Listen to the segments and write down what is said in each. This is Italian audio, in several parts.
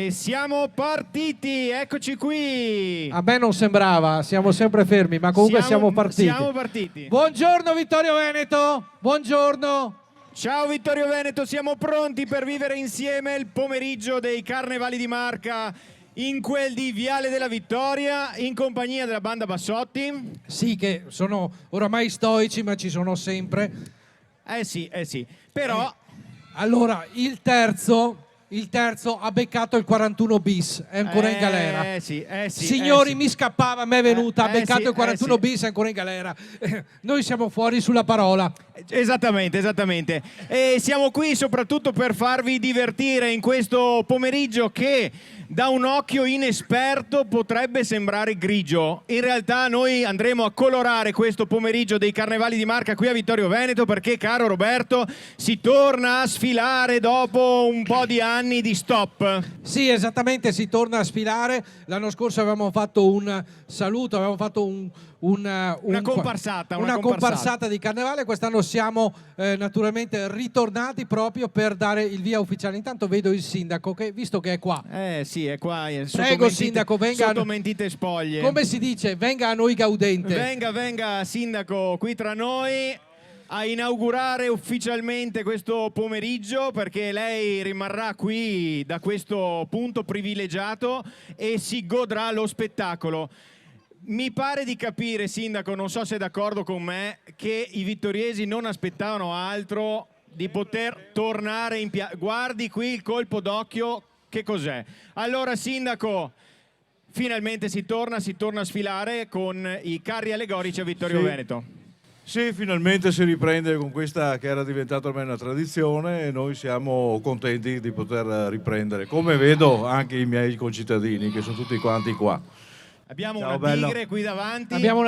E siamo partiti, eccoci qui. A me non sembrava, siamo sempre fermi, ma comunque siamo partiti. Siamo partiti. Buongiorno Vittorio Veneto, buongiorno. Ciao Vittorio Veneto, siamo pronti per vivere insieme il pomeriggio dei Carnevali di Marca in quel di Viale della Vittoria, in compagnia della banda Bassotti. Sì, che sono oramai stoici, ma ci sono sempre. Eh sì, però... Allora, il terzo ha beccato il 41 bis, è ancora in galera. Signori, mi scappava, mi è venuta, ha beccato il 41 bis, è ancora in galera. Noi siamo fuori sulla parola. Esattamente. E siamo qui soprattutto per farvi divertire in questo pomeriggio che da un occhio inesperto potrebbe sembrare grigio. In realtà noi andremo a colorare questo pomeriggio dei Carnevali di Marca qui a Vittorio Veneto perché, caro Roberto, si torna a sfilare dopo un po' di anni di stop. Sì, esattamente, si torna a sfilare. L'anno scorso avevamo fatto un saluto, avevamo fatto una comparsata di carnevale. Quest'anno siamo naturalmente ritornati proprio per dare il via ufficiale. Intanto vedo il sindaco che, visto che è qua. Sì, è qua. Prego sindaco, venga. Sotto mentite spoglie. Come si dice? Venga a noi gaudente. Venga sindaco qui tra noi a inaugurare ufficialmente questo pomeriggio, perché lei rimarrà qui da questo punto privilegiato e si godrà lo spettacolo. Mi pare di capire, sindaco, non so se è d'accordo con me, che i vittoriesi non aspettavano altro di poter tornare in piazza. Guardi qui il colpo d'occhio, che cos'è? Allora, sindaco, finalmente si torna a sfilare con i carri allegorici a Vittorio Veneto. Sì, finalmente si riprende con questa che era diventata ormai una tradizione e noi siamo contenti di poter riprendere, come vedo anche i miei concittadini che sono tutti quanti qua. Abbiamo Ciao, una tigre bello. qui davanti. Abbiamo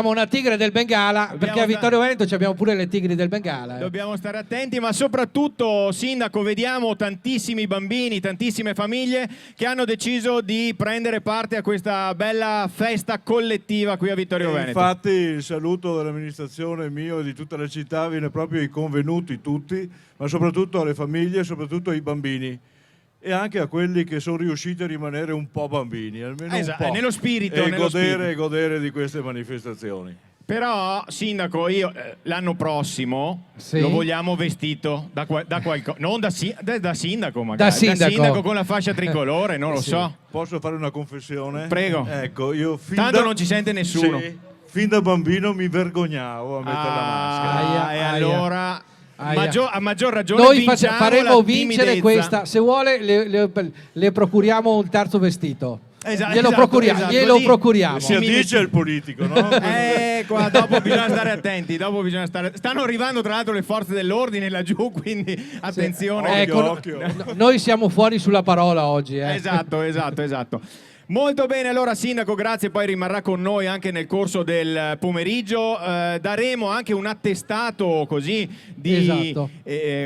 una tigre del Bengala, perché a Vittorio Veneto abbiamo pure le tigri del Bengala. Dobbiamo stare attenti, ma soprattutto, sindaco, vediamo tantissimi bambini, tantissime famiglie che hanno deciso di prendere parte a questa bella festa collettiva qui a Vittorio Veneto. Infatti il saluto dell'amministrazione mio e di tutta la città viene proprio ai convenuti tutti, ma soprattutto alle famiglie, soprattutto ai bambini. E anche a quelli che sono riusciti a rimanere un po' bambini, almeno un po'. Nello spirito. E godere di queste manifestazioni. Però, sindaco, io l'anno prossimo lo vogliamo vestito da qualcosa. Non da sindaco, magari. Da sindaco con la fascia tricolore, non lo so. Posso fare una confessione? Prego. Ecco, io tanto non ci sente nessuno. Sì, fin da bambino mi vergognavo a mettere la maschera. E allora... a maggior ragione noi faremo vincere timidezza. questa. Se vuole le procuriamo un terzo vestito. Glielo procuriamo. Si addice il politico, no? Qua dopo bisogna stare attenti. Stanno arrivando tra l'altro le forze dell'ordine laggiù, quindi attenzione. Occhio. Noi siamo fuori sulla parola oggi. Esatto. Molto bene, allora sindaco, grazie, poi rimarrà con noi anche nel corso del pomeriggio. Daremo anche un attestato così di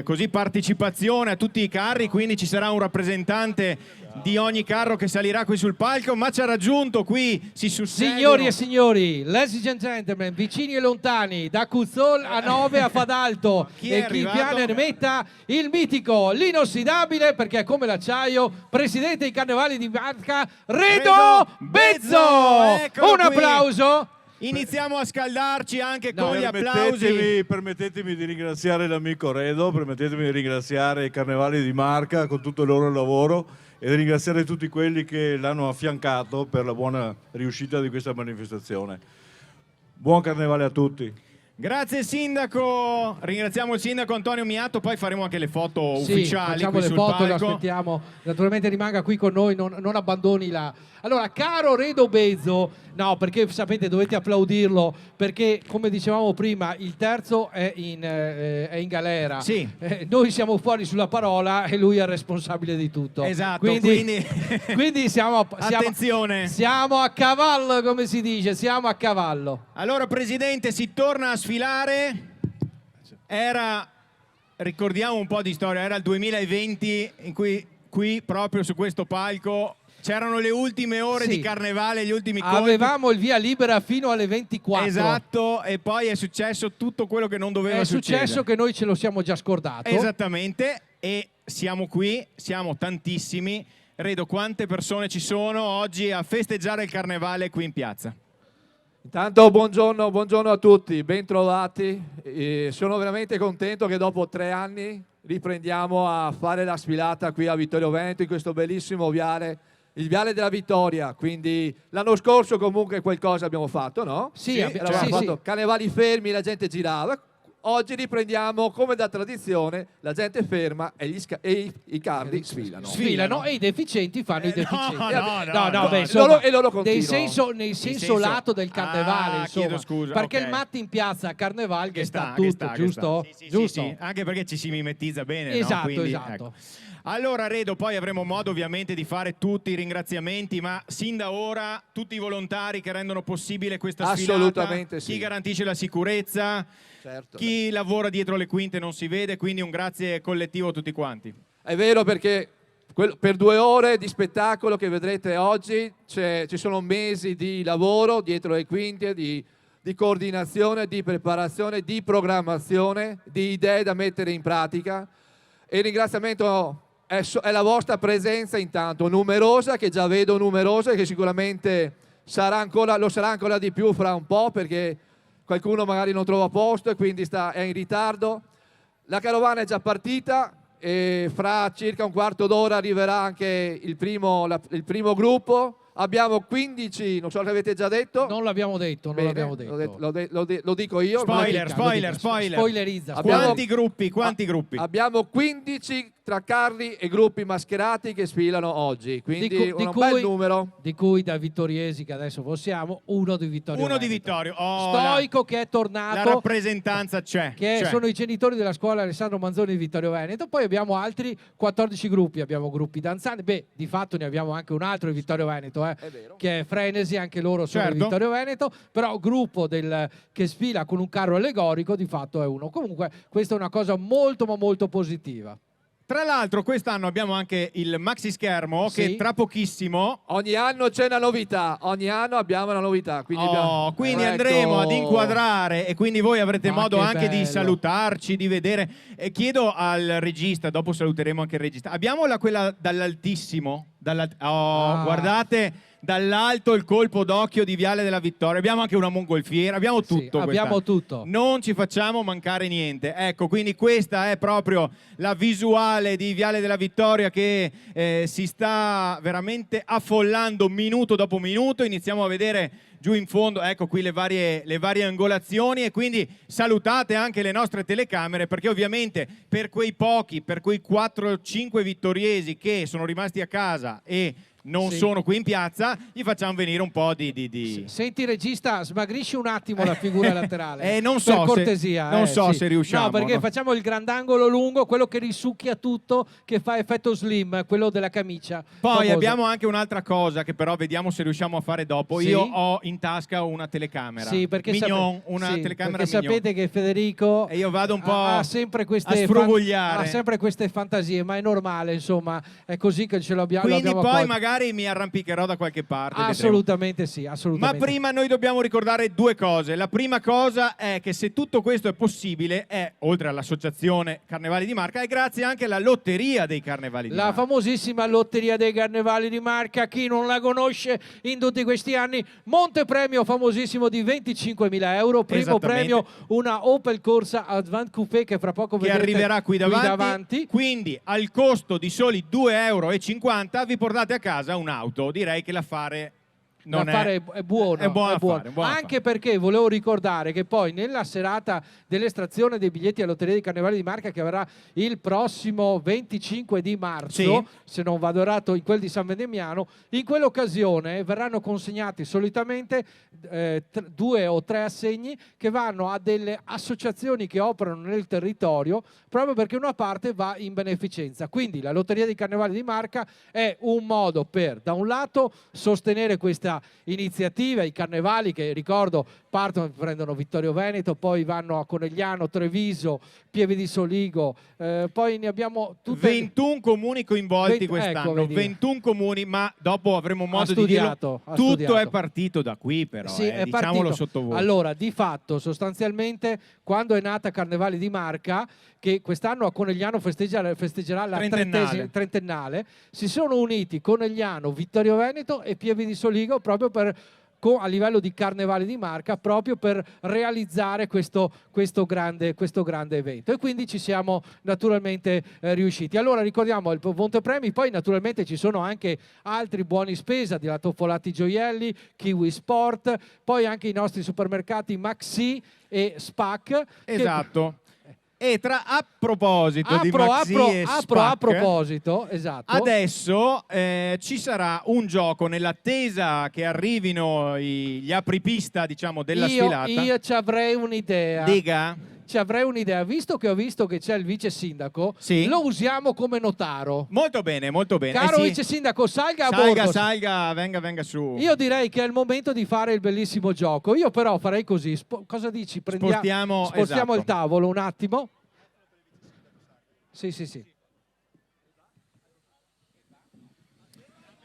così partecipazione a tutti i carri, quindi ci sarà un rappresentante di ogni carro che salirà qui sul palco, ma ci ha raggiunto qui, si susseguono. Signori e signori, ladies and gentlemen, vicini e lontani, da Cuzzol a Nove a Fadalto e chi piano metta il mitico, l'inossidabile, perché è come l'acciaio, presidente dei Carnevali di Marca, Redo Bezzo! Un applauso! Iniziamo a scaldarci anche con gli applausi. Permettetemi di ringraziare l'amico Redo, permettetemi di ringraziare i Carnevali di Marca con tutto il loro lavoro e di ringraziare tutti quelli che l'hanno affiancato per la buona riuscita di questa manifestazione. Buon Carnevale a tutti. Grazie sindaco, ringraziamo il sindaco Antonio Miatto, poi faremo anche le foto ufficiali. Facciamo qui le sul foto, palco. lo aspettiamo, naturalmente rimanga qui con noi, non abbandoni la... Allora, caro Redo Bezzo, no, perché sapete dovete applaudirlo, perché come dicevamo prima il terzo è in galera. Sì. Noi siamo fuori sulla parola e lui è responsabile di tutto. Esatto, quindi attenzione. Siamo a cavallo, come si dice, siamo a cavallo. Allora Presidente, si torna a sfilare. Ricordiamo un po' di storia, era il 2020 in cui qui proprio su questo palco c'erano le ultime ore di carnevale, gli ultimi colpi. Avevamo il via libera fino alle 24. Esatto, e poi è successo tutto quello che non doveva succedere. È successo che noi ce lo siamo già scordato. Esattamente, e siamo qui, siamo tantissimi. Redo, quante persone ci sono oggi a festeggiare il carnevale qui in piazza? Intanto buongiorno a tutti, ben trovati. Sono veramente contento che dopo 3 anni riprendiamo a fare la sfilata qui a Vittorio Veneto, in questo bellissimo viale, il Viale della Vittoria. Quindi l'anno scorso comunque qualcosa abbiamo fatto, no? Sì, Abbiamo sì, fatto sì. carnevali fermi, la gente girava. Oggi riprendiamo come da tradizione, la gente ferma e i carri Sfilano e i deficienti fanno i deficienti. no, beh, e insomma, loro continuano. nel senso lato del carnevale, insomma. chiedo scusa, perché ok. il Matti in piazza a carnevale che sta che tutto, giusto? Sì, Giusto? sì, anche perché ci si mimetizza bene, no? Esatto, Quindi, esatto. ecco. Allora Redo, poi avremo modo ovviamente di fare tutti i ringraziamenti, ma sin da ora tutti i volontari che rendono possibile questa sfilata, Assolutamente sì. chi garantisce la sicurezza, Certo. chi lavora dietro le quinte non si vede, quindi un grazie collettivo a tutti quanti. È vero, perché per 2 ore di spettacolo che vedrete oggi ci sono mesi di lavoro dietro le quinte, di coordinazione, di preparazione, di programmazione, di idee da mettere in pratica. E il ringraziamento è la vostra presenza intanto, numerosa, che già vedo numerosa e che sicuramente lo sarà ancora di più fra un po', perché qualcuno magari non trova posto e quindi è in ritardo. La carovana è già partita e fra circa un quarto d'ora arriverà anche il primo gruppo. Abbiamo 15, non so se avete già detto. Non l'abbiamo detto, non Bene, l'abbiamo detto. lo dico io. Spoiler. Spoilerizza. Quanti gruppi? Abbiamo 15 tra carri e gruppi mascherati che sfilano oggi, quindi un bel numero. Di cui da vittoriesi che adesso possiamo, uno di Vittorio Uno di Veneto. Vittorio. Stoico che è tornato. La rappresentanza c'è. Sono i genitori della scuola Alessandro Manzoni di Vittorio Veneto. Poi abbiamo altri 14 gruppi, abbiamo gruppi danzanti. Beh, di fatto ne abbiamo anche un altro di Vittorio Veneto, È vero. che è Frenesi, anche loro sono Certo. di Vittorio Veneto, però gruppo che sfila con un carro allegorico di fatto è uno. Comunque questa è una cosa molto ma molto positiva. Tra l'altro quest'anno abbiamo anche il maxi schermo Sì. che tra pochissimo Ogni anno c'è una novità, ogni anno abbiamo una novità. Quindi, quindi Ecco. andremo ad inquadrare e quindi voi avrete Ma modo che anche di bello. salutarci, di vedere. E chiedo al regista, dopo saluteremo anche il regista. Abbiamo quella dall'altissimo? Guardate dall'alto il colpo d'occhio di Viale della Vittoria. Abbiamo anche una mongolfiera, abbiamo Sì, tutto. abbiamo tutto. Non ci facciamo mancare niente. Ecco, quindi questa è proprio la visuale di Viale della Vittoria che si sta veramente affollando minuto dopo minuto. Iniziamo a vedere giù in fondo, ecco qui le varie angolazioni, e quindi salutate anche le nostre telecamere, perché ovviamente per quei 4-5 vittoriesi che sono rimasti a casa e non Sì. sono qui in piazza, gli facciamo venire un po' di... Senti regista, smagrisci un attimo la figura laterale. Non so per cortesia. non so sì. se riusciamo. No, perché no? facciamo il grandangolo lungo, quello che risucchia tutto, che fa effetto slim, quello della camicia. Poi famoso. abbiamo anche un'altra cosa che però vediamo se riusciamo a fare dopo. Sì? Io ho in tasca una telecamera. Sì, perché, una sì, telecamera perché mignon. sapete che Federico E io vado un po' ha sempre queste a sfrugugliare. ha sempre queste fantasie, ma è normale, insomma, è così che ce l'abbiamo. Quindi l'abbiamo poi accolto. magari mi arrampicherò da qualche parte. vedremo. Assolutamente sì, Ma assolutamente. prima noi dobbiamo ricordare 2 cose. La prima cosa è che se tutto questo è possibile è, oltre all'associazione Carnevali di Marca, è grazie anche alla lotteria dei Carnevali di La Marca. famosissima lotteria dei Carnevali di Marca, chi non la conosce in tutti questi anni, montepremio famosissimo di 25.000 euro, primo Esattamente. premio una Opel Corsa Advent Coupé che fra poco Che vedrete arriverà qui davanti. Quindi al costo di soli 2,50 euro vi portate a casa un'auto. Direi che l'affare non L'affare è buono, è buono è buono. affare, buon Anche affare. perché volevo ricordare che poi nella serata dell'estrazione dei biglietti alla Lotteria dei Carnevali di Marca, che avrà il prossimo 25 di marzo, Sì. se non vado errato in quel di San Vendemiano, in quell'occasione verranno consegnati solitamente 2 o 3 assegni che vanno a delle associazioni che operano nel territorio, proprio perché una parte va in beneficenza. Quindi la Lotteria dei Carnevali di Marca è un modo per, da un lato, sostenere questa iniziativa, i carnevali che, ricordo, partono, prendono Vittorio Veneto, poi vanno a Conegliano, Treviso, Pieve di Soligo, poi ne abbiamo tutte... 21 comuni coinvolti 20 quest'anno, ecco, vedi. 21 comuni, ma dopo avremo modo di studiato, dirlo. ha Tutto studiato. è partito da qui però, Sì, è diciamolo partito. sottovoce. Allora, di fatto, sostanzialmente, quando è nata Carnevale di Marca, che quest'anno a Conegliano festeggerà la trentennale, si sono uniti Conegliano, Vittorio Veneto e Pieve di Soligo proprio a livello di Carnevale di Marca, proprio per realizzare questo grande evento, e quindi ci siamo naturalmente riusciti. Allora ricordiamo il Montepremi, poi naturalmente ci sono anche altri buoni spesa di Toffolati Gioielli, Kiwi Sport, poi anche i nostri supermercati Maxi e Spac. Esatto. E a proposito di Maxi e a Spac, proposito, esatto. adesso ci sarà un gioco nell'attesa che arrivino gli apripista, diciamo, della sfilata. Io ci avrei un'idea. Dica. Ci avrei un'idea, visto che ho visto che c'è il vice sindaco, Sì. lo usiamo come notaro. Molto bene, molto bene. Caro sì. vice sindaco, salga a bordo. Salga, venga su. Io direi che è il momento di fare il bellissimo gioco. Io però farei così. Cosa dici? Spostiamo esatto. il tavolo un attimo. Sì.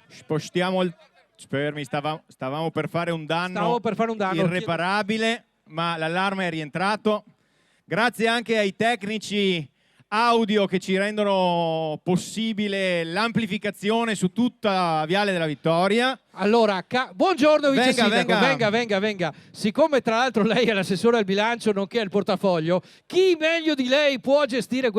Spostiamo il... Spermi, stavamo per fare un danno irreparabile, ma l'allarme è rientrato. Grazie anche ai tecnici audio che ci rendono possibile l'amplificazione su tutta Viale della Vittoria. Allora, buongiorno vice sindaco, venga. venga. Siccome tra l'altro lei è l'assessore al bilancio nonché al portafoglio, chi meglio di lei può gestire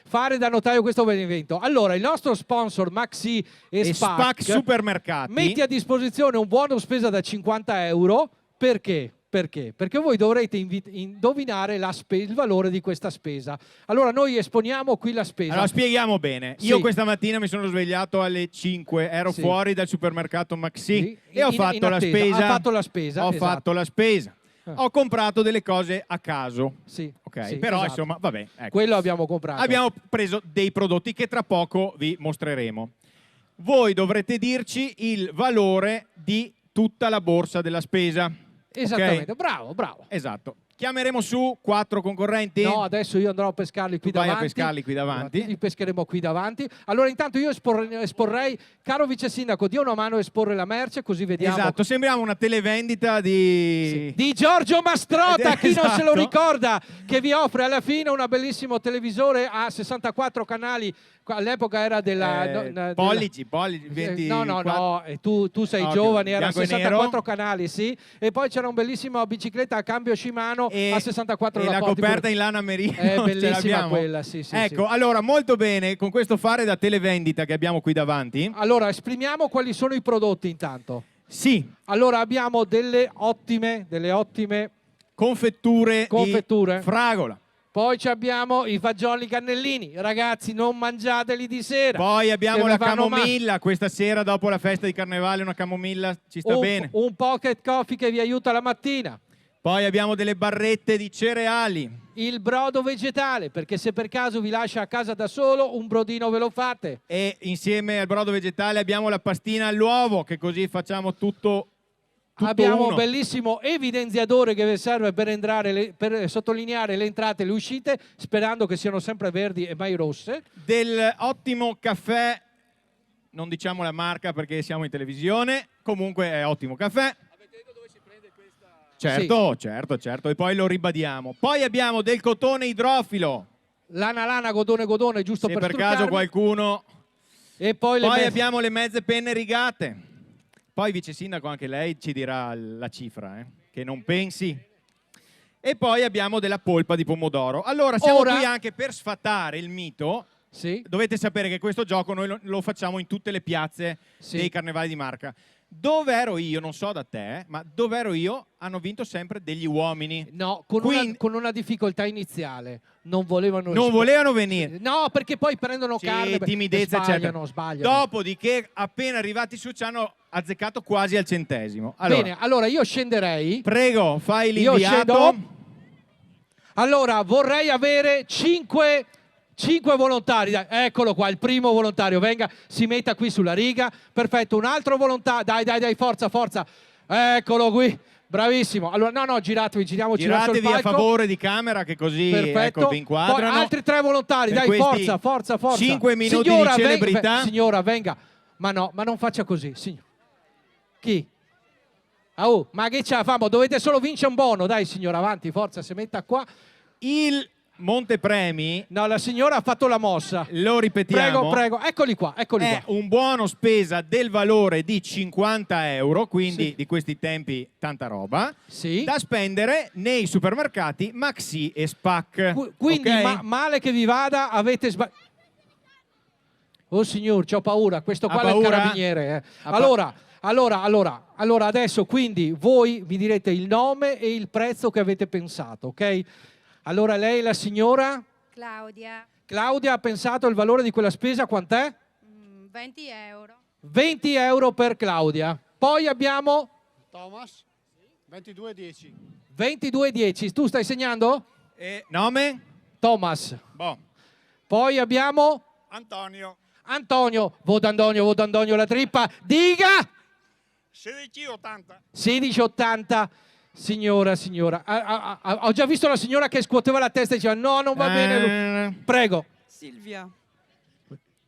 fare da notaio questo evento? Allora, il nostro sponsor Maxi e Spac Supermercati metti a disposizione un buono spesa da 50 euro. Perché? Perché voi dovrete indovinare il valore di questa spesa. Allora noi esponiamo qui la spesa. Allora spieghiamo bene. Sì. Io questa mattina mi sono svegliato alle 5, ero fuori dal supermercato Maxi e ho fatto la spesa. Ha fatto la spesa. Ho esatto. fatto la spesa. Ho comprato delle cose a caso. Sì. Ok, però esatto. insomma, vabbè. Ecco. Quello abbiamo comprato. Abbiamo preso dei prodotti che tra poco vi mostreremo. Voi dovrete dirci il valore di tutta la borsa della spesa. Esattamente, okay? Bravo. Esatto. Chiameremo su 4 concorrenti? No, adesso io andrò a pescarli qui davanti. Vai a pescarli qui davanti. Li pescheremo qui davanti. Allora intanto io esporrei, caro vice sindaco, dia una mano a esporre la merce, così vediamo. Esatto, sembriamo una televendita di Giorgio Mastrota, chi non se lo Esatto. ricorda, che vi offre alla fine un bellissimo televisore a 64 canali. All'epoca era della pollici 20, no, tu sei giovane, era 64 canali, sì, e poi c'era un bellissimo bicicletta a cambio Shimano a 64 e la coperta in lana merino. È bellissima quella, sì. Ecco, allora molto bene, con questo fare da televendita che abbiamo qui davanti. Allora, esprimiamo quali sono i prodotti intanto. Sì. Allora abbiamo delle ottime confetture di fragola. Poi abbiamo i fagioli cannellini, ragazzi, non mangiateli di sera. Poi abbiamo la camomilla, questa sera dopo la festa di carnevale una camomilla ci sta bene. Un pocket coffee che vi aiuta la mattina. Poi abbiamo delle barrette di cereali. Il brodo vegetale, perché se per caso vi lascia a casa da solo, un brodino ve lo fate. E insieme al brodo vegetale abbiamo la pastina all'uovo, che così facciamo tutto abbiamo uno. Un bellissimo evidenziatore che vi serve per sottolineare le entrate e le uscite, sperando che siano sempre verdi e mai rosse. Del ottimo caffè, non diciamo la marca perché siamo in televisione, comunque è ottimo caffè. Avete detto dove si prende questa? Certo, e poi lo ribadiamo. Poi abbiamo del cotone idrofilo. Lana, godone, giusto se per per struccarvi. caso qualcuno... E poi abbiamo le mezze penne rigate. Poi vice sindaco anche lei ci dirà la cifra, che non pensi. E poi abbiamo della polpa di pomodoro. Allora siamo qui anche per sfatare il mito. Sì. Dovete sapere che questo gioco noi lo facciamo in tutte le piazze dei carnevali di Marca. Dove ero io, non so da te, ma dove ero io hanno vinto sempre degli uomini. No, con una difficoltà iniziale. Non volevano venire. No, perché poi prendono carne. Timidezza, sbagliano. Dopodiché, appena arrivati su, ci hanno azzeccato quasi al centesimo. Allora, bene, allora io scenderei. Prego, fai l'inviato. Allora, vorrei avere 5 volontari. Dai, eccolo qua, il primo volontario. Venga, si metta qui sulla riga. Perfetto, un altro volontario. Dai, forza. Eccolo qui. Bravissimo. Allora, no, giratevi, giriamoci verso il Giratevi a palco. favore di camera che così Perfetto. ecco, vi inquadrano. Poi altri 3 volontari, Per dai, questi forza. 5 minuti Signora, di celebrità. signora, venga. Ma no, ma non faccia così, signor. Chi? Ma che c'ha? Famo, dovete solo vincere un buono. Dai, signora, avanti, forza, si metta qua. Il Montepremi, No, la signora ha fatto la mossa. lo ripetiamo, Prego, eccoli qua. è un buono spesa del valore di 50 euro, quindi Sì. di questi tempi tanta roba, Sì. da spendere nei supermercati Maxi e Spac. Quindi, ok? male che vi vada, avete sbagliato. Oh signor, c'ho paura, questo Ha qua è il paura? carabiniere. Ha pa- Allora, adesso quindi voi mi direte il nome e il prezzo che avete pensato, ok? Allora lei, la signora Claudia, Claudia, ha pensato il valore di quella spesa quant'è? 20 euro. 20 euro per Claudia. Poi abbiamo Thomas, 22,10. 22,10. Tu stai segnando? Nome? Thomas. Boh. Poi abbiamo Antonio, Antonio, la trippa. Diga! 16,80. 16,80. Signora. Ho già visto la signora che scuoteva la testa e diceva no, non va bene. Prego. Silvia,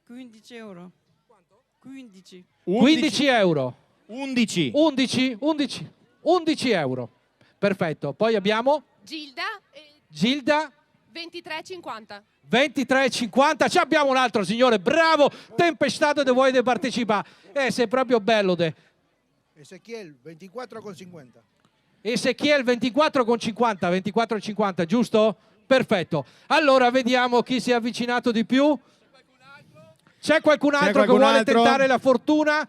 15 euro. Quanto? 15. 15 euro. 11. 11 euro. Perfetto. Poi abbiamo Gilda, Gilda, 23,50. 23,50. Ci abbiamo un altro signore, bravo, tempestato de vuoi de partecipa. Sei proprio bello de. Ezequiel, 24,50. Ezechiel 24,50, 24,50, giusto? Perfetto. Allora vediamo chi si è avvicinato di più. C'è qualcun altro che vuole tentare la fortuna?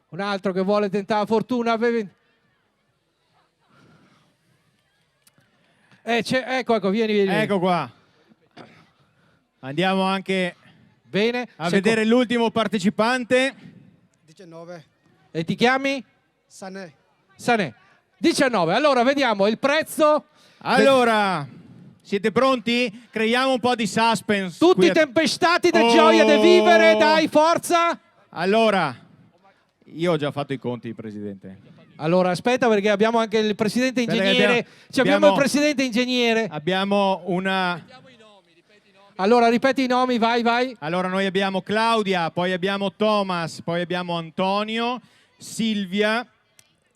Un altro che vuole tentare la fortuna? Ecco, vieni. Ecco qua. Andiamo anche Bene. a vedere l'ultimo partecipante. 19. E ti chiami? Sané. Sanè. 19. Allora vediamo il prezzo. Allora, siete pronti? Creiamo un po' di suspense. Tutti qui. tempestati da gioia di vivere, dai, forza. Allora, io ho già fatto i conti, Presidente. Allora, aspetta perché abbiamo anche il presidente ingegnere. Abbiamo il presidente ingegnere. Abbiamo una... Allora, ripeti i nomi, vai. Allora, noi abbiamo Claudia, poi abbiamo Thomas, poi abbiamo Antonio, Silvia,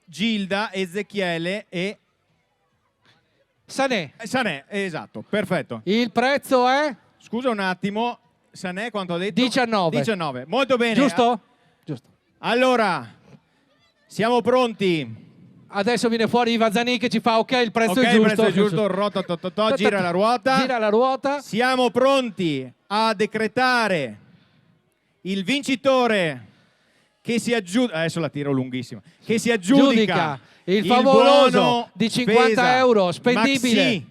Gilda, Ezechiele e... Sanè. Sanè, esatto, perfetto. Il prezzo è? Scusa un attimo, Sanè quanto ha detto? 19. 19, molto bene. Giusto? Giusto. Allora, siamo pronti. Adesso viene fuori Iva Zanin che ci fa ok, il prezzo Ok, è il giusto. prezzo è giusto, gira la ruota. Gira la ruota. Siamo pronti a decretare il vincitore che si aggiudica, adesso la tiro lunghissima, che si aggiudica il favoloso buono di 50 spesa euro spendibile. Maxi,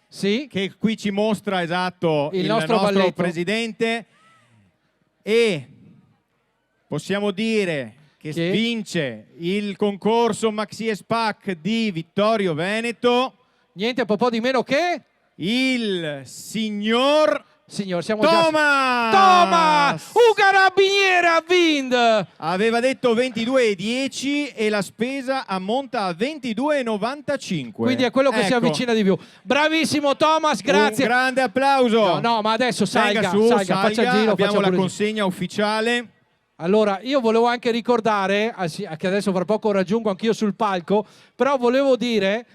Sì. che qui ci mostra esatto Il nostro balletto. presidente, e possiamo dire che vince il concorso Maxi e Spac di Vittorio Veneto niente po' di meno che il signor siamo Thomas! Un carabiniere ha vinto! Aveva detto 22,10 e la spesa ammonta a 22,95. Quindi è quello che si avvicina di più. Bravissimo Thomas, grazie. Un grande applauso. No, ma adesso salga, salga, faccia il giro. abbiamo la pure consegna ufficiale. Allora, io volevo anche ricordare, che adesso fra poco raggiungo anch'io sul palco, però volevo dire...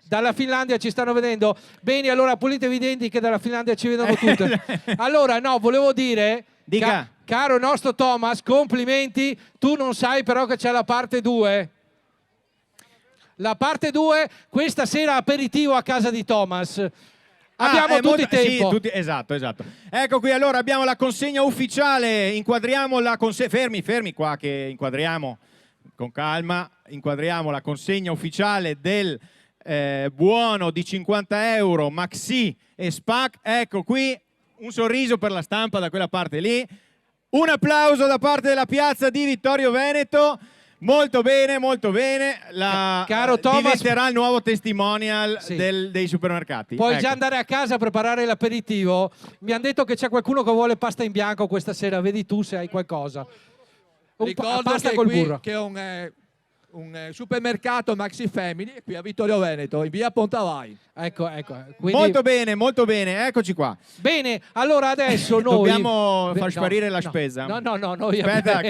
Dalla Finlandia ci stanno vedendo? Bene, allora pulitevi i denti che dalla Finlandia ci vedono tutte. Allora, no, volevo dire... Dica. Caro nostro Thomas, complimenti. Tu non sai però che c'è la parte 2. La parte 2, questa sera aperitivo a casa di Thomas. Abbiamo tutti tempo. Sì, esatto. Ecco qui, allora abbiamo la consegna ufficiale. Inquadriamo la consegna. Fermi qua che inquadriamo con calma. Inquadriamo la consegna ufficiale del buono di 50 euro Maxi e Spac. Ecco qui, un sorriso per la stampa da quella parte lì. Un applauso da parte della piazza di Vittorio Veneto. Molto bene. Caro Thomas, diventerà il nuovo testimonial sì, dei supermercati. Puoi ecco. già andare a casa a preparare l'aperitivo. Mi hanno detto che c'è qualcuno che vuole pasta in bianco questa sera. Vedi tu se hai qualcosa. Ricordo pasta che col qui burro. che è un supermercato Maxi Family qui a Vittorio Veneto, in via Pontavai. Ecco. Quindi... Molto bene, eccoci qua. Bene, allora adesso noi... Dobbiamo far sparire la spesa. No, noi Aspetta.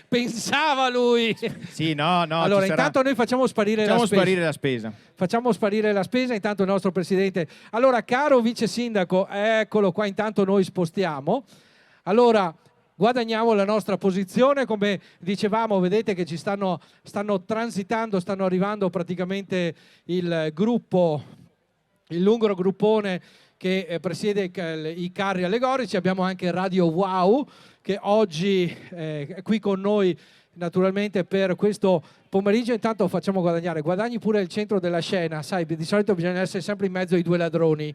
pensava lui. Sì, no. Allora, ci sarà. intanto noi facciamo sparire la spesa. Facciamo sparire la spesa, intanto il nostro presidente. Allora, caro vice sindaco, eccolo qua, intanto noi spostiamo. Allora, guadagniamo la nostra posizione, come dicevamo, vedete che ci stanno transitando, stanno arrivando praticamente il gruppo, il lungo gruppone che presiede i carri allegorici. Abbiamo anche Radio Wow che oggi è qui con noi naturalmente per questo pomeriggio. Intanto facciamo guadagni pure il centro della scena, sai, di solito bisogna essere sempre in mezzo ai due ladroni.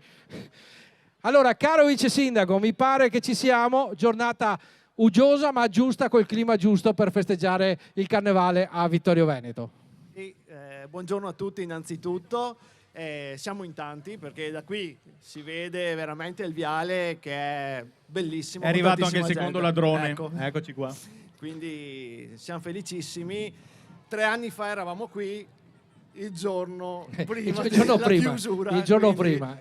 Allora, caro vice sindaco, mi pare che ci siamo, giornata uggiosa ma giusta, col clima giusto per festeggiare il carnevale a Vittorio Veneto. Buongiorno a tutti innanzitutto. Siamo in tanti perché da qui si vede veramente il viale che è bellissimo. È arrivato anche il tantissima secondo gente. ladrone. Ecco. Eccoci qua. Quindi siamo felicissimi. 3 anni fa eravamo qui il giorno prima della chiusura. Il giorno quindi, prima.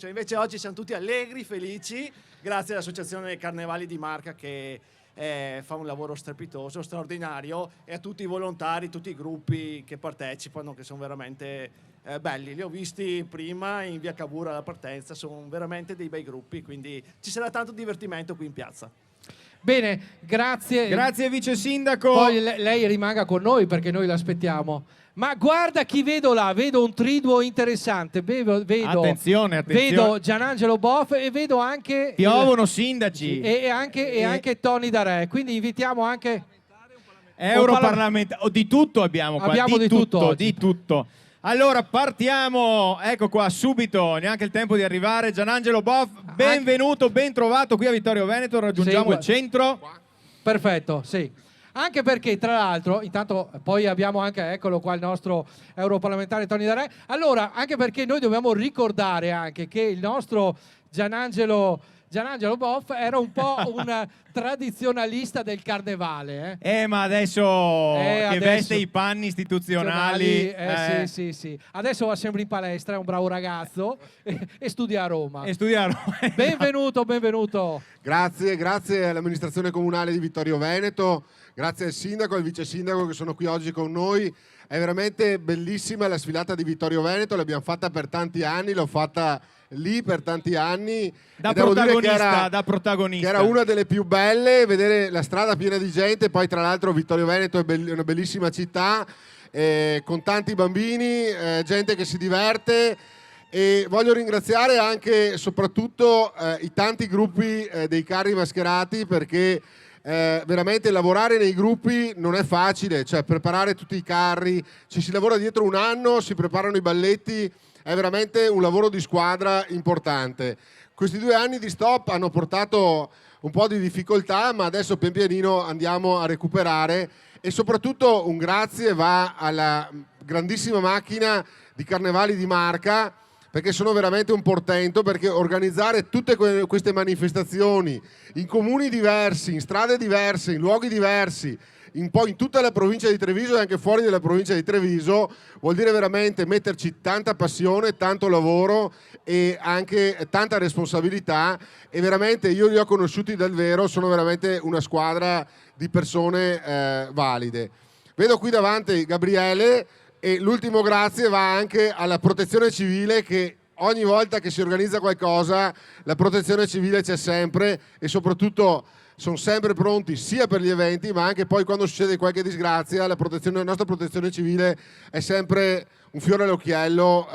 Invece oggi siamo tutti allegri, felici, grazie all'Associazione dei Carnevali di Marca che fa un lavoro strepitoso, straordinario, e a tutti i volontari, tutti i gruppi che partecipano, che sono veramente belli. Li ho visti prima in via Cavour alla partenza, sono veramente dei bei gruppi, quindi ci sarà tanto divertimento qui in piazza. Bene, grazie. Grazie vice sindaco. Poi lei rimanga con noi perché noi l'aspettiamo. Ma guarda chi vedo là, vedo un triduo interessante, vedo Attenzione. vedo Gianangelo Boff e vedo anche Piovono sindaci. e anche Tony Darè, quindi invitiamo anche Europarlamentare, di tutto abbiamo qua, Abbiamo di tutto oggi. di tutto. Allora partiamo, ecco qua subito, neanche il tempo di arrivare. Gianangelo Boff, benvenuto, ben trovato qui a Vittorio Veneto, raggiungiamo il centro. Perfetto, sì. Anche perché, tra l'altro, intanto poi abbiamo anche, eccolo qua, il nostro europarlamentare Tony Darè. Allora, anche perché noi dobbiamo ricordare anche che il nostro Gianangelo Boff era un po' un tradizionalista del carnevale. Ma adesso che veste i panni istituzionali. Sì. Adesso va sempre in palestra, è un bravo ragazzo e studia a Roma. Benvenuto. Grazie all'amministrazione comunale di Vittorio Veneto, grazie al sindaco e al vice sindaco che sono qui oggi con noi. È veramente bellissima la sfilata di Vittorio Veneto, l'abbiamo fatta per tanti anni, l'ho fatta lì per tanti anni. Da e devo dire protagonista. che era una delle più belle, vedere la strada piena di gente. Poi tra l'altro Vittorio Veneto è una bellissima città, con tanti bambini, gente che si diverte. E voglio ringraziare anche e soprattutto i tanti gruppi dei carri mascherati, perché veramente lavorare nei gruppi non è facile, cioè preparare tutti i carri, ci si lavora dietro un anno, si preparano i balletti, è veramente un lavoro di squadra importante. Questi 2 anni di stop hanno portato un po' di difficoltà, ma adesso pian pianino andiamo a recuperare, e soprattutto un grazie va alla grandissima macchina di Carnevali di Marca, perché sono veramente un portento, perché organizzare tutte queste manifestazioni in comuni diversi, in strade diverse, in luoghi diversi, poi in tutta la provincia di Treviso e anche fuori dalla provincia di Treviso, vuol dire veramente metterci tanta passione, tanto lavoro e anche tanta responsabilità, e veramente io li ho conosciuti dal vero, sono veramente una squadra di persone valide. Vedo qui davanti Gabriele. E l'ultimo grazie va anche alla Protezione Civile, che ogni volta che si organizza qualcosa la Protezione Civile c'è sempre, e soprattutto sono sempre pronti sia per gli eventi ma anche poi quando succede qualche disgrazia. La nostra Protezione Civile è sempre un fiore all'occhiello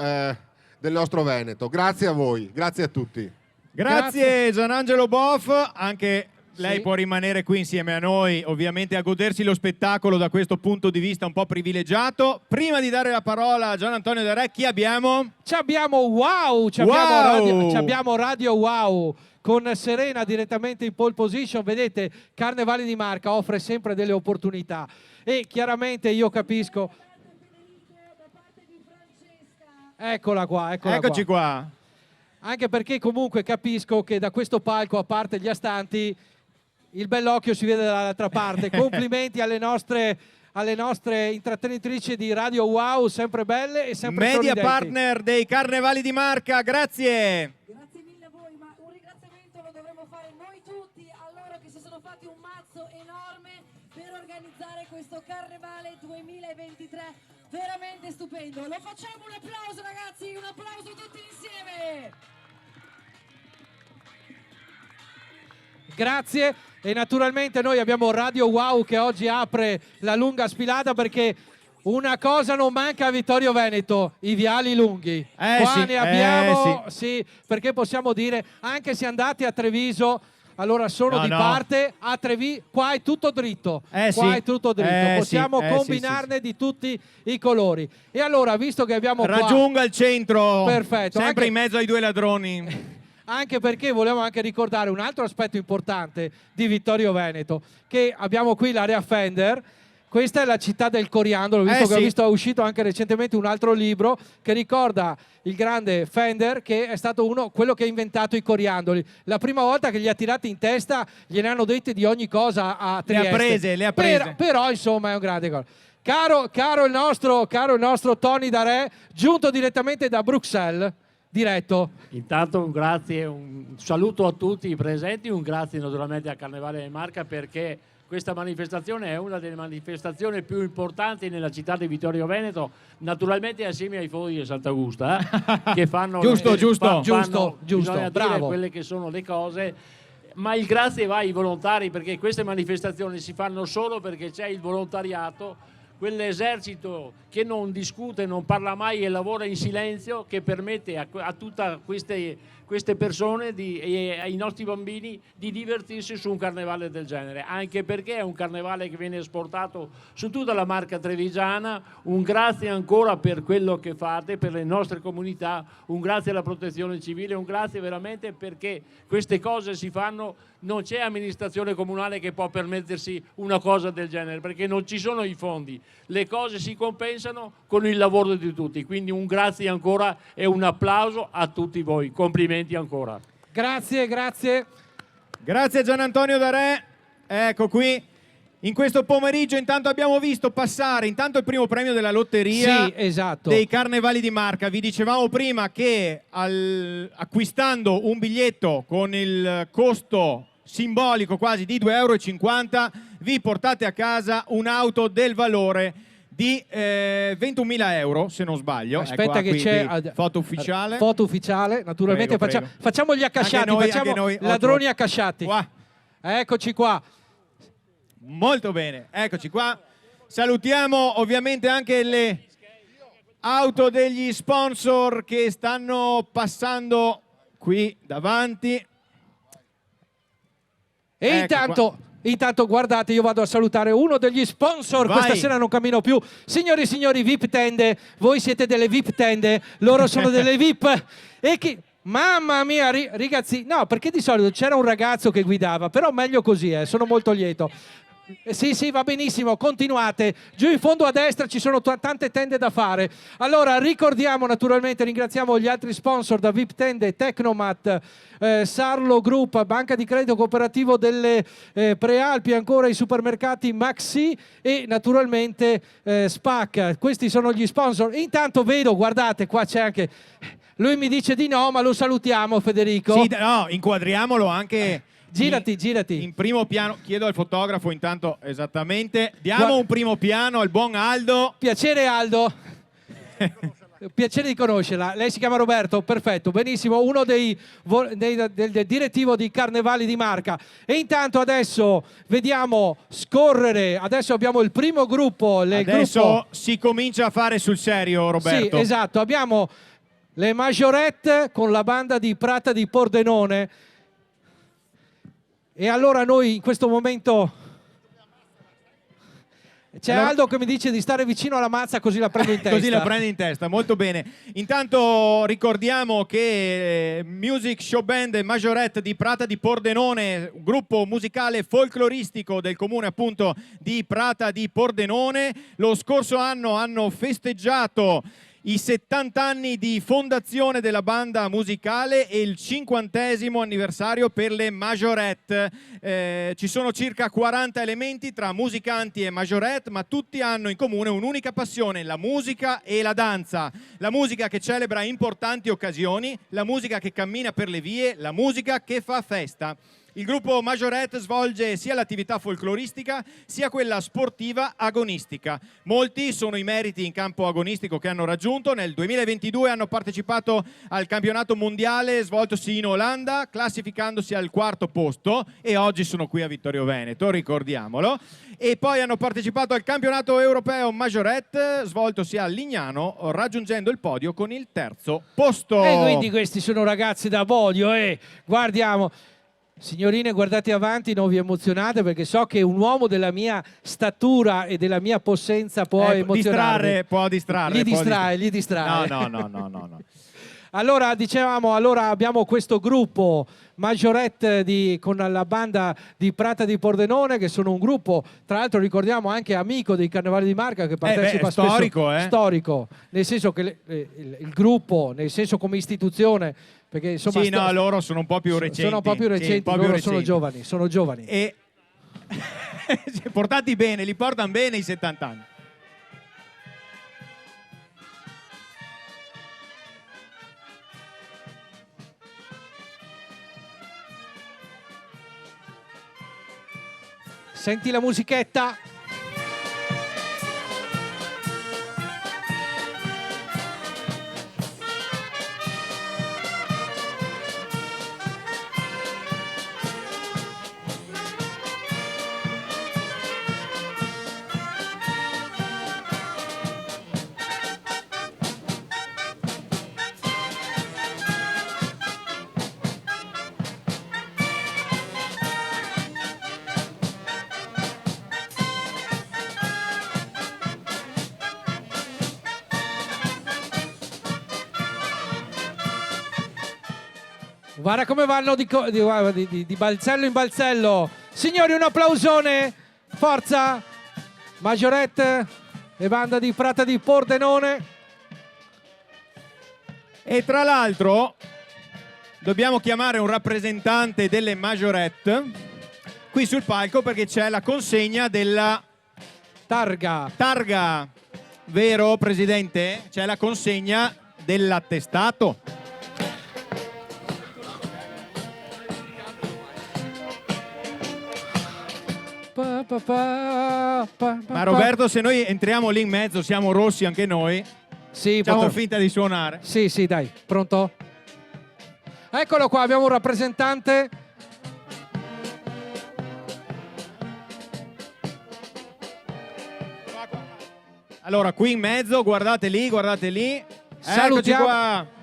del nostro Veneto. Grazie a voi, grazie a tutti. Grazie Gianangelo Boff, anche lei può rimanere qui insieme a noi, ovviamente a godersi lo spettacolo da questo punto di vista un po' privilegiato. Prima di dare la parola a Gian Antonio Darè, chi abbiamo? Abbiamo Radio Wow con Serena direttamente in pole position. Vedete, Carnevali di Marca offre sempre delle opportunità e chiaramente io capisco. Eccola qua, Eccoci qua. Anche perché comunque capisco che da questo palco, a parte gli astanti, il bell'occhio si vede dall'altra parte. Complimenti alle nostre intrattenitrici di Radio Wow, sempre belle e sempre Media sorridenti. partner dei Carnevali di Marca, grazie. Grazie mille a voi, ma un ringraziamento lo dovremmo fare noi tutti a loro che si sono fatti un mazzo enorme per organizzare questo Carnevale 2023, veramente stupendo. Lo facciamo un applauso ragazzi, un applauso tutti insieme. Grazie, e naturalmente noi abbiamo Radio Wow che oggi apre la lunga sfilata, perché una cosa non manca a Vittorio Veneto: i viali lunghi. Qua sì, ne abbiamo, sì, perché possiamo dire, anche se andate a Treviso, allora sono No, di no. parte, a Treviso qua è tutto dritto, Sì. qua è tutto dritto, possiamo sì, combinarne di tutti i colori. E allora, visto che abbiamo qua... Raggiunga il centro, Perfetto, sempre anche- in mezzo ai due ladroni. Anche perché volevo anche ricordare un altro aspetto importante di Vittorio Veneto, che abbiamo qui l'area Fender. Questa è la città del coriandolo, visto che ho sì. visto è uscito anche recentemente un altro libro che ricorda il grande Fender, che è stato quello che ha inventato i coriandoli. La prima volta che gli ha tirati in testa gliene hanno dette di ogni cosa a Trieste. Le ha prese. Però insomma è un grande cosa. Caro il nostro Tony Darè, giunto direttamente da Bruxelles, diretto. Intanto un grazie, un saluto a tutti i presenti, un grazie naturalmente al Carnevale di Marca, perché questa manifestazione è una delle manifestazioni più importanti nella città di Vittorio Veneto, naturalmente assieme ai Fori di Sant'Augusta, che fanno Giusto, bisogna dire bravo. quelle che sono le cose. Ma il grazie va ai volontari, perché queste manifestazioni si fanno solo perché c'è il volontariato, quell'esercito che non discute, non parla mai e lavora in silenzio, che permette a tutte queste persone e ai nostri bambini di divertirsi su un carnevale del genere, anche perché è un carnevale che viene esportato su tutta la Marca trevigiana. Un grazie ancora per quello che fate per le nostre comunità, un grazie alla Protezione Civile, un grazie veramente, perché queste cose si fanno, non c'è amministrazione comunale che può permettersi una cosa del genere, perché non ci sono i fondi, le cose si compensano con il lavoro di tutti. Quindi un grazie ancora e un applauso a tutti voi, complimenti ancora. Grazie. Grazie Gian Antonio Darè. Ecco qui. In questo pomeriggio intanto abbiamo visto passare intanto il primo premio della lotteria Sì, esatto. dei Carnevali di Marca. Vi dicevamo prima che acquistando un biglietto con il costo simbolico quasi di 2,50 € vi portate a casa un'auto del valore di 21.000 €, se non sbaglio. Aspetta, Ecco, che qui, c'è foto ufficiale. Foto ufficiale, naturalmente. Prego. Facciamo gli accasciati, Anche facciamo noi, ladroni ottimo. accasciati. Qua. Eccoci qua. Molto bene, eccoci qua. Salutiamo ovviamente anche le auto degli sponsor che stanno passando qui davanti. E Ecco intanto guardate, io vado a salutare uno degli sponsor. Vai. Questa sera non cammino più. Signori e signori, VIP tende, voi siete delle VIP tende, loro sono delle VIP. E chi... Mamma mia, ragazzi, no, perché di solito c'era un ragazzo che guidava, però meglio così, sono molto lieto. Sì, va benissimo, continuate. Giù in fondo a destra ci sono tante tende da fare. Allora, ricordiamo naturalmente, ringraziamo gli altri sponsor da VIP Tende, Tecnomat, Sarlo Group, Banca di Credito Cooperativo delle Prealpi, ancora i supermercati Maxi e naturalmente SPAC. Questi sono gli sponsor. Intanto vedo, guardate, qua c'è anche... Lui mi dice di no, ma lo salutiamo, Federico. Sì, no, inquadriamolo anche... Girati. In primo piano, chiedo al fotografo intanto esattamente. Diamo un primo piano al buon Aldo. Piacere Aldo. Piacere di conoscerla. Lei si chiama Roberto, perfetto, benissimo, uno del direttivo di Carnevali di Marca. E intanto adesso vediamo scorrere, adesso abbiamo il primo gruppo. Adesso si comincia a fare sul serio, Roberto. Sì, esatto, abbiamo le Majorette con la banda di Prata di Pordenone. E allora noi in questo momento c'è Aldo che mi dice di stare vicino alla mazza così la prendo in testa. Così la prende in testa, molto bene. Intanto ricordiamo che Music Show Band Majorette di Prata di Pordenone, gruppo musicale folcloristico del comune appunto di Prata di Pordenone, lo scorso anno hanno festeggiato i 70 anni di fondazione della banda musicale e il 50° anniversario per le majorette. Ci sono circa 40 elementi tra musicanti e majorette, ma tutti hanno in comune un'unica passione: la musica e la danza. La musica che celebra importanti occasioni, la musica che cammina per le vie, la musica che fa festa. Il gruppo Majorette svolge sia l'attività folcloristica sia quella sportiva agonistica. Molti sono i meriti in campo agonistico che hanno raggiunto. Nel 2022 hanno partecipato al campionato mondiale svoltosi in Olanda, classificandosi al 4° posto, e oggi sono qui a Vittorio Veneto, ricordiamolo. E poi hanno partecipato al campionato europeo Majorette svoltosi a Lignano, raggiungendo il podio con il 3° posto. E quindi questi sono ragazzi da podio, guardiamo. Signorine, guardate avanti, non vi emozionate, perché so che un uomo della mia statura e della mia possenza può emozionare. Può distrarre. Li distrae. No. Allora, dicevamo, abbiamo questo gruppo Majorette con la banda di Prata di Pordenone, che sono un gruppo, tra l'altro ricordiamo anche amico dei Carnevali di Marca, che partecipa spesso. Storico, nel senso che il gruppo, nel senso come istituzione, perché insomma sì, no, loro sono un po' più recenti. Sono un po' più recenti, loro sono giovani. E portati bene, li portano bene i 70 anni. Senti la musichetta. Guarda come vanno di balzello in balzello. Signori, un applausone. Forza. Majorette e banda di Prata di Pordenone. E tra l'altro dobbiamo chiamare un rappresentante delle Majorette qui sul palco, perché c'è la consegna della targa. Vero, Presidente? C'è la consegna dell'attestato. Ma Roberto, se noi entriamo lì in mezzo, siamo rossi anche noi. Sì, facciamo finta di suonare. Sì, dai, pronto? Eccolo qua, abbiamo un rappresentante. Allora, qui in mezzo, guardate lì. Salutiamo. Eccoci qua.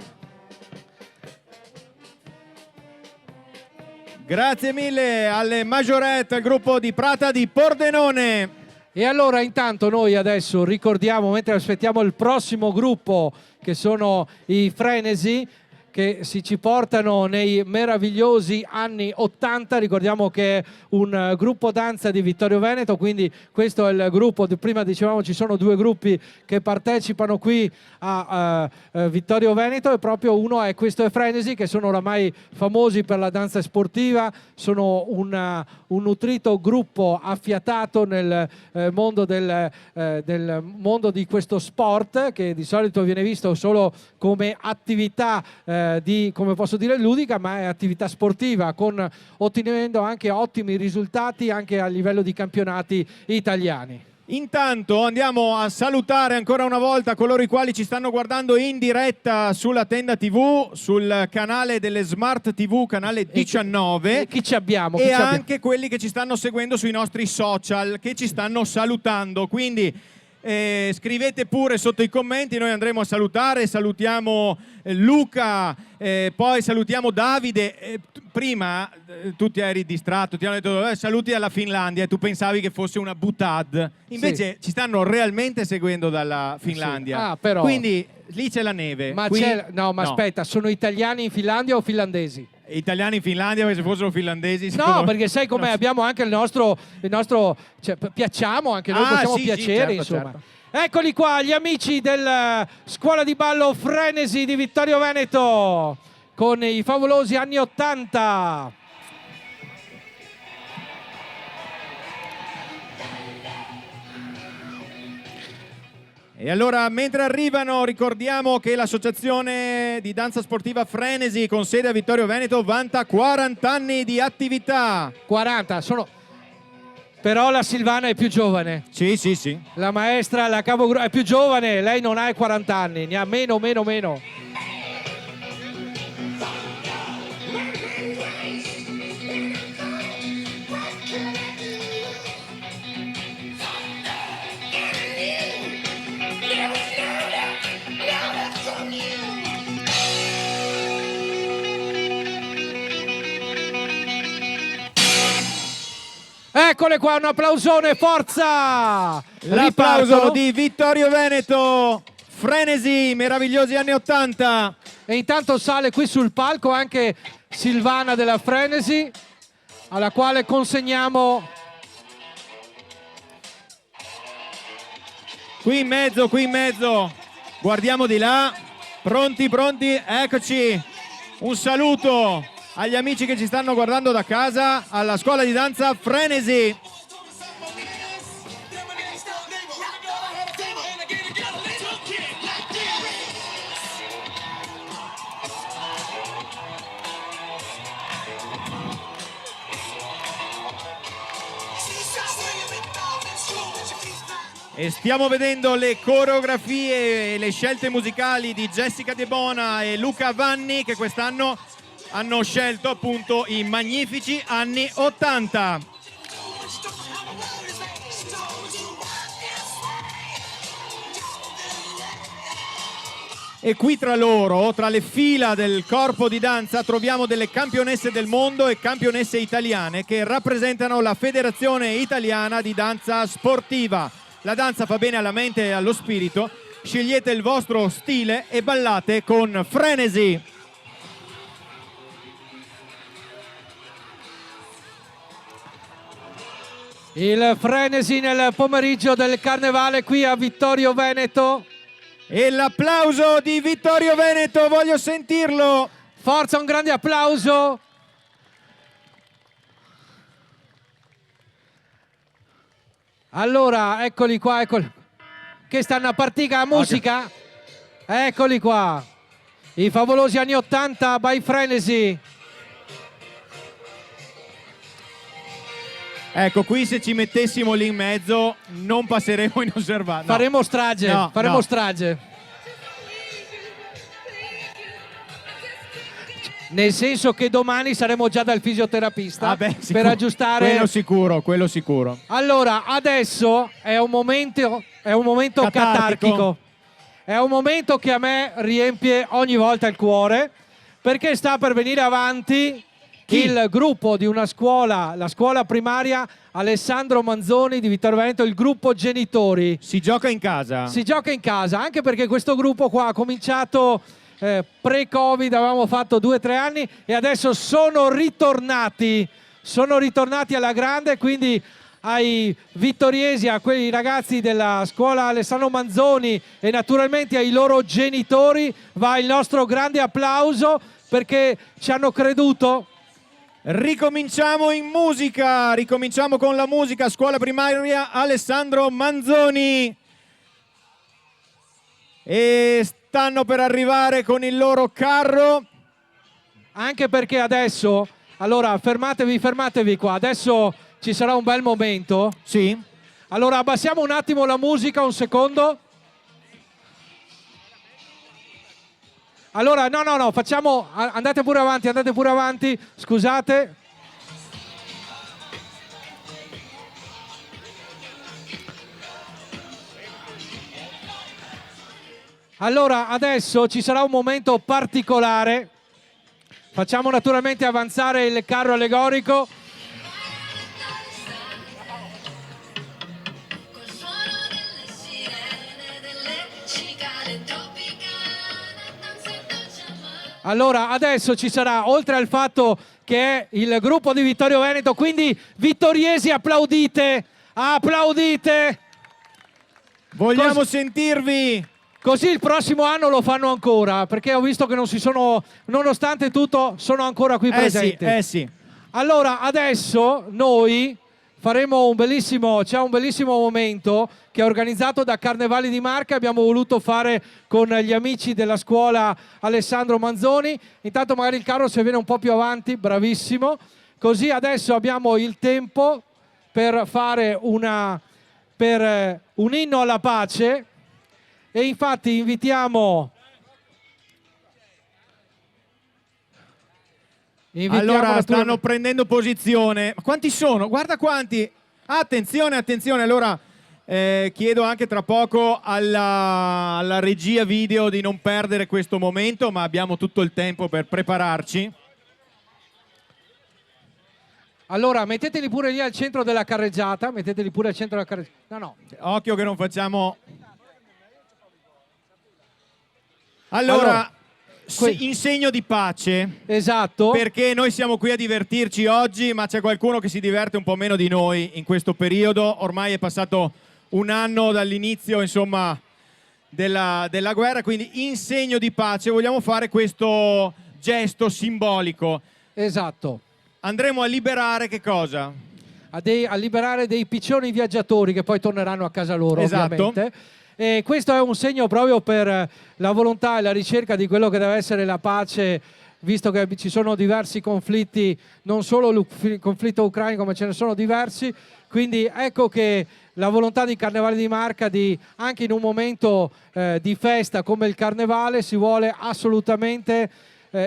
Grazie mille alle Majorette, al gruppo di Prata di Pordenone. E allora intanto noi adesso ricordiamo, mentre aspettiamo il prossimo gruppo, che sono i Frenesi, che ci portano nei meravigliosi anni 80. Ricordiamo che è un gruppo danza di Vittorio Veneto, quindi questo è il gruppo. Prima dicevamo ci sono 2 gruppi che partecipano qui a Vittorio Veneto, e proprio uno è questo è Frenesi, che sono oramai famosi per la danza sportiva. Sono un nutrito gruppo affiatato nel mondo del mondo di questo sport, che di solito viene visto solo come attività come posso dire, ludica, ma è attività sportiva, ottenendo anche ottimi risultati anche a livello di campionati italiani. Intanto andiamo a salutare ancora una volta coloro i quali ci stanno guardando in diretta sulla Tenda TV, sul canale delle Smart TV, canale 19. E chi ci abbiamo? E anche quelli che ci stanno seguendo sui nostri social, che ci stanno salutando. Quindi scrivete pure sotto i commenti, noi andremo a salutare. Salutiamo Luca, poi salutiamo Davide. Prima tu ti eri distratto, ti hanno detto saluti alla Finlandia, e tu pensavi che fosse una boutade. Invece ci stanno realmente seguendo dalla Finlandia. Sì. Ah, però. Quindi lì c'è la neve. Ma qui... no. Aspetta, sono italiani in Finlandia o finlandesi? Italiani in Finlandia, perché se fossero finlandesi... No, perché sai com'è, abbiamo anche il nostro cioè, piacciamo anche noi, possiamo sì, piacere, certo, insomma. certo. Eccoli qua, gli amici del Scuola di Ballo Frenesi di Vittorio Veneto, con i favolosi anni 80. E allora, mentre arrivano, ricordiamo che l'associazione di danza sportiva Frenesi, con sede a Vittorio Veneto, vanta 40 anni di attività. 40, sono... Però la Silvana è più giovane. Sì, sì, sì. La maestra, la capogruppo, è più giovane, lei non ha i 40 anni, ne ha meno. Eccole qua, un applausone, forza! L'applauso di Vittorio Veneto, Frenesi, meravigliosi anni 80. E intanto sale qui sul palco anche Silvana della Frenesi, alla quale consegniamo... Qui in mezzo, guardiamo di là, pronti, eccoci, un saluto agli amici che ci stanno guardando da casa, alla scuola di danza Frenesi. E stiamo vedendo le coreografie e le scelte musicali di Jessica De Bona e Luca Vanni, che quest'anno hanno scelto appunto i magnifici anni 80. E qui tra loro, tra le fila del corpo di danza, troviamo delle campionesse del mondo e campionesse italiane che rappresentano la Federazione Italiana di Danza Sportiva. La danza fa bene alla mente e allo spirito. Scegliete il vostro stile e ballate con Frenesi. Il Frenesi nel pomeriggio del Carnevale qui a Vittorio Veneto. E l'applauso di Vittorio Veneto, voglio sentirlo. Forza, un grande applauso. Allora, eccoli qua, eccoli. Che stanno a partire la musica? Eccoli qua. I favolosi anni 80 by Frenesi. Ecco, qui se ci mettessimo lì in mezzo non passeremo inosservati. No. Faremo strage, No, faremo no. strage. Nel senso che domani saremo già dal fisioterapista per aggiustare. Quello sicuro. Allora, adesso è un momento catartico. È un momento che a me riempie ogni volta il cuore, perché sta per venire avanti il gruppo di una scuola, la scuola primaria Alessandro Manzoni di Vittorio Veneto, il gruppo genitori. Si gioca in casa. Si gioca in casa, anche perché questo gruppo qua ha cominciato pre-Covid, avevamo fatto 2 o 3 anni e adesso sono ritornati alla grande, quindi ai vittoriesi, a quei ragazzi della scuola Alessandro Manzoni e naturalmente ai loro genitori va il nostro grande applauso, perché ci hanno creduto. Ricominciamo in musica, ricominciamo con la musica, scuola primaria Alessandro Manzoni. E stanno per arrivare con il loro carro. Anche perché adesso, allora fermatevi qua, adesso ci sarà un bel momento. Sì. Allora abbassiamo un attimo la musica, un secondo. Allora, no, facciamo, andate pure avanti, scusate. Allora, adesso ci sarà un momento particolare. Facciamo naturalmente avanzare il carro allegorico. Allora, adesso ci sarà, oltre al fatto che è il gruppo di Vittorio Veneto, quindi vittoriesi applaudite, applaudite! Vogliamo sentirvi! Così il prossimo anno lo fanno ancora, perché ho visto che non si sono, nonostante tutto, sono ancora qui presenti. Sì. Allora, adesso noi faremo c'è un bellissimo momento che è organizzato da Carnevali di Marca, abbiamo voluto fare con gli amici della scuola Alessandro Manzoni. Intanto magari il carro se viene un po' più avanti, bravissimo. Così adesso abbiamo il tempo per fare un inno alla pace e infatti invitiamo allora stanno prendendo posizione. Quanti sono? Guarda quanti! Attenzione, attenzione. Allora chiedo anche tra poco alla regia video di non perdere questo momento, ma abbiamo tutto il tempo per prepararci. Allora, metteteli pure lì al centro della carreggiata, metteteli pure al centro della carreggiata. No. Occhio che non facciamo... Allora in segno di pace. Esatto. Perché noi siamo qui a divertirci oggi, ma c'è qualcuno che si diverte un po' meno di noi in questo periodo. Ormai è passato un anno dall'inizio, insomma, della guerra, quindi in segno di pace vogliamo fare questo gesto simbolico. Esatto. Andremo a liberare che cosa? A liberare dei piccioni viaggiatori che poi torneranno a casa loro, esatto. Ovviamente. E questo è un segno proprio per la volontà e la ricerca di quello che deve essere la pace, visto che ci sono diversi conflitti, non solo il conflitto ucraino, come ce ne sono diversi. Quindi ecco che la volontà di Carnevale di Marca, anche in un momento di festa come il Carnevale, si vuole assolutamente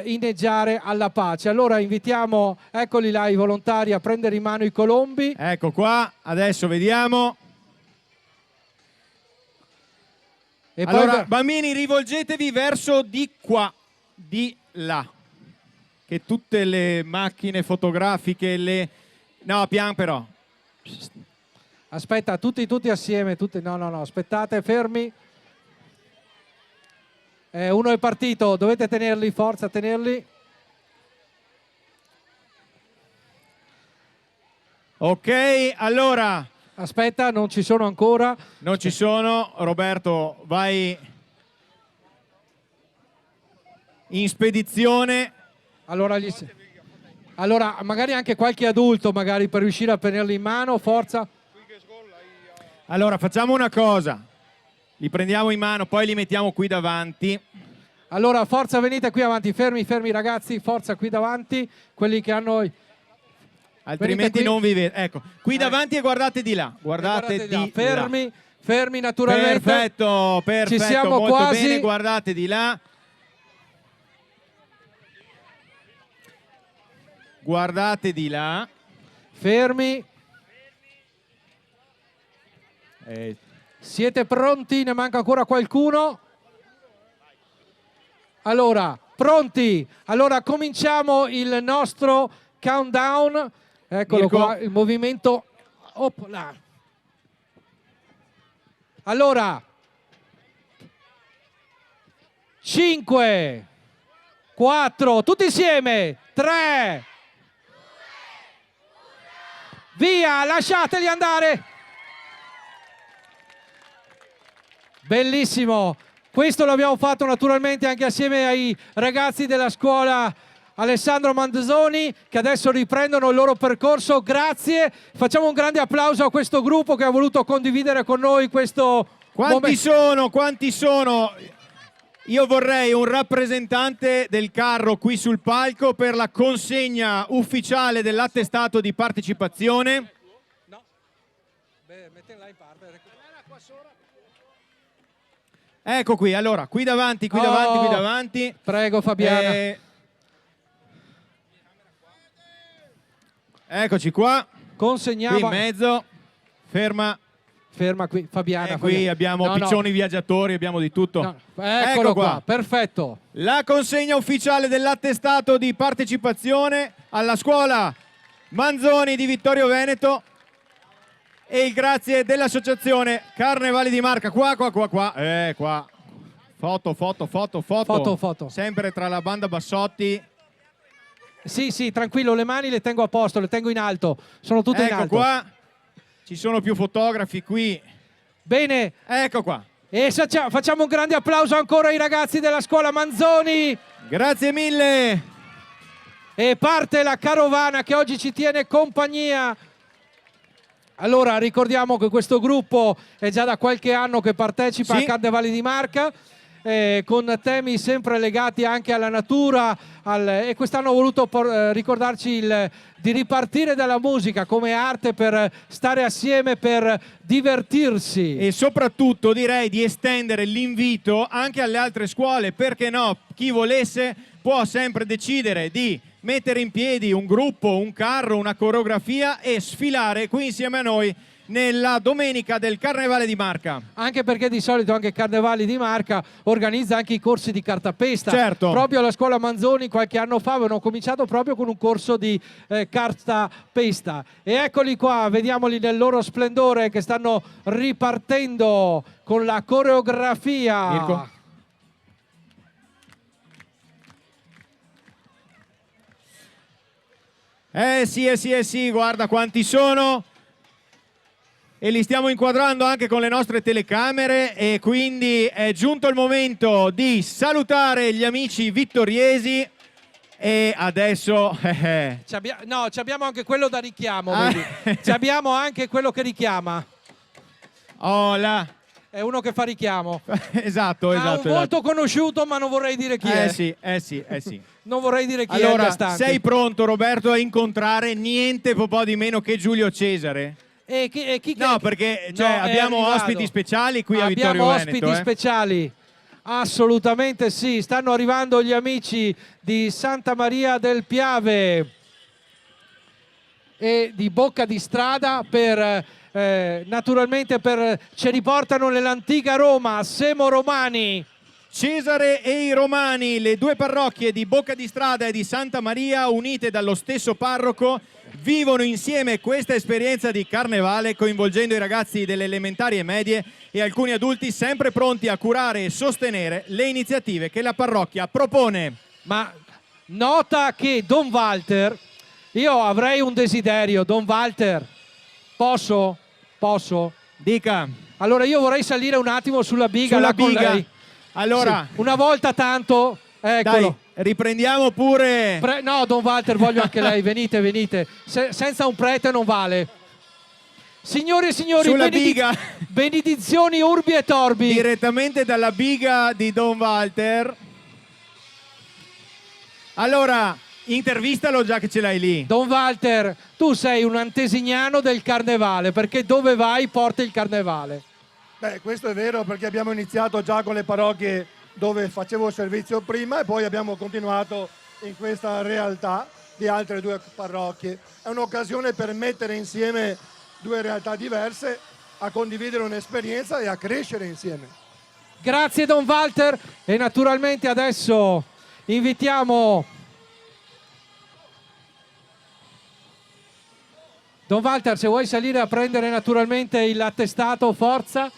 inneggiare alla pace. Allora invitiamo, eccoli là, i volontari a prendere in mano i colombi. Ecco qua, adesso vediamo. E allora, poi... bambini, rivolgetevi verso di qua, di là. Che tutte le macchine fotografiche, no, pian però. Aspetta, tutti assieme, no, aspettate, fermi. Uno è partito, dovete tenerli, forza, tenerli. Ok, allora... Aspetta, non ci sono ancora. Non ci sono. Roberto, vai in spedizione. Allora, magari anche qualche adulto, magari per riuscire a tenerli in mano, forza. Allora, facciamo una cosa. Li prendiamo in mano, poi li mettiamo qui davanti. Allora, forza, venite qui avanti. Fermi ragazzi, forza qui davanti. Quelli che hanno... Altrimenti non vi vedo. Ecco, qui davanti e guardate di là. Guardate di là. Fermi naturalmente. Perfetto, ci siamo molto quasi. Bene, guardate di là. Guardate di là. Fermi. Siete pronti? Ne manca ancora qualcuno? Allora, pronti? Allora cominciamo il nostro countdown. Eccolo Mirko. qua, il movimento. Opla. Allora, 5, 4, tutti insieme, 3, via, lasciateli andare. Bellissimo, questo l'abbiamo fatto naturalmente anche assieme ai ragazzi della scuola Alessandro Manzoni, che adesso riprendono il loro percorso. Grazie, facciamo un grande applauso a questo gruppo che ha voluto condividere con noi questo momento. Quanti sono? Io vorrei un rappresentante del carro qui sul palco per la consegna ufficiale dell'attestato di partecipazione. No. Beh, mettila in parte. Ecco qui, allora, qui davanti. Prego Fabiana. Eccoci qua. Consegniamo. Qui in mezzo. Ferma qui, Fabiana. Qui abbiamo piccioni viaggiatori, abbiamo di tutto. No. Eccolo qua, perfetto. La consegna ufficiale dell'attestato di partecipazione alla scuola Manzoni di Vittorio Veneto e il grazie dell'associazione Carnevali di Marca. Qua. Foto. Sempre tra la banda Bassotti. Sì, tranquillo, le mani le tengo a posto, le tengo in alto. Sono tutte in Ecco alto. qua. Ci sono più fotografi qui. Bene. Ecco qua. E facciamo un grande applauso ancora ai ragazzi della scuola Manzoni. Grazie mille. E parte la carovana che oggi ci tiene compagnia. Allora, ricordiamo che questo gruppo è già da qualche anno che partecipa a Carnevali di Marca, con temi sempre legati anche alla natura, e quest'anno ho voluto ricordarci di ripartire dalla musica come arte per stare assieme, per divertirsi. E soprattutto direi di estendere l'invito anche alle altre scuole, perché no? Chi volesse può sempre decidere di mettere in piedi un gruppo, un carro, una coreografia e sfilare qui insieme a noi nella domenica del Carnevale di Marca. Anche perché di solito anche Carnevali di Marca organizza anche i corsi di cartapesta. Certo. Proprio alla scuola Manzoni qualche anno fa avevano cominciato proprio con un corso di cartapesta. E eccoli qua, vediamoli nel loro splendore che stanno ripartendo con la coreografia. Mirko. Sì, guarda quanti sono. E li stiamo inquadrando anche con le nostre telecamere, e quindi è giunto il momento di salutare gli amici vittoriesi. E adesso ci abbiamo anche quello da richiamo, vedi? Ci abbiamo anche quello che richiama. Oh là. È uno che fa richiamo. Esatto. Ha un volto conosciuto, ma non vorrei dire chi è. Sì. Non vorrei dire chi è. Allora, sei pronto, Roberto, a incontrare niente po' di meno che Giulio Cesare? No, perché abbiamo ospiti speciali qui a Vittorio Veneto. Abbiamo ospiti speciali, assolutamente sì. Stanno arrivando gli amici di Santa Maria del Piave e di Bocca di Strada naturalmente ci riportano nell'antica Roma, Semo Romani. Cesare e i Romani, le due parrocchie di Bocca di Strada e di Santa Maria, unite dallo stesso parroco, vivono insieme questa esperienza di carnevale, coinvolgendo i ragazzi delle elementari e medie e alcuni adulti sempre pronti a curare e sostenere le iniziative che la parrocchia propone. Ma nota che Don Walter, io avrei un desiderio, Don Walter, posso? Dica. Allora io vorrei salire un attimo sulla biga. Sulla là con biga. lei. Allora, sì, una volta tanto, eccolo. Dai, riprendiamo pure. No, Don Walter, voglio anche lei, venite. Senza un prete non vale. Signore e signori, sulla biga. Benedizioni Urbi e Torbi. Direttamente dalla biga di Don Walter. Allora, intervistalo già che ce l'hai lì. Don Walter, tu sei un antesignano del carnevale, perché dove vai porti il carnevale. Beh, questo è vero, perché abbiamo iniziato già con le parrocchie dove facevo servizio prima e poi abbiamo continuato in questa realtà di altre due parrocchie. È un'occasione per mettere insieme due realtà diverse, a condividere un'esperienza e a crescere insieme. Grazie Don Walter, e naturalmente adesso invitiamo Don Walter, se vuoi salire a prendere naturalmente il attestato, forza.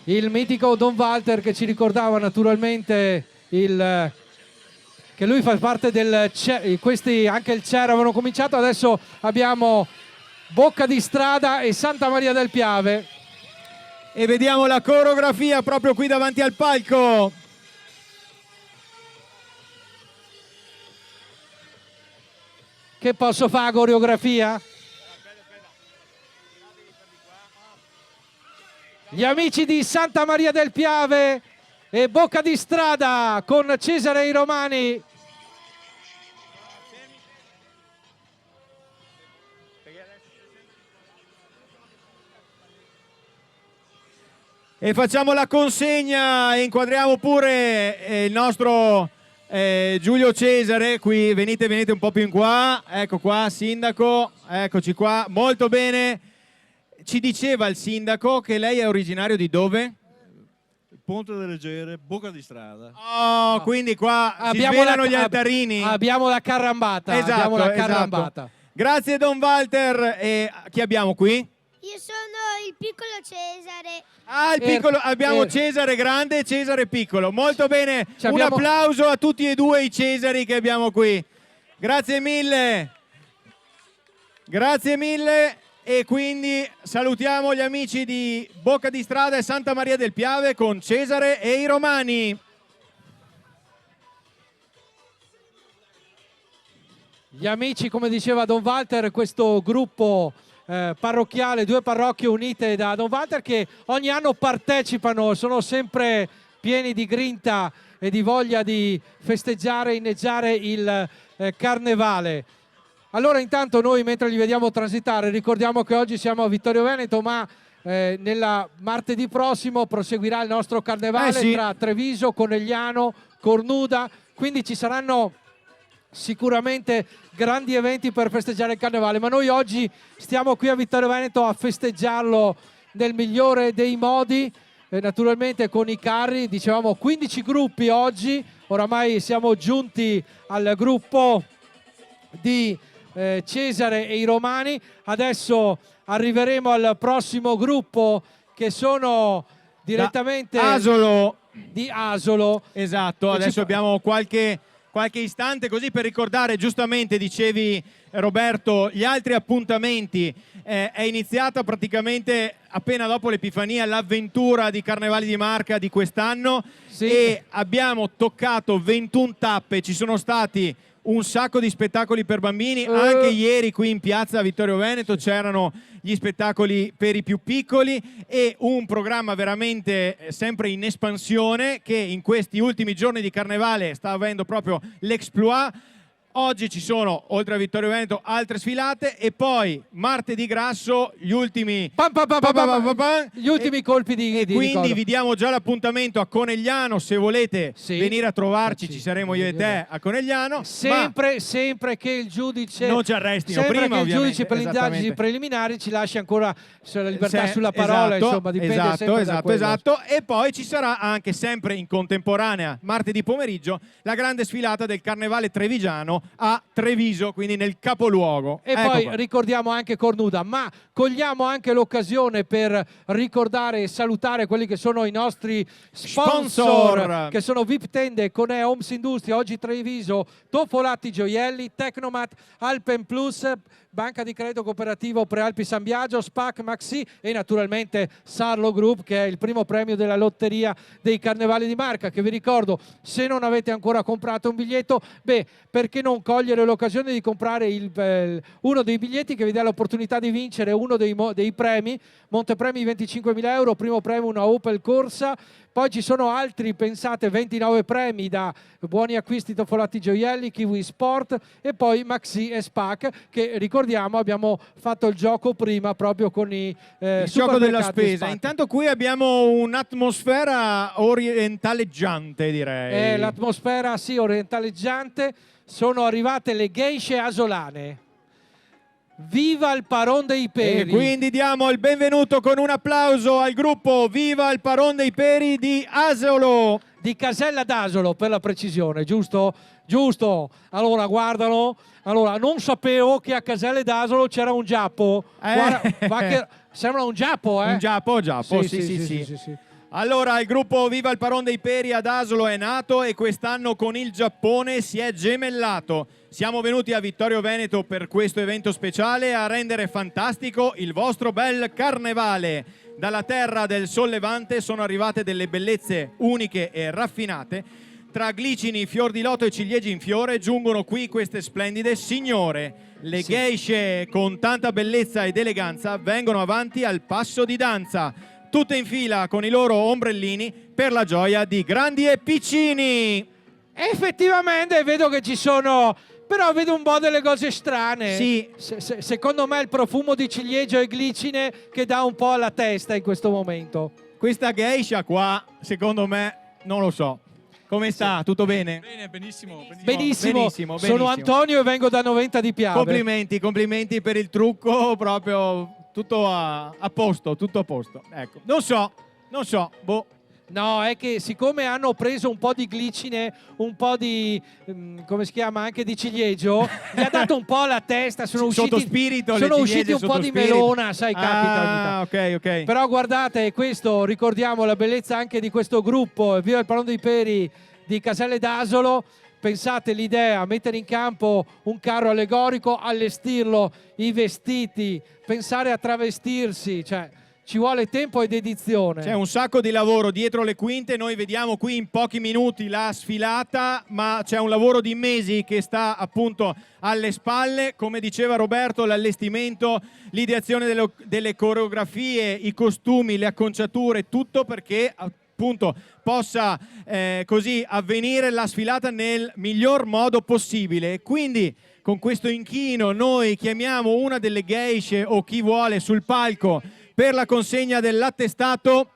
Il mitico Don Walter che ci ricordava naturalmente che lui fa parte del questi anche il CER avevano cominciato, adesso abbiamo Bocca di Strada e Santa Maria del Piave. E vediamo la coreografia proprio qui davanti al palco. Che posso fare coreografia? Gli amici di Santa Maria del Piave e Bocca di Strada con Cesare e i Romani. E facciamo la consegna e inquadriamo pure il nostro Giulio Cesare. Qui venite un po' più in qua. Ecco qua, sindaco, eccoci qua, molto bene. Ci diceva il sindaco che lei è originario di dove? Ponte delle Gere, Bocca di Strada. Oh, no. Quindi qua si svelano gli altarini. Abbiamo la carrambata. Esatto. Grazie Don Walter. E chi abbiamo qui? Io sono il piccolo Cesare. Ah, il piccolo, abbiamo Cesare grande e Cesare piccolo. Molto bene, un applauso a tutti e due i Cesari che abbiamo qui. Grazie mille. Grazie mille. E quindi salutiamo gli amici di Bocca di Strada e Santa Maria del Piave con Cesare e i Romani. Gli amici, come diceva Don Walter, questo gruppo parrocchiale, 2 parrocchie unite da Don Walter, che ogni anno partecipano, sono sempre pieni di grinta e di voglia di festeggiare, inneggiare il carnevale. Allora intanto noi, mentre li vediamo transitare, ricordiamo che oggi siamo a Vittorio Veneto, ma nella martedì prossimo proseguirà il nostro carnevale tra Treviso, Conegliano, Cornuda, quindi ci saranno sicuramente grandi eventi per festeggiare il carnevale, ma noi oggi stiamo qui a Vittorio Veneto a festeggiarlo nel migliore dei modi, naturalmente con i carri. Dicevamo 15 gruppi oggi, oramai siamo giunti al gruppo di Cesare e i Romani. Adesso arriveremo al prossimo gruppo, che sono direttamente di Asolo. Esatto, adesso abbiamo qualche istante così per ricordare, giustamente dicevi Roberto, gli altri appuntamenti. È iniziata praticamente appena dopo l'Epifania l'avventura di Carnevali di Marca di quest'anno, e abbiamo toccato 21 tappe, ci sono stati un sacco di spettacoli per bambini, anche ieri qui in piazza Vittorio Veneto c'erano gli spettacoli per i più piccoli, e un programma veramente sempre in espansione, che in questi ultimi giorni di Carnevale sta avendo proprio l'exploit. Oggi ci sono, oltre a Vittorio Veneto, altre sfilate, e poi martedì grasso gli ultimi colpi di quindi ricordo. vi diamo già l'appuntamento a Conegliano, se volete venire a trovarci, ci saremo io e te a Conegliano. Sempre che il giudice non ci arrestino sempre prima, che il ovviamente. giudice per le indagini Esattamente. preliminari ci lasci ancora la libertà sulla parola, insomma, dipende sempre da quello. Esatto. E poi ci sarà anche, sempre in contemporanea, martedì pomeriggio, la grande sfilata del Carnevale Trevigiano a Treviso, quindi nel capoluogo. E poi ricordiamo anche Cornuda, ma cogliamo anche l'occasione per ricordare e salutare quelli che sono i nostri sponsor. Che sono VIP Tende, Conea Homes Industria, Oggi Treviso, Tofolatti Gioielli, Tecnomat, Alpen Plus, Banca di Credito Cooperativo Prealpi San Biagio, SPAC Maxi e naturalmente Sarlo Group, che è il primo premio della lotteria dei Carnevali di Marca, che vi ricordo, se non avete ancora comprato un biglietto, perché non cogliere l'occasione di comprare uno dei biglietti che vi dà l'opportunità di vincere uno dei premi, montepremi 25.000 euro, primo premio una Opel Corsa. Poi ci sono altri, pensate, 29 premi da Buoni Acquisti Tofolatti Gioielli, Kiwi Sport e poi Maxi e SPAC, che ricordiamo abbiamo fatto il gioco prima proprio con il gioco della spesa. SPAC. Intanto qui abbiamo un'atmosfera orientaleggiante, direi. L'atmosfera orientaleggiante. Sono arrivate le geishe asolane. Viva il Paron dei Peri! E quindi diamo il benvenuto con un applauso al gruppo Viva il Paron dei Peri di Asolo. Di Casella d'Asolo, per la precisione, giusto? Giusto. Allora, guardalo. Allora, non sapevo che a Caselle d'Asolo c'era un giappo. Guarda, sembra un giappo, Un giappo, sì. Allora, il gruppo Viva il Paron dei Peri ad Asolo è nato e quest'anno con il Giappone si è gemellato. Siamo venuti a Vittorio Veneto per questo evento speciale a rendere fantastico il vostro bel carnevale. Dalla terra del Sollevante sono arrivate delle bellezze uniche e raffinate. Tra glicini, fior di loto e ciliegi in fiore giungono qui queste splendide signore. Le geishe con tanta bellezza ed eleganza vengono avanti al passo di danza, tutte in fila con i loro ombrellini per la gioia di grandi e piccini. Effettivamente vedo che ci sono, però vedo un po' delle cose strane. Sì. Secondo me è il profumo di ciliegio e glicine che dà un po' alla testa in questo momento. Questa geisha qua, secondo me, non lo so. Come sta? Tutto bene? Bene, benissimo. Benissimo. Sono Antonio e vengo da Noventa di Piave. Complimenti per il trucco, proprio tutto a posto, tutto a posto. Ecco, non so, No, è che siccome hanno preso un po' di glicine, un po' di, come si chiama, anche di ciliegio, gli ha dato un po' alla testa, sono Sotto usciti, spirito, sono le usciti ciliegie un po' sotto di spirito. melona, sai, capita ogni Ah, tanto. ok. Però guardate, questo, ricordiamo la bellezza anche di questo gruppo, Viva il Pallone dei Peri di Caselle d'Asolo. Pensate l'idea, mettere in campo un carro allegorico, allestirlo, i vestiti, pensare a travestirsi, cioè ci vuole tempo ed edizione. C'è un sacco di lavoro dietro le quinte, noi vediamo qui in pochi minuti la sfilata, ma c'è un lavoro di mesi che sta appunto alle spalle, come diceva Roberto, l'allestimento, l'ideazione delle coreografie, i costumi, le acconciature, tutto perché appunto possa così avvenire la sfilata nel miglior modo possibile. Quindi con questo inchino noi chiamiamo una delle geishe o chi vuole sul palco per la consegna dell'attestato.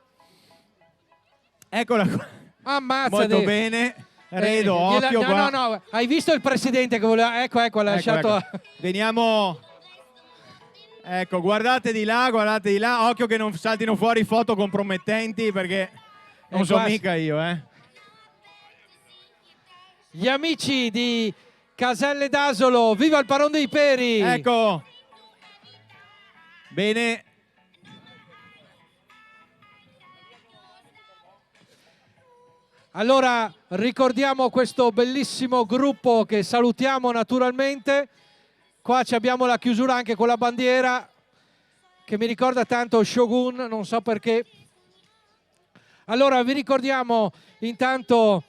Eccola qua. Ammazza, molto bene. Redo, occhio qua. No, hai visto il presidente che voleva... Ecco, ha lasciato... Ecco. Veniamo... Ecco, guardate di là, occhio che non saltino fuori foto compromettenti perché non so mica io, Gli amici di Caselle d'Asolo, viva il Pallone dei Peri! Ecco. Bene. Allora ricordiamo questo bellissimo gruppo che salutiamo naturalmente. Qua abbiamo la chiusura anche con la bandiera che mi ricorda tanto Shogun, non so perché. Allora vi ricordiamo intanto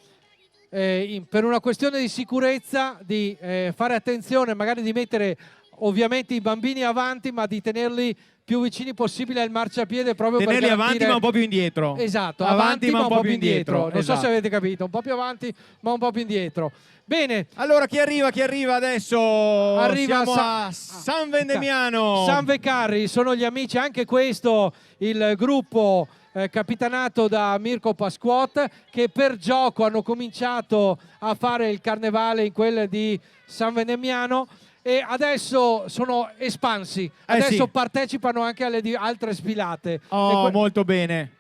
per una questione di sicurezza di fare attenzione, magari di mettere ovviamente i bambini avanti, ma di tenerli più vicini possibile al marciapiede proprio tenerli per avanti ma un po' più indietro. Esatto, avanti ma un po' più indietro. Non so se avete capito, un po' più avanti ma un po' più indietro. Bene. Allora chi arriva adesso? Arriva Siamo a San Vendemiano. San Vecarri, sono gli amici, anche questo il gruppo capitanato da Mirko Pasquot, che per gioco hanno cominciato a fare il carnevale in quel di San Vendemiano. E adesso sono espansi, adesso sì. Partecipano anche alle altre sfilate. Oh, molto bene.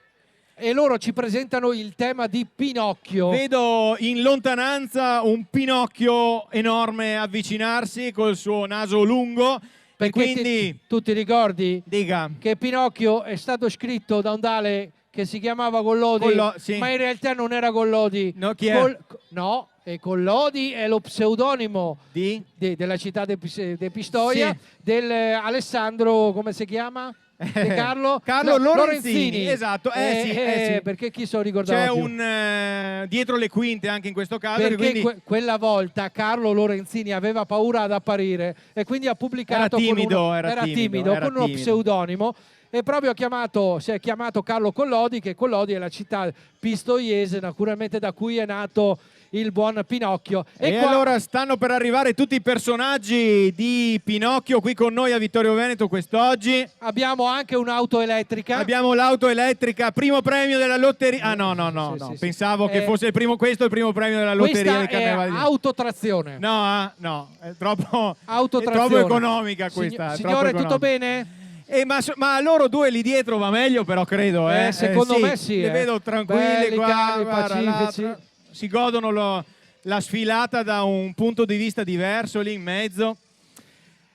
E loro ci presentano il tema di Pinocchio. Vedo in lontananza un Pinocchio enorme avvicinarsi col suo naso lungo. Perché e quindi tu ti ricordi dica. Che Pinocchio è stato scritto da un tale che si chiamava Gollodi, sì. ma in realtà non era Gollodi. No, chi è? No, e Gollodi è lo pseudonimo della città di Pistoia, Sì. del Alessandro, come si chiama? De Carlo Lorenzini. Esatto, sì. Perché chi so ricordava C'è più? un dietro le quinte anche in questo caso. Perché quindi... quella volta Carlo Lorenzini aveva paura ad apparire e quindi ha pubblicato era timido, con uno pseudonimo. E proprio si è chiamato Carlo Collodi, che Collodi è la città pistoiese naturalmente da cui è nato il buon Pinocchio. E allora stanno per arrivare tutti i personaggi di Pinocchio qui con noi a Vittorio Veneto quest'oggi. Abbiamo anche un'auto elettrica. Abbiamo l'auto elettrica, primo premio della lotteria. Ah no. Sì. Pensavo che fosse il primo premio della lotteria del carnevale. Questa è autotrazione. No, è troppo Autotrazione. economica questa. Signore, tutto bene? Ma loro due lì dietro va meglio, però credo. Secondo me sì. Li vedo tranquilli, belli, qua, cari, guarda, pacifici. là, si godono la sfilata da un punto di vista diverso lì in mezzo.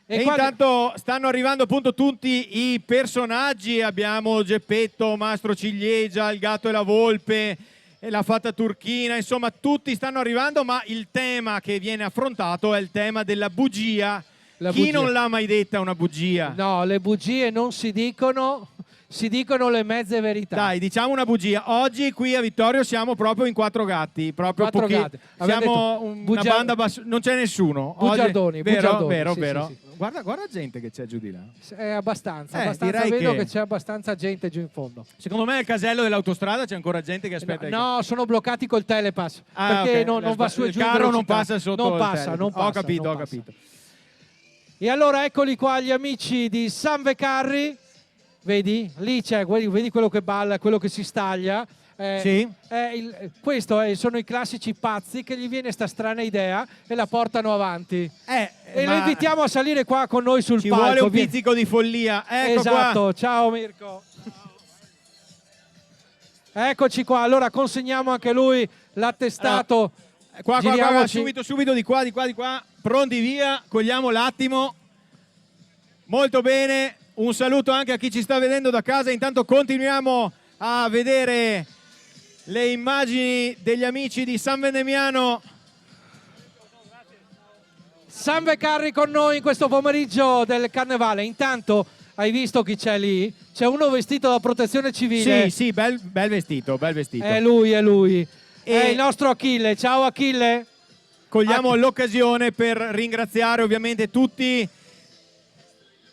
E intanto stanno arrivando appunto tutti i personaggi. Abbiamo Geppetto, Mastro Ciliegia, il gatto e la volpe, e la fata turchina. Insomma, tutti stanno arrivando, ma il tema che viene affrontato è il tema della bugia. Chi non l'ha mai detta una bugia? No, le bugie non si dicono, si dicono le mezze verità. Dai, diciamo una bugia. Oggi qui a Vittorio siamo proprio in quattro gatti. Proprio gatti. Siamo una banda non c'è nessuno. Bugiardoni, vero. Sì. Guarda gente che c'è giù di là. È abbastanza direi vedo che c'è abbastanza gente giù in fondo. Secondo me al casello dell'autostrada c'è ancora gente che aspetta. No, sono bloccati col telepass. Perché okay. non va su e giù. Il carro non passa sotto. Non passa. Ho capito. E allora eccoli qua gli amici di San Vecarri. Vedi? Lì c'è, vedi quello che balla, quello che si staglia. Sì. Sono i classici pazzi che gli viene sta strana idea e la portano avanti. Lo invitiamo a salire qua con noi sul palco. Ci vuole un pizzico di follia. Ecco esatto, qua. Ciao Mirko. Eccoci qua, allora consegniamo anche lui l'attestato. Qua, Giriamoci. subito, di qua. Pronti, via, cogliamo l'attimo. Molto bene, un saluto anche a chi ci sta vedendo da casa. Intanto continuiamo a vedere le immagini degli amici di San Vendemiano. Salve Carri con noi in questo pomeriggio del carnevale. Intanto hai visto chi c'è lì? C'è uno vestito da protezione civile. Sì, bel vestito. È lui. È il nostro Achille. Ciao Achille. Cogliamo l'occasione per ringraziare ovviamente tutti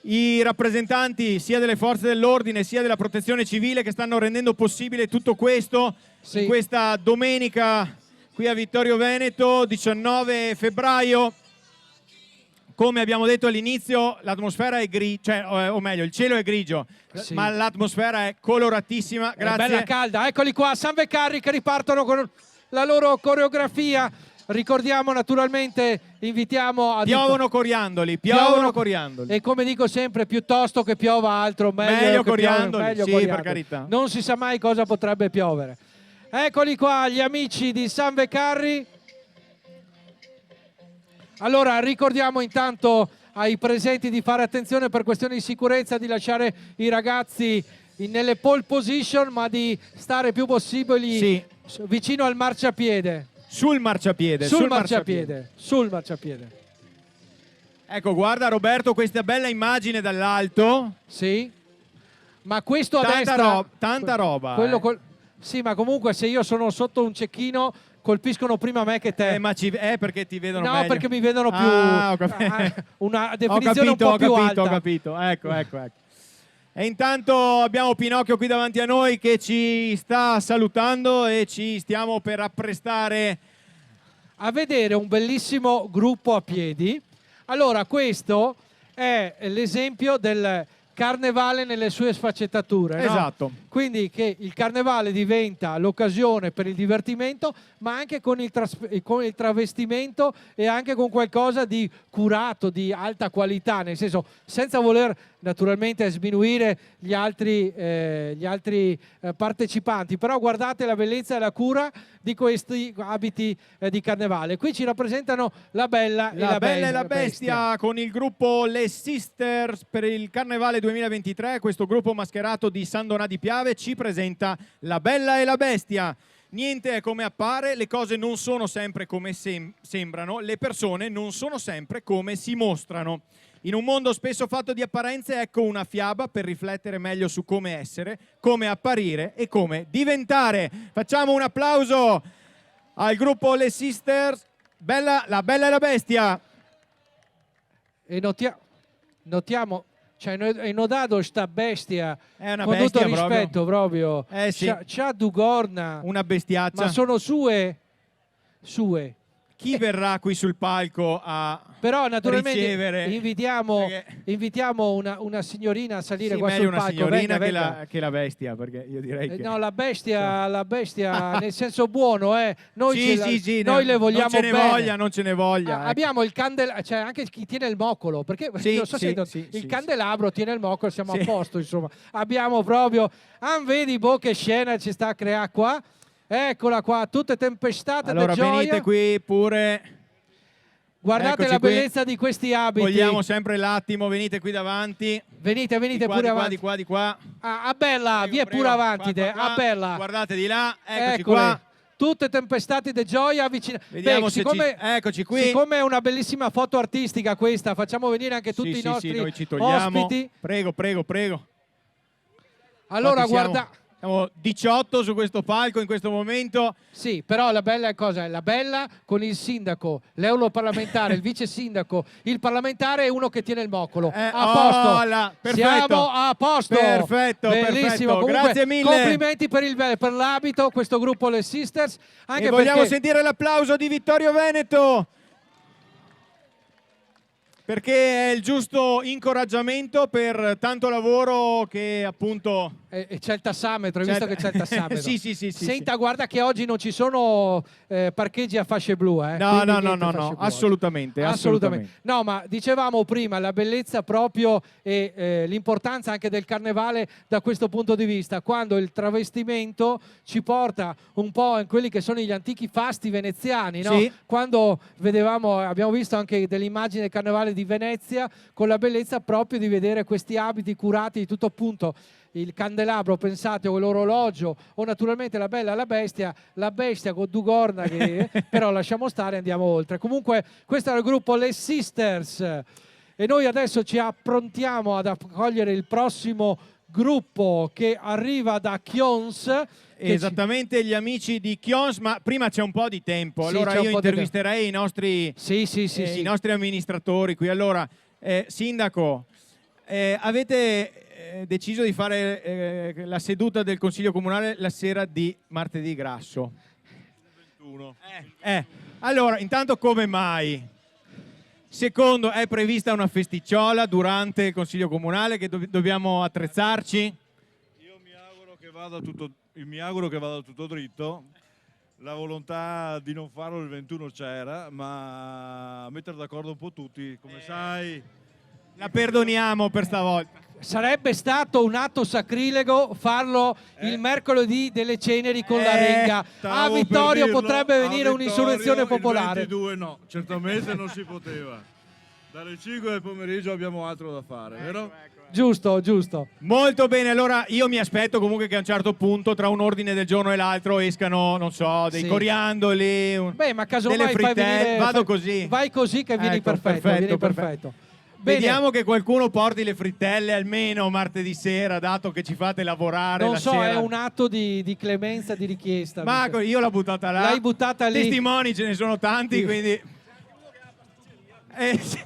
i rappresentanti sia delle forze dell'ordine sia della protezione civile che stanno rendendo possibile tutto questo in questa domenica qui a Vittorio Veneto, 19 febbraio. Come abbiamo detto all'inizio, l'atmosfera è grigia, o meglio, il cielo è grigio, ma l'atmosfera è coloratissima. Grazie. È bella calda. Eccoli qua, Salve Carri che ripartono con la loro coreografia. Ricordiamo naturalmente, invitiamo a... Piovono coriandoli. E come dico sempre, piuttosto che piova altro, meglio coriandoli. coriandoli. Per carità. Non si sa mai cosa potrebbe piovere. Eccoli qua, gli amici di Salve Carri. Allora ricordiamo intanto ai presenti di fare attenzione per questioni di sicurezza, di lasciare i ragazzi nelle pole position, ma di stare più possibili vicino al marciapiede. Sul marciapiede. Ecco, guarda Roberto questa bella immagine dall'alto. Sì. Ma questo a destra... Tanta roba. Sì, ma comunque se io sono sotto un cecchino colpiscono prima me che te. Ma perché ti vedono no, meglio? Perché mi vedono più... una definizione ho un po' più alta. Ho capito. Ecco. E intanto abbiamo Pinocchio qui davanti a noi che ci sta salutando e ci stiamo per apprestare a vedere un bellissimo gruppo a piedi. Allora, questo è l'esempio del carnevale nelle sue sfaccettature. No? Esatto. Quindi che il carnevale diventa l'occasione per il divertimento, ma anche con il travestimento e anche con qualcosa di curato, di alta qualità, nel senso senza voler naturalmente sminuire gli altri partecipanti, però guardate la bellezza e la cura di questi abiti di carnevale. Qui ci rappresentano la Bella e la Bestia con il gruppo Le Sisters per il carnevale 2023. Questo gruppo mascherato di San Donà di Piave ci presenta La Bella e la Bestia. Niente è come appare, le cose non sono sempre come sembrano, le persone non sono sempre come si mostrano. In un mondo spesso fatto di apparenze, ecco una fiaba per riflettere meglio su come essere, come apparire e come diventare. Facciamo un applauso al gruppo Le Sisters, La Bella e la Bestia. E notiamo, cioè, è nodato sta bestia, è una con bestia tutto rispetto proprio. Sì. C'ha Dugorna. Una bestiaccia. Ma sono sue. Chi verrà qui sul palco a però naturalmente ricevere? Invitiamo una signorina a salire qua sul una palco. Signorina venga. che la bestia, perché io direi che... No, la bestia nel senso buono, Noi le vogliamo non ce ne bene. Non ce ne voglia. Abbiamo il candelabro, cioè anche chi tiene il moccolo, perché il candelabro tiene il moccolo, siamo a posto, insomma. Abbiamo proprio... vedi, che scena ci sta a creare qua. Eccola qua, tutte tempestate allora da gioia. Venite qui pure. Guardate Eccoci la qui. bellezza di questi abiti. Vogliamo sempre l'attimo, venite qui davanti. Venite pure avanti. Di qua. A Bella, via pure avanti te. A Bella. Guardate di là, eccoci Eccole. qua. Tutte tempestate di gioia. Vediamo se eccoci qui. Siccome è una bellissima foto artistica questa, facciamo venire anche tutti i nostri noi ci togliamo. ospiti. Prego. Allora, guarda. Siamo 18 su questo palco in questo momento. Sì, però la bella cosa è la bella con il sindaco, l'europarlamentare, il vice sindaco, il parlamentare e uno che tiene il moccolo. A posto. Perfetto. Siamo a posto. Perfetto. Bellissimo. Comunque, grazie mille. Complimenti per l'abito, questo gruppo Le Sisters. Anche e vogliamo perché... sentire l'applauso di Vittorio Veneto. perché è il giusto incoraggiamento per tanto lavoro che appunto... E c'è il tassametro, hai visto che c'è il tassametro? Sì. Senta, guarda che oggi non ci sono parcheggi a fasce blu, eh? No, Quindi niente no, fasce blu assolutamente. No, ma dicevamo prima la bellezza proprio e l'importanza anche del carnevale da questo punto di vista, quando il travestimento ci porta un po' in quelli che sono gli antichi fasti veneziani, no? Sì. Quando abbiamo visto anche delle immagini del carnevale di Venezia, con la bellezza proprio di vedere questi abiti curati di tutto appunto. Il candelabro, pensate, o l'orologio, o naturalmente la bella la bestia con Dugorna, che però lasciamo stare, andiamo oltre. Comunque questo era il gruppo Le Sisters e noi adesso ci approntiamo ad accogliere il prossimo gruppo che arriva da Chions. Esattamente, gli amici di Chions, ma prima c'è un po' di tempo, Sì, allora c'è un io po' di intervisterei i nostri, i nostri amministratori qui. Allora, Sindaco, avete deciso di fare la seduta del Consiglio Comunale la sera di martedì grasso. 21. Allora, intanto come mai? Secondo, è prevista una festicciola durante il Consiglio Comunale che dobbiamo attrezzarci? Mi auguro che vada tutto dritto. La volontà di non farlo il 21 c'era, ma mettere d'accordo un po' tutti, come sai. La perdoniamo per stavolta. Sarebbe stato un atto sacrilego farlo il mercoledì delle ceneri con la renga. A Vittorio potrebbe venire un'insurrezione popolare. Il 22 no, certamente non si poteva. Dalle 5 del pomeriggio abbiamo altro da fare, vero? Giusto. Molto bene, allora io mi aspetto comunque che a un certo punto tra un ordine del giorno e l'altro escano, non so, dei coriandoli, ma casomai delle fai frittelle, venire, vado così. Vai così che vieni Ecco, perfetto. Bene. Vediamo che qualcuno porti le frittelle almeno martedì sera, dato che ci fate lavorare Non la so, sera. è un atto di clemenza, di richiesta. Marco, io l'ho buttata là. L'hai buttata lì. Testimoni ce ne sono tanti, Sì. quindi... sì.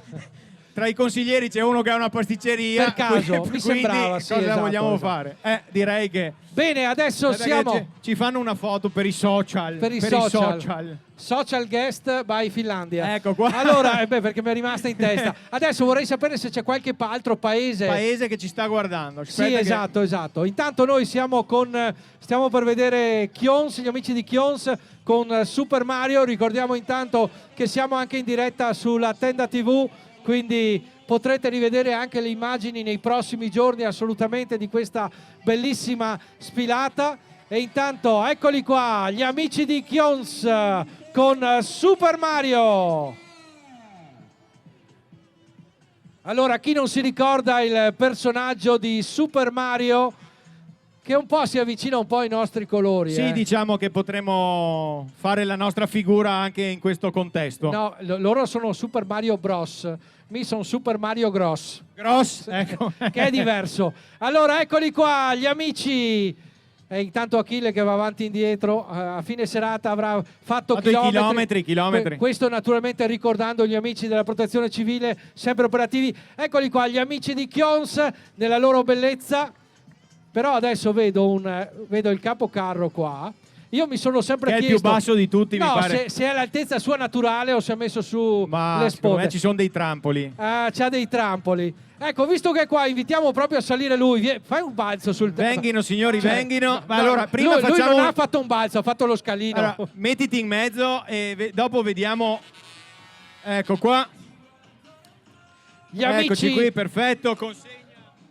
Tra i consiglieri c'è uno che ha una pasticceria. Per caso, quindi mi sembrava, sì, cosa esatto, vogliamo esatto. fare? Direi che... Bene, adesso Guarda che siamo... ci fanno una foto per i social. Per i social. Social guest by Finlandia. Ecco qua. Allora, perché mi è rimasta in testa. Adesso vorrei sapere se c'è qualche altro paese che ci sta guardando. Sì, Aspetta esatto. Intanto noi stiamo per vedere Chions, gli amici di Chions con Super Mario. Ricordiamo intanto che siamo anche in diretta sulla Tenda TV, quindi potrete rivedere anche le immagini nei prossimi giorni assolutamente di questa bellissima sfilata. E intanto eccoli qua, gli amici di Chions con Super Mario. Allora, chi non si ricorda il personaggio di Super Mario, che un po' si avvicina un po' ai nostri colori. Sì, diciamo che potremmo fare la nostra figura anche in questo contesto. No, loro sono Super Mario Bros. Mi sono Super Mario Gross. Ecco. Che è diverso. Allora, eccoli qua, gli amici. E intanto Achille che va avanti e indietro, a fine serata avrà fatto chilometri. Questo naturalmente ricordando gli amici della Protezione Civile, sempre operativi. Eccoli qua, gli amici di Chions nella loro bellezza. Però adesso vedo il capocarro qua. Io mi sono sempre che è chiesto... il più basso di tutti, mi pare. Se è all'altezza sua naturale o se ha messo su le secondo me spode. ci sono dei trampoli. C'ha dei trampoli. Ecco, visto che qua invitiamo proprio a salire lui, fai un balzo sul Venghino signori, venghino. No, allora, prima lui facciamo... non ha fatto un balzo, ha fatto lo scalino. Allora, mettiti in mezzo e dopo vediamo... Ecco qua. Gli amici Eccoci qui, perfetto.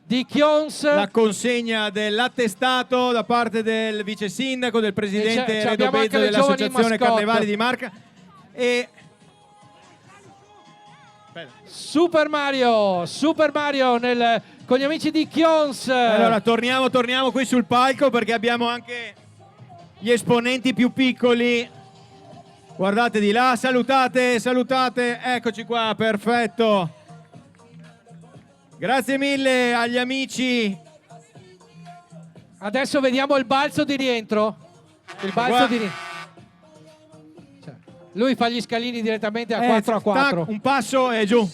di Chions. La consegna dell'attestato da parte del vice sindaco, del presidente Redo Bezzo dell'Associazione Carnevali di Marca. E... Super Mario con gli amici di Chions. Allora torniamo qui sul palco perché abbiamo anche gli esponenti più piccoli. Guardate di là, salutate, eccoci qua, perfetto. Grazie mille agli amici. Adesso vediamo il balzo di rientro. Lui fa gli scalini direttamente a 4x4. Un passo e giù.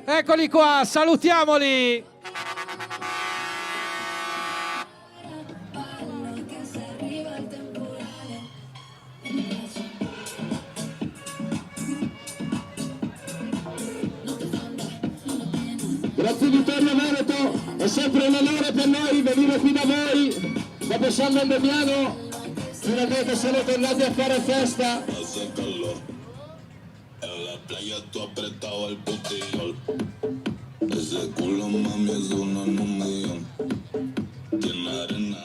Eccoli qua, salutiamoli. Vittorio Veneto, è sempre un onore per noi venire qui da voi, dopo San Damiano, finalmente siamo tornati a fare festa. Hace calor, en la playa tú apretado el botellón, ese culo mami es uno en un millón, tiene arena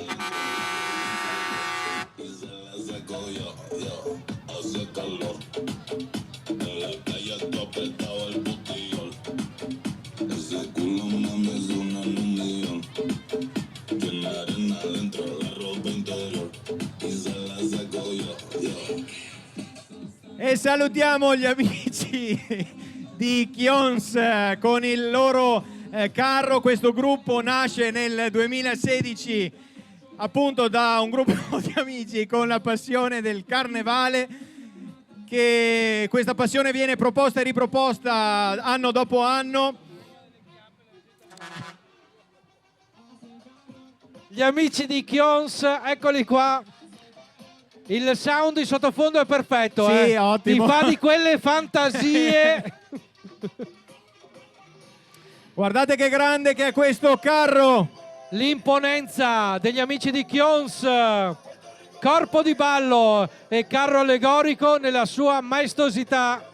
y se la saco yo, hace calor, en la playa tú apretado el botellón, ese culo mami es uno en un millón, tiene arena dentro de la ropa interior y se la saco yo. E salutiamo gli amici di Kions con il loro carro. Questo gruppo nasce nel 2016 appunto da un gruppo di amici con la passione del carnevale, che questa passione viene proposta e riproposta anno dopo anno. Gli amici di Kions, eccoli qua. Il sound in sottofondo è perfetto, Sì, ottimo. Ti fa di quelle fantasie. Guardate che grande che è questo carro. L'imponenza degli amici di Kions. Corpo di ballo e carro allegorico nella sua maestosità.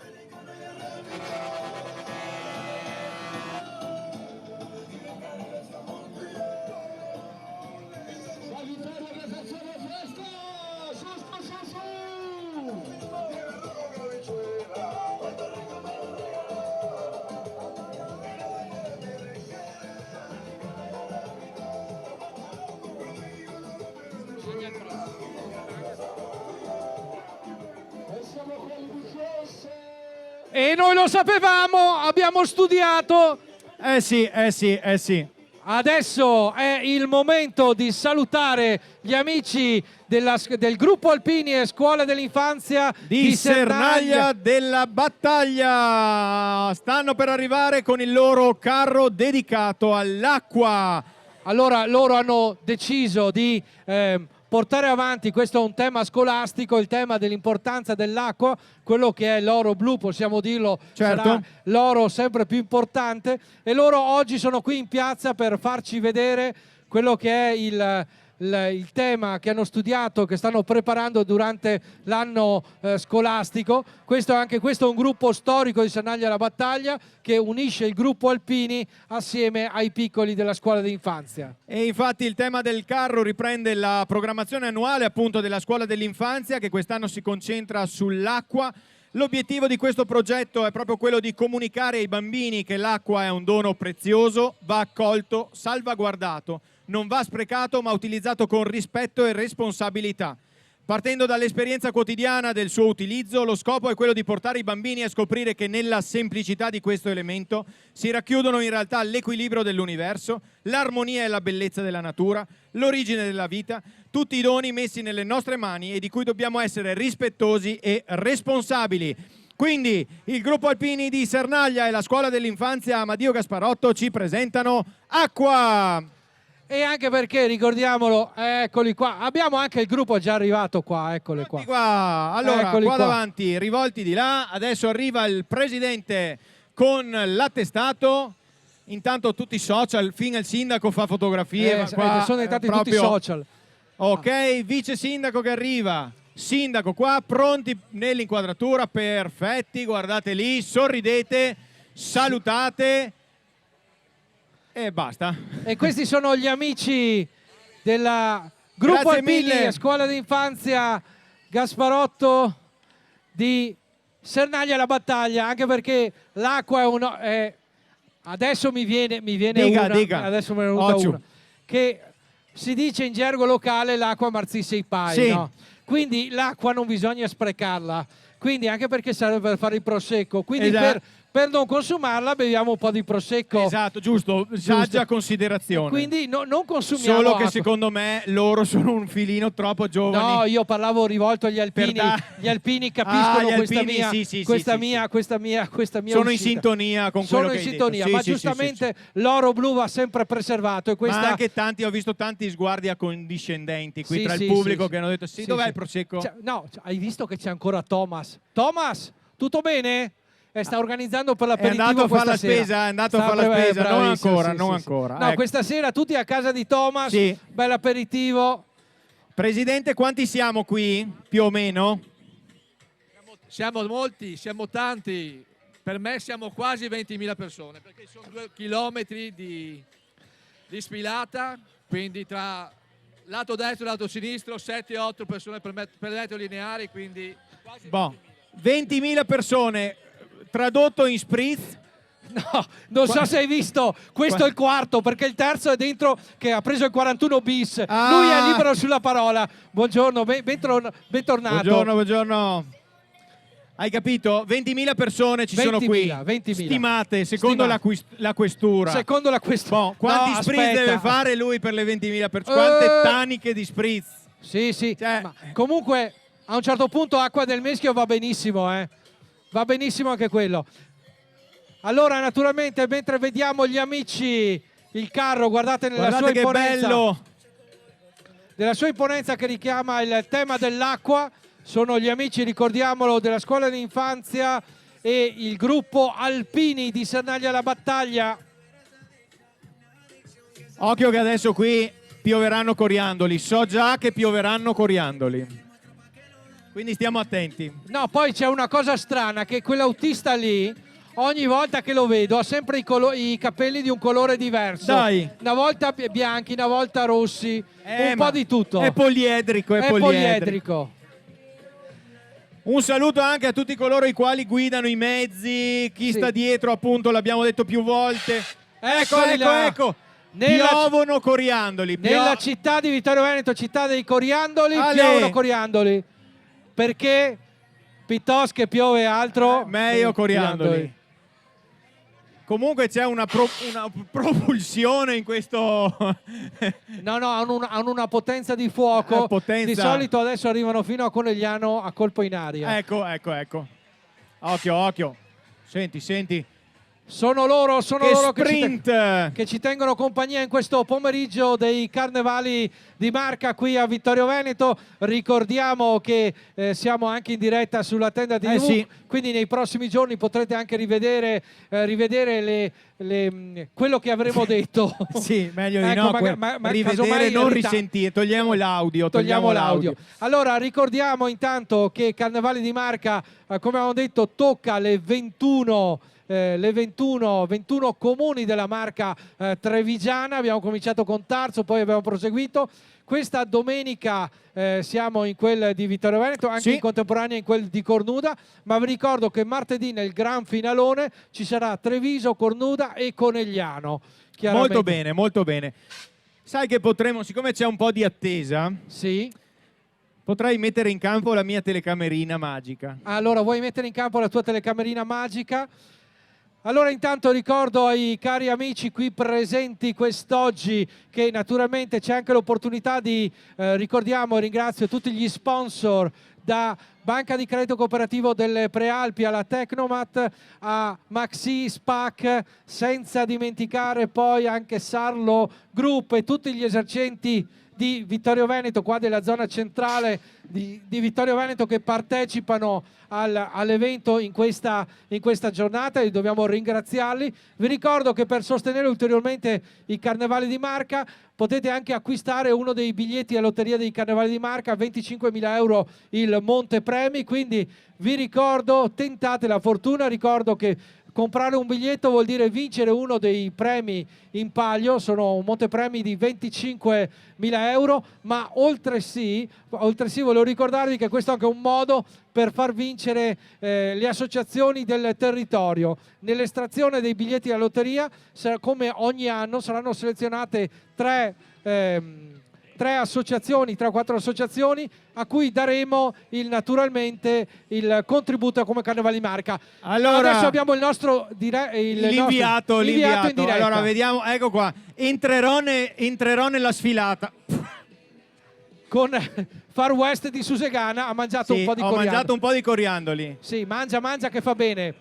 E noi lo sapevamo, abbiamo studiato. Eh sì. Adesso è il momento di salutare gli amici del gruppo Alpini e Scuola dell'Infanzia di Sernaglia della Battaglia. Stanno per arrivare con il loro carro dedicato all'acqua. Allora loro hanno deciso di portare avanti, questo è un tema scolastico, il tema dell'importanza dell'acqua, quello che è l'oro blu, possiamo dirlo, certo, sarà l'oro sempre più importante, e loro oggi sono qui in piazza per farci vedere quello che è il tema che hanno studiato, che stanno preparando durante l'anno scolastico. Anche questo è un gruppo storico di Sernaglia alla Battaglia che unisce il gruppo Alpini assieme ai piccoli della scuola d'infanzia. E infatti il tema del carro riprende la programmazione annuale appunto della scuola dell'infanzia, che quest'anno si concentra sull'acqua. L'obiettivo di questo progetto è proprio quello di comunicare ai bambini che l'acqua è un dono prezioso, va accolto, salvaguardato, non va sprecato ma utilizzato con rispetto e responsabilità. Partendo dall'esperienza quotidiana del suo utilizzo, lo scopo è quello di portare i bambini a scoprire che nella semplicità di questo elemento si racchiudono in realtà l'equilibrio dell'universo, l'armonia e la bellezza della natura, l'origine della vita, tutti i doni messi nelle nostre mani e di cui dobbiamo essere rispettosi e responsabili. Quindi il gruppo Alpini di Sernaglia e la scuola dell'infanzia Amadio Gasparotto ci presentano Acqua! E anche perché, ricordiamolo, eccoli qua, abbiamo anche il gruppo già arrivato qua, eccoli qua. Allora, Eccoli qua qua davanti, rivolti di là, adesso arriva il presidente con l'attestato, intanto tutti i social, fino al sindaco fa fotografie. Ma qua, sono diventati proprio... tutti social. Ok, vice sindaco che arriva, sindaco qua, pronti nell'inquadratura, perfetti, guardate lì, sorridete, salutate. E basta. E questi sono gli amici del gruppo Alpini, scuola d'infanzia Gasparotto di Sernaglia alla Battaglia, anche perché l'acqua è adesso mi viene dica. Adesso me ne è venuta una, che si dice in gergo locale l'acqua marzisse i pai, sì, no? Quindi l'acqua non bisogna sprecarla, quindi anche perché serve per fare il prosecco, quindi per non consumarla beviamo un po' di prosecco. Esatto, giusto, saggia considerazione. Quindi non consumiamo solo che acqua. Secondo me loro sono un filino troppo giovani. No, io parlavo rivolto agli alpini. Gli alpini capiscono gli questa alpini, mia, questa mia sono uscita. in sintonia con quello sono che in hai sintonia, detto. ma giustamente l'oro blu va sempre preservato. E questa... Ma anche ho visto tanti sguardi accondiscendenti qui tra il sì, pubblico sì, che hanno detto dov'è il prosecco? No, hai visto che c'è ancora Thomas? Thomas, tutto bene? sta organizzando per È l'aperitivo andato a fare la questa sera. spesa, è andato a fare la spesa, non bravissimo, ancora, sì, non sì, ancora. sì. No, Ecco. questa sera tutti a casa di Thomas, Sì. bell'aperitivo. Presidente, quanti siamo qui, più o meno? Siamo molti, siamo tanti. Per me siamo quasi 20.000 persone, perché sono 2 chilometri di sfilata, quindi tra lato destro e lato sinistro 7-8 persone per metro lineare, quindi quasi Boh, 20.000 persone, tradotto in spritz. No, non so se hai visto, questo è il quarto, perché il terzo è dentro che ha preso il 41 bis. Ah. Lui è libero sulla parola. Buongiorno, bentornato. Buongiorno. Hai capito? 20.000 persone ci sono qui. 20.000. Stimate, secondo la questura. Secondo la questura. Boh, quanti No, spritz aspetta. deve fare lui per le 20.000 persone? Quante taniche di spritz? Sì, sì. Cioè, Ma comunque, a un certo punto acqua del Meschio va benissimo, eh. Va benissimo anche quello. Allora, naturalmente, mentre vediamo gli amici, il carro, guardate nella guardate sua che imponenza. bello. Della sua imponenza che richiama il tema dell'acqua. Sono gli amici, ricordiamolo, della scuola d'infanzia e il gruppo Alpini di Sernaglia alla Battaglia. Occhio che adesso qui pioveranno coriandoli. So già che pioveranno coriandoli. Quindi stiamo attenti. No, poi c'è una cosa strana, che quell'autista lì, ogni volta che lo vedo, ha sempre i capelli di un colore diverso. Dai. Una volta bianchi, una volta rossi, un po' di tutto. È poliedrico, è poliedrico. Un saluto anche a tutti coloro i quali guidano i mezzi, chi sta dietro, appunto, l'abbiamo detto più volte. Ecco. Piovono coriandoli. Nella città di Vittorio Veneto, città dei coriandoli, Ale. piovono coriandoli. Perché piuttosto che piove altro, meglio coriandoli. Comunque c'è una propulsione in questo... No, hanno una potenza di fuoco. Di solito adesso arrivano fino a Conegliano a colpo in aria. Ecco. Occhio. Senti. Sono loro sprint! che ci tengono compagnia in questo pomeriggio dei carnevali di Marca qui a Vittorio Veneto. Ricordiamo che siamo anche in diretta sulla tenda TV, sì. quindi nei prossimi giorni potrete anche rivedere quello che avremo detto. Sì, meglio di Ecco, no. Rivedere, non risentire. Togliamo l'audio. Allora, ricordiamo intanto che Carnevali di Marca, come avevamo detto, tocca le 21 comuni della Marca trevigiana. Abbiamo cominciato con Tarso, poi abbiamo proseguito. Questa domenica siamo in quel di Vittorio Veneto, anche in contemporanea in quel di Cornuda, ma vi ricordo che martedì nel gran finalone ci sarà Treviso, Cornuda e Conegliano. Molto bene. Sai che potremo, siccome c'è un po' di attesa, potrei mettere in campo la mia telecamerina magica. Allora, vuoi mettere in campo la tua telecamerina magica? Allora intanto ricordo ai cari amici qui presenti quest'oggi che naturalmente c'è anche l'opportunità di, ricordiamo e ringrazio tutti gli sponsor, da Banca di Credito Cooperativo delle Prealpi alla Tecnomat a Maxi Spac, senza dimenticare poi anche Sarlo Group e tutti gli esercenti di Vittorio Veneto, qua della zona centrale di Vittorio Veneto, che partecipano all'evento in questa giornata e dobbiamo ringraziarli. Vi ricordo che per sostenere ulteriormente i Carnevali di Marca potete anche acquistare uno dei biglietti a Lotteria dei Carnevali di Marca, 25.000 euro il monte premi, quindi vi ricordo, tentate la fortuna. Ricordo che comprare un biglietto vuol dire vincere uno dei premi in palio, sono un montepremi di 25.000 euro, ma oltresì volevo ricordarvi che questo è anche un modo per far vincere le associazioni del territorio. Nell'estrazione dei biglietti alla lotteria, come ogni anno, saranno selezionate 3 associazioni, 3 o 4 associazioni a cui daremo naturalmente il contributo come Carnevali di Marca. Allora, adesso abbiamo il nostro l'inviato in diretta. Allora vediamo, ecco qua, entrerò nella sfilata con Far West di Susegana. Ha mangiato un po' di coriandoli. Ho mangiato un po' di coriandoli. Sì, mangia che fa bene.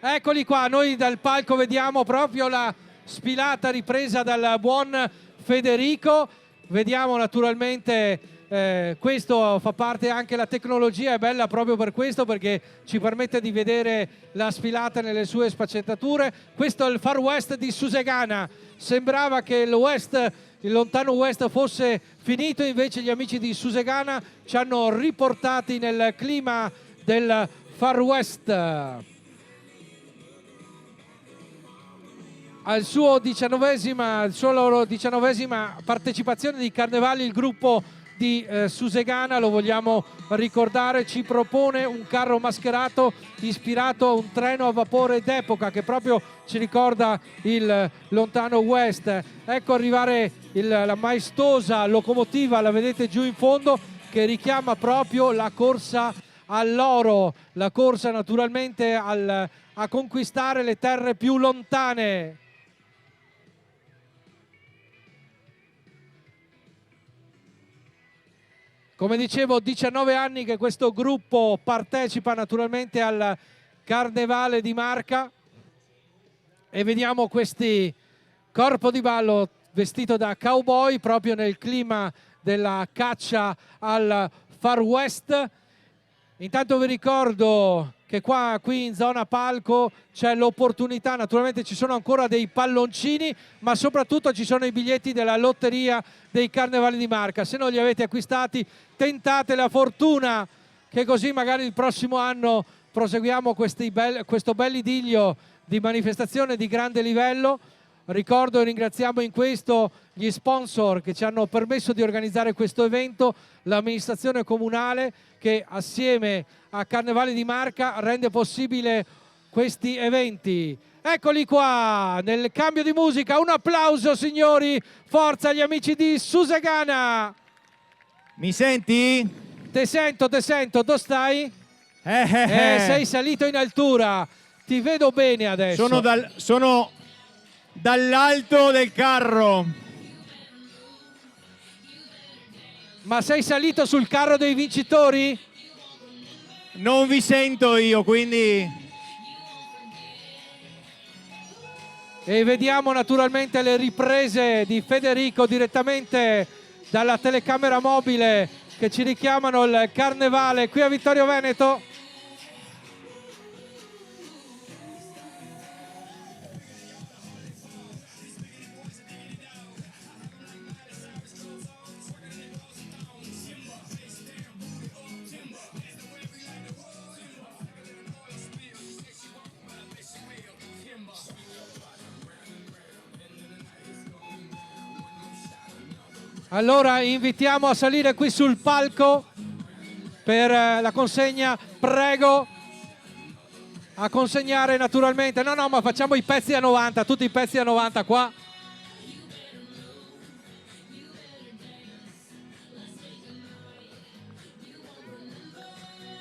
Eccoli qua, noi dal palco vediamo proprio la sfilata ripresa dal buon Federico. Vediamo naturalmente questo fa parte anche, la tecnologia è bella proprio per questo, perché ci permette di vedere la sfilata nelle sue sfaccettature. Questo è il Far West di Susegana. Sembrava che il lontano West fosse finito, invece gli amici di Susegana ci hanno riportati nel clima del Far West. Al suo loro 19ª partecipazione di carnevali, il gruppo di Susegana, lo vogliamo ricordare, ci propone un carro mascherato ispirato a un treno a vapore d'epoca che proprio ci ricorda il lontano West. Ecco arrivare la maestosa locomotiva, la vedete giù in fondo, che richiama proprio la corsa all'oro, la corsa naturalmente a conquistare le terre più lontane. Come dicevo, 19 anni che questo gruppo partecipa naturalmente al Carnevale di Marca, e vediamo questi corpo di ballo vestito da cowboy proprio nel clima della caccia al Far West. Intanto vi ricordo che qui in zona palco c'è l'opportunità, naturalmente ci sono ancora dei palloncini, ma soprattutto ci sono i biglietti della lotteria dei Carnevali di Marca. Se non li avete acquistati, tentate la fortuna, che così magari il prossimo anno proseguiamo questo bel idillio di manifestazione di grande livello. Ricordo e ringraziamo in questo gli sponsor che ci hanno permesso di organizzare questo evento, l'amministrazione comunale che assieme a Carnevali di Marca rende possibile questi eventi. Eccoli qua, nel cambio di musica, un applauso signori, forza agli amici di Susegana. Mi senti? Te sento, dove stai? Sei salito in altura, ti vedo bene adesso. Sono dall'alto del carro. Ma sei salito sul carro dei vincitori? Non vi sento io, quindi... E vediamo naturalmente le riprese di Federico direttamente dalla telecamera mobile che ci richiamano il carnevale qui a Vittorio Veneto. Allora invitiamo a salire qui sul palco per la consegna. Prego a consegnare naturalmente. No, ma facciamo i pezzi a 90, tutti i pezzi a 90 qua.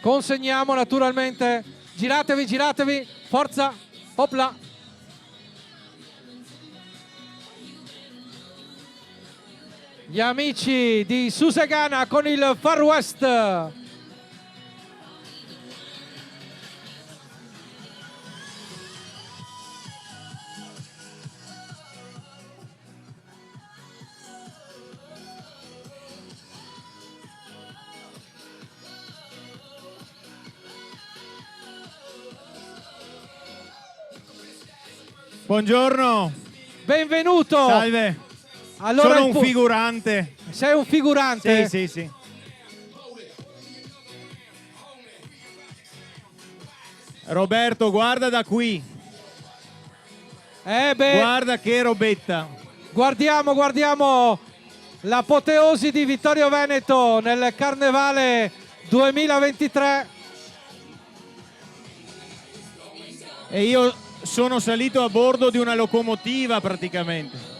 Consegniamo naturalmente. Giratevi, forza, opla. Gli amici di Susegana con il Far West. Buongiorno. Benvenuto. Salve. Allora sono un figurante. Sei un figurante? Sì. Roberto, guarda da qui. Guarda che robetta. Guardiamo l'apoteosi di Vittorio Veneto nel Carnevale 2023. E io sono salito a bordo di una locomotiva praticamente.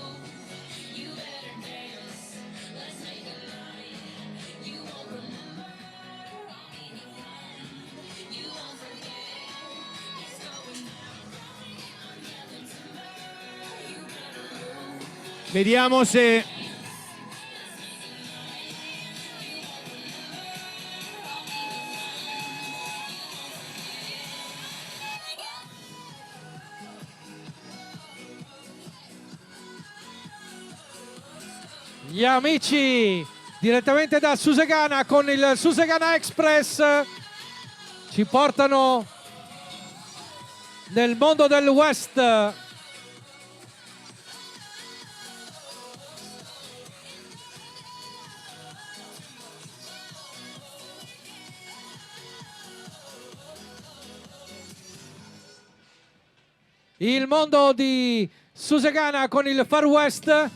Vediamo se... Gli amici direttamente da Susegana con il Susegana Express. Ci portano nel mondo del West. Il mondo di Susegana con il Far West,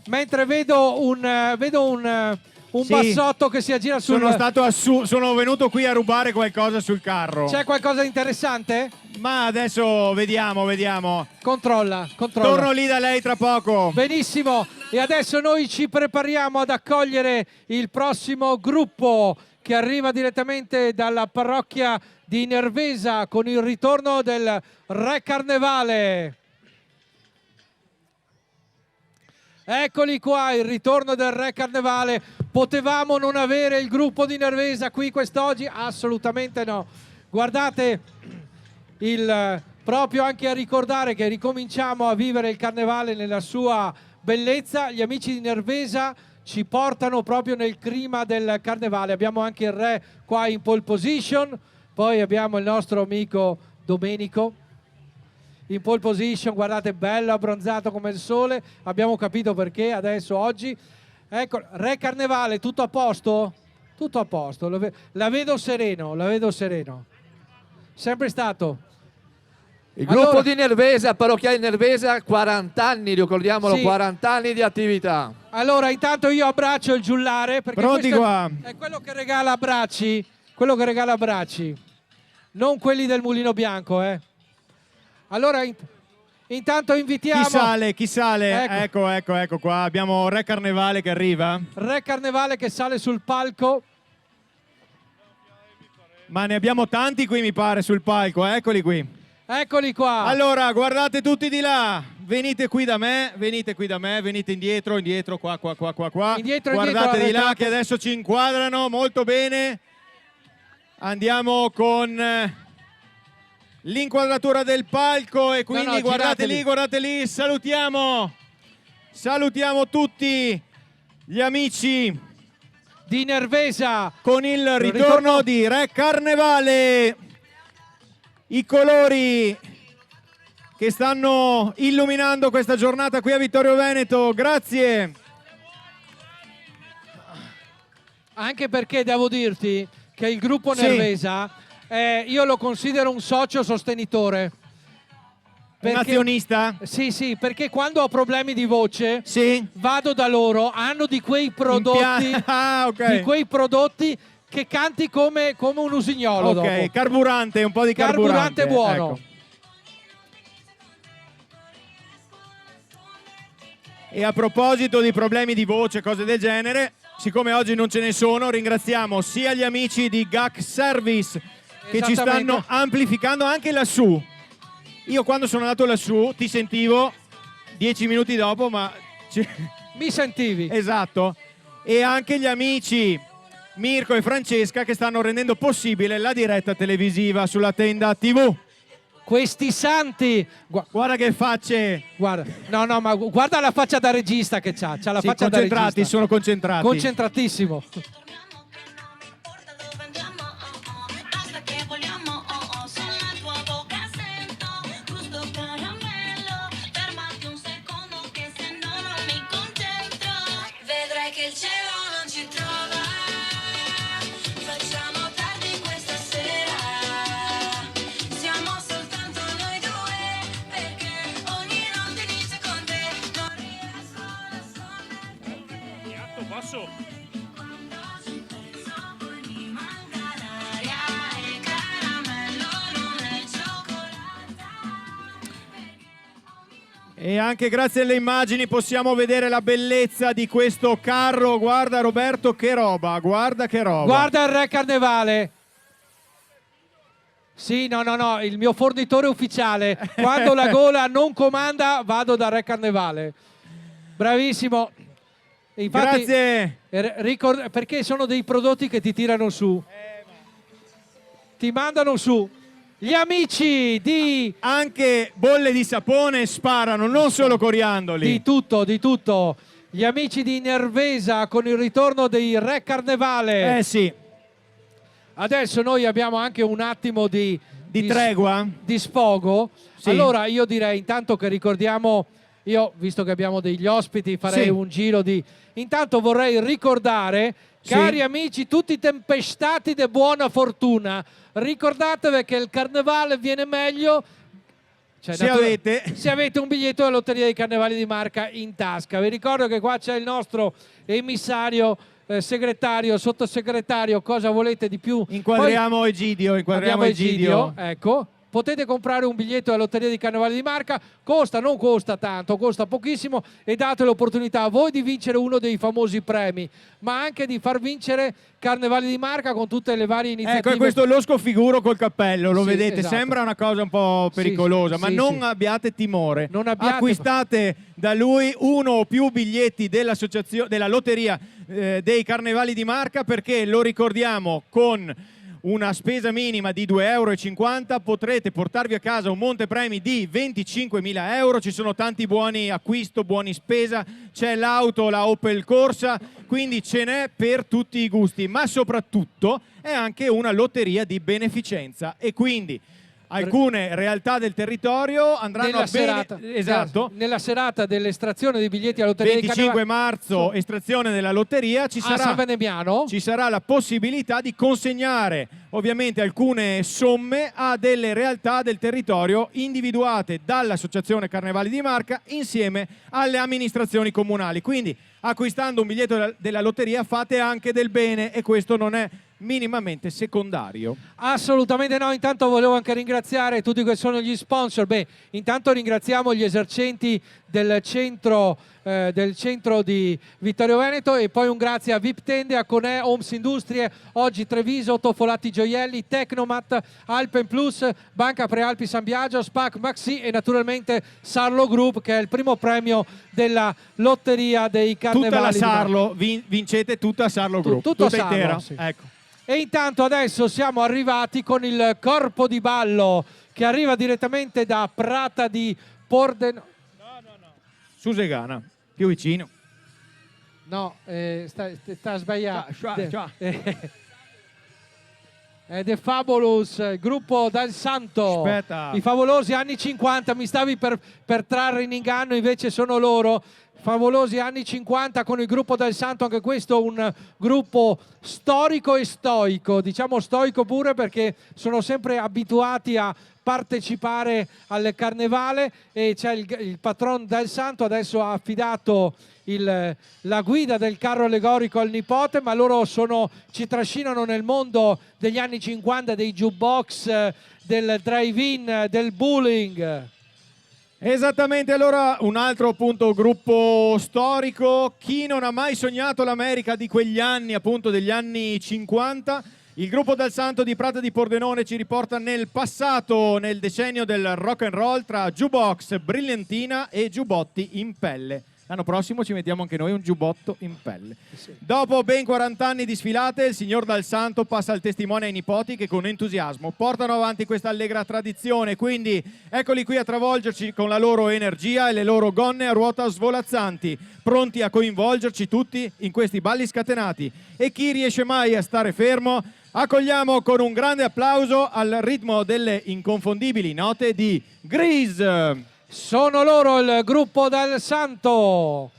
mentre vedo un Sì, bassotto che si aggira sul... sono venuto qui a rubare qualcosa sul carro. C'è qualcosa di interessante? Ma adesso vediamo. Controlla. Torno lì da lei tra poco. Benissimo, e adesso noi ci prepariamo ad accogliere il prossimo gruppo che arriva direttamente dalla parrocchia di Nervesa con il ritorno del Re Carnevale. Eccoli qua, il ritorno del Re Carnevale. Potevamo non avere il gruppo di Nervesa qui quest'oggi? Assolutamente no. Guardate, proprio anche a ricordare che ricominciamo a vivere il Carnevale nella sua bellezza. Gli amici di Nervesa ci portano proprio nel clima del Carnevale. Abbiamo anche il Re qua in pole position, poi abbiamo il nostro amico Domenico in pole position, guardate, bello abbronzato come il sole. Abbiamo capito perché adesso oggi. Ecco, Re Carnevale, tutto a posto? Tutto a posto, la vedo sereno. Sempre stato. Il gruppo di Nervesa, parrocchiale di Nervesa, 40 anni, ricordiamolo, Sì. 40 anni di attività. Allora, intanto io abbraccio il giullare perché Pronti questo qua. è quello che regala abbracci, non quelli del Mulino Bianco, eh. Allora, intanto invitiamo... Chi sale? Ecco. Ecco qua. Abbiamo Re Carnevale che arriva. Re Carnevale che sale sul palco. Ma ne abbiamo tanti qui, mi pare, sul palco. Eccoli qui. Eccoli qua. Allora, guardate tutti di là. Venite qui da me, venite indietro, qua. Indietro, Guardate di là arretrate. che adesso ci inquadrano molto bene. Andiamo con l'inquadratura del palco e quindi guardate lì, salutiamo tutti gli amici di Nervesa con il ritorno di Re Carnevale. I colori che stanno illuminando questa giornata qui a Vittorio Veneto, grazie. Anche perché devo dirti che il gruppo Sì. Nervesa io lo considero un socio sostenitore. Un azionista? Sì, perché quando ho problemi di voce Sì. vado da loro, hanno di quei prodotti, ok. di quei prodotti che canti come un usignolo Ok, dopo. carburante, un po' di carburante. buono. Ecco. E a proposito di problemi di voce, cose del genere, siccome oggi non ce ne sono, ringraziamo sia gli amici di GAC Service che ci stanno amplificando anche lassù. Io quando sono andato lassù ti sentivo 10 minuti dopo, ma... Mi sentivi. Esatto. E anche gli amici Mirko e Francesca che stanno rendendo possibile la diretta televisiva sulla Tenda TV. Questi santi! Guarda che facce! Guarda, no, ma guarda la faccia da regista che c'ha la Sì, faccia da regista. concentrati, sono concentrati. Concentratissimo. Vedrai che il cielo non ci trova. Facciamo tardi questa sera. Siamo soltanto noi due, perché ogni notte inizia con te. Non riesco a nasconderti. Alto, basso. Quando ci penso poi mi manca l'aria. E caramello non è cioccolata. E anche grazie alle immagini possiamo vedere la bellezza di questo carro. Guarda Roberto che roba, guarda che roba. Guarda il Re Carnevale. Sì, no, il mio fornitore ufficiale. Quando la gola non comanda, vado da Re Carnevale. Bravissimo. Infatti, Grazie. Perché sono dei prodotti che ti tirano su. Ti mandano su. Gli amici di... Anche bolle di sapone sparano, non solo coriandoli. Di tutto. Gli amici di Nervesa con il ritorno dei Re Carnevale. Sì. Adesso noi abbiamo anche un attimo di tregua, di sfogo. Sì. Allora io direi intanto che ricordiamo, io visto che abbiamo degli ospiti farei Sì. un giro di... Intanto vorrei ricordare, cari amici tutti tempestati di buona fortuna, ricordatevi che il carnevale viene meglio Se avete un biglietto della Lotteria dei Carnevali di Marca in tasca. Vi ricordo che qua c'è il nostro emissario, segretario, sottosegretario, cosa volete di più? Inquadriamo Egidio, Abbiamo Egidio, ecco. Potete comprare un biglietto della Lotteria dei Carnevali di Marca, non costa tanto, costa pochissimo e date l'opportunità a voi di vincere uno dei famosi premi, ma anche di far vincere Carnevali di Marca con tutte le varie iniziative. Ecco, questo lo sconfiguro col cappello, lo Sì, vedete, esatto. sembra una cosa un po' pericolosa, ma non abbiate timore. Acquistate da lui uno o più biglietti della Lotteria dei Carnevali di Marca, perché lo ricordiamo, con una spesa minima di 2,50 € potrete portarvi a casa un montepremi di 25.000 euro. Ci sono tanti buoni acquisto, buoni spesa, c'è l'auto, la Opel Corsa, quindi ce n'è per tutti i gusti, ma soprattutto è anche una lotteria di beneficenza e quindi alcune realtà del territorio andranno nella serata dell'estrazione dei biglietti alla Lotteria 25 dei marzo, estrazione della lotteria, ci sarà la possibilità di consegnare ovviamente alcune somme a delle realtà del territorio individuate dall'Associazione Carnevali di Marca insieme alle amministrazioni comunali. Quindi acquistando un biglietto della lotteria fate anche del bene e questo non è minimamente secondario. Assolutamente no. Intanto volevo anche ringraziare tutti che sono gli sponsor. Intanto ringraziamo gli esercenti del centro di Vittorio Veneto e poi un grazie a VIP Tende, a Conè, Homes Industrie, Oggi Treviso, Toffolatti Gioielli, Tecnomat, Alpen Plus, Banca Prealpi San Biagio, SPAC Maxi e naturalmente Sarlo Group, che è il primo premio della Lotteria dei Carnevali. Tutta la Sarlo, vincete tutta Sarlo Group, tutta Sarlo, intera. sì. Ecco. E intanto adesso siamo arrivati con il corpo di ballo che arriva direttamente da Prata di Pordenone. Susegana, più vicino. No, sta sbagliando. Ciao. È The Fabulous, gruppo Dal Santo. Aspetta. I favolosi anni 50, mi stavi per trarre in inganno, invece sono loro. Favolosi anni 50 con il gruppo Dal Santo, anche questo un gruppo storico e stoico, diciamo stoico pure perché sono sempre abituati a partecipare al carnevale e c'è il patron Dal Santo, adesso ha affidato la guida del carro allegorico al nipote, ma loro ci trascinano nel mondo degli anni 50, dei jukebox, del drive-in, del bowling. Esattamente, allora un altro appunto gruppo storico, chi non ha mai sognato l'America di quegli anni, appunto degli anni 50, il gruppo Dal Santo di Prata di Pordenone ci riporta nel passato, nel decennio del rock and roll tra jukebox, brillantina e giubbotti in pelle. L'anno prossimo ci mettiamo anche noi un giubbotto in pelle. Dopo ben 40 anni di sfilate, il signor Dal Santo passa il testimone ai nipoti che con entusiasmo portano avanti questa allegra tradizione. Quindi eccoli qui a travolgerci con la loro energia e le loro gonne a ruota svolazzanti, pronti a coinvolgerci tutti in questi balli scatenati. E chi riesce mai a stare fermo? Accogliamo con un grande applauso al ritmo delle inconfondibili note di Grease. Sono loro il gruppo Dal Santo.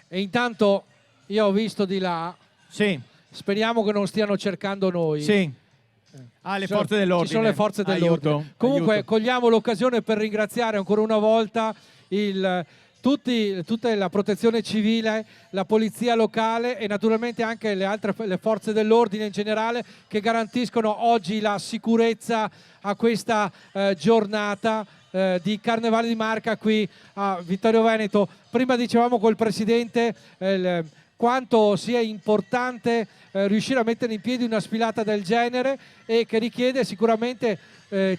E intanto io ho visto di là. Sì. Speriamo che non stiano cercando noi. Sì. Le forze dell'ordine. Ci sono le forze dell'ordine. Aiuto, Comunque aiuto. Cogliamo l'occasione per ringraziare ancora una volta tutta la protezione civile, la polizia locale e naturalmente anche le forze dell'ordine in generale che garantiscono oggi la sicurezza a questa giornata di Carnevale di Marca qui a Vittorio Veneto. Prima dicevamo col Presidente quanto sia importante riuscire a mettere in piedi una sfilata del genere e che richiede sicuramente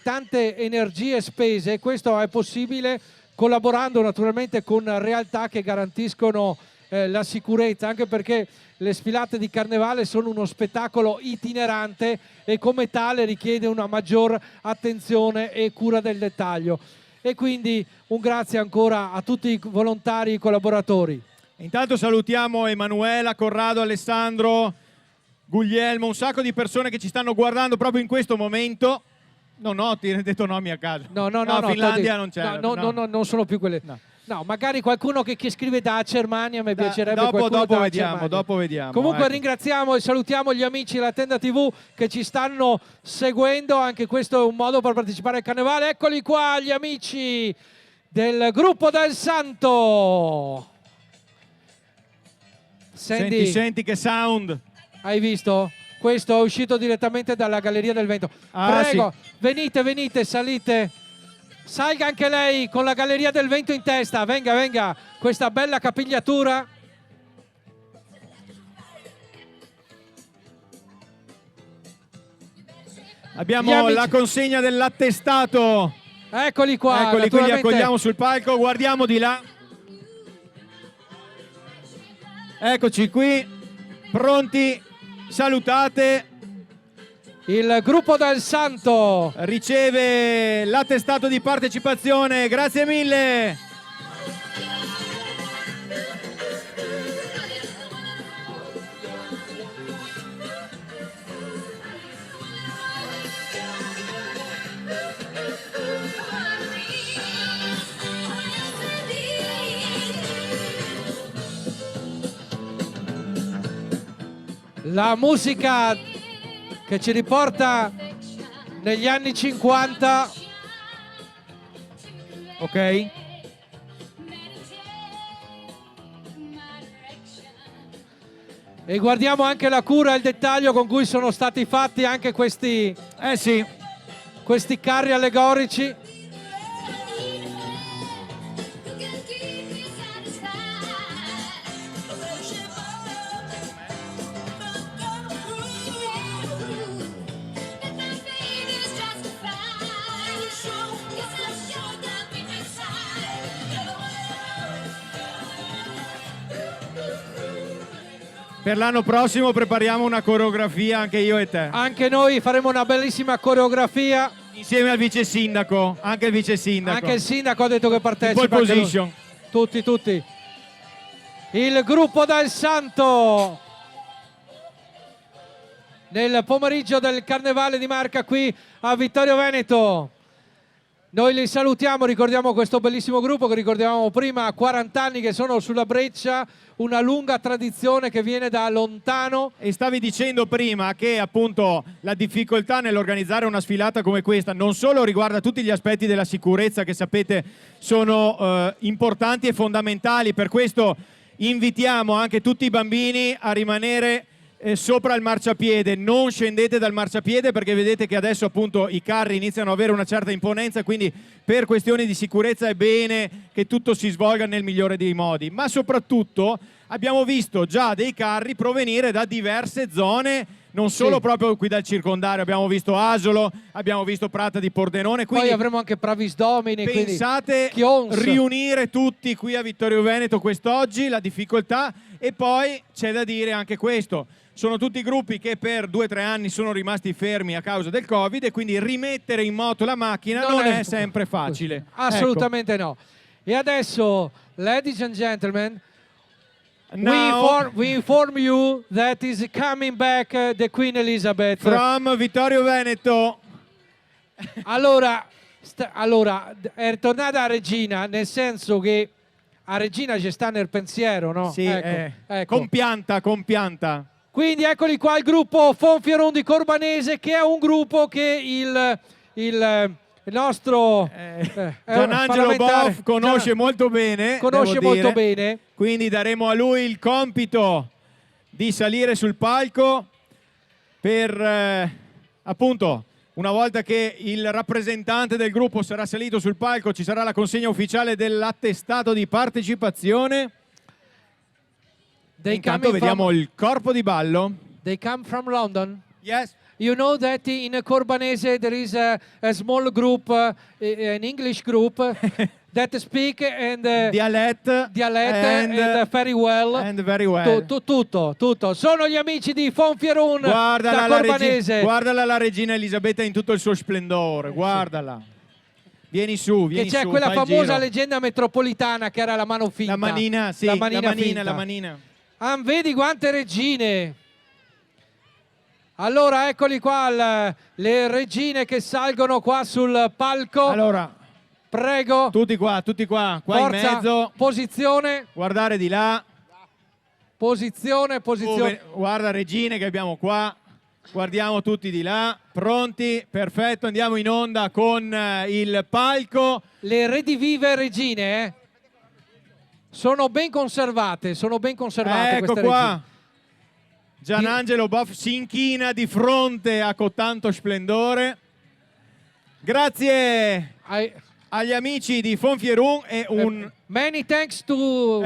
tante energie spese e questo è possibile collaborando naturalmente con realtà che garantiscono la sicurezza, anche perché le sfilate di carnevale sono uno spettacolo itinerante e come tale richiede una maggior attenzione e cura del dettaglio. e quindi un grazie ancora a tutti i volontari e collaboratori. Intanto salutiamo Emanuela, Corrado, Alessandro, Guglielmo, un sacco di persone che ci stanno guardando proprio in questo momento. No, ti hai detto nomi a caso. No, Finlandia non c'è. No, non sono più quelle. No, magari qualcuno che scrive da Germania, mi piacerebbe dopo vediamo. Comunque ecco. ringraziamo e salutiamo gli amici della Tenda TV che ci stanno seguendo, anche questo è un modo per partecipare al carnevale. Eccoli qua gli amici del gruppo del Santo. Senti che sound. Hai visto? Questo è uscito direttamente dalla Galleria del Vento. Prego, sì. venite, salite. Salga anche lei con la Galleria del Vento in testa. Venga, questa bella capigliatura. Abbiamo la consegna dell'attestato. Eccoli qua. Eccoli, qui li accogliamo sul palco. Guardiamo di là. Eccoci qui, pronti, salutate. Il gruppo del Santo riceve l'attestato di partecipazione, grazie mille. La musica che ci riporta negli anni 50. Ok. E guardiamo anche la cura e il dettaglio con cui sono stati fatti anche questi carri allegorici. Per l'anno prossimo prepariamo una coreografia anche io e te. Anche noi faremo una bellissima coreografia. Insieme al vice sindaco, anche il vice sindaco. Anche il sindaco ha detto che partecipa. In pole position. Tutti. Il gruppo del Santo. Nel pomeriggio del Carnevale di Marca qui a Vittorio Veneto. Noi li salutiamo, ricordiamo questo bellissimo gruppo che ricordavamo prima, 40 anni che sono sulla breccia, una lunga tradizione che viene da lontano. E stavi dicendo prima che appunto la difficoltà nell'organizzare una sfilata come questa non solo riguarda tutti gli aspetti della sicurezza che sapete sono importanti e fondamentali, per questo invitiamo anche tutti i bambini a rimanere sopra il marciapiede, non scendete dal marciapiede perché vedete che adesso appunto i carri iniziano ad avere una certa imponenza, quindi per questioni di sicurezza è bene che tutto si svolga nel migliore dei modi, ma soprattutto abbiamo visto già dei carri provenire da diverse zone, non solo proprio qui dal circondario, abbiamo visto Asolo, abbiamo visto Prata di Pordenone, quindi poi avremo anche Pravis Domini, pensate riunire tutti qui a Vittorio Veneto quest'oggi, la difficoltà. E poi c'è da dire anche questo, sono tutti gruppi che per 2 o 3 anni sono rimasti fermi a causa del Covid e quindi rimettere in moto la macchina non è sempre facile. Assolutamente ecco. No. E adesso, ladies and gentlemen, we inform you that is coming back the Queen Elizabeth. From Vittorio Veneto. Allora, è tornata a Regina, nel senso che a Regina ci sta nel pensiero, no? Sì, ecco. Compianta. Quindi eccoli qua il gruppo Fonfieron di Corbanese, che è un gruppo che il nostro Gianangelo Boff conosce molto bene. Quindi daremo a lui il compito di salire sul palco per appunto, una volta che il rappresentante del gruppo sarà salito sul palco, ci sarà la consegna ufficiale dell'attestato di partecipazione. Intanto vediamo il corpo di ballo. They come from London? Yes. You know that in Corbanese there is a small group, an English group that speak and dialect and very well. And very well. Tutto. Sono gli amici di Fonfieron da Corbanese. Guardala la regina Elisabetta in tutto il suo splendore, guardala. Vieni su, che c'è quella famosa leggenda metropolitana che era la mano finta. La manina, sì, la manina finta. la manina. Ah, vedi quante regine. Allora, eccoli qua, le regine che salgono qua sul palco. Allora, prego. Tutti qua Forza, in mezzo. Posizione. Guardare di là. Posizione. Guarda regine che abbiamo qua. Guardiamo tutti di là. Pronti? Perfetto, andiamo in onda con il palco. Le redivive regine, sono ben conservate, Ecco queste qua. regine. Gianangelo Buff si inchina di fronte a cotanto splendore. Grazie agli amici di Fonfierun e un many thanks to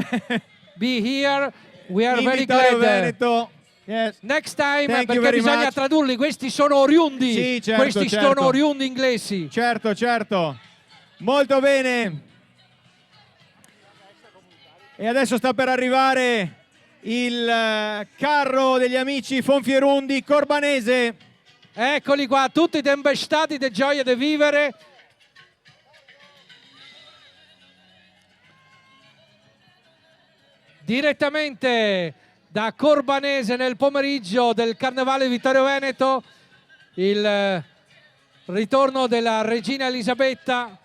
be here. We are in very Vittorio glad. Veneto. Yes. Next time, Thank you perché very bisogna much. tradurli, questi sono oriundi. Sì, certo, questi certo. sono oriundi inglesi. Certo. Molto bene. E adesso sta per arrivare il carro degli amici Fonfierundi Corbanese. Eccoli qua, tutti tempestati di gioia di vivere. Direttamente da Corbanese nel pomeriggio del Carnevale Vittorio Veneto, il ritorno della regina Elisabetta.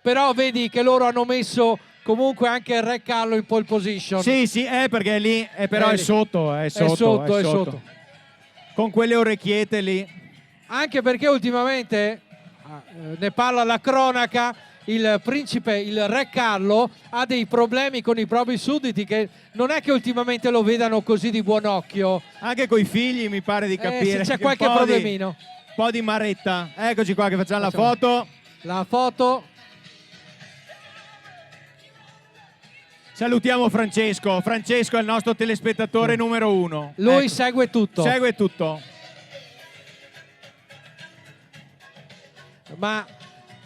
Però vedi che loro hanno messo comunque anche il Re Carlo in pole position. Sì, perché è lì, però è lì. sotto. È sotto. Con quelle orecchiette lì. Anche perché ultimamente, ne parla la cronaca, il principe, il Re Carlo, ha dei problemi con i propri sudditi che non è che ultimamente lo vedano così di buon occhio. Anche coi figli mi pare di capire. C'è che qualche un po' problemino. Un po' di maretta. Eccoci qua che facciamo la foto. La foto. Salutiamo Francesco. Francesco è il nostro telespettatore numero 1. Lui segue tutto. Segue tutto. Ma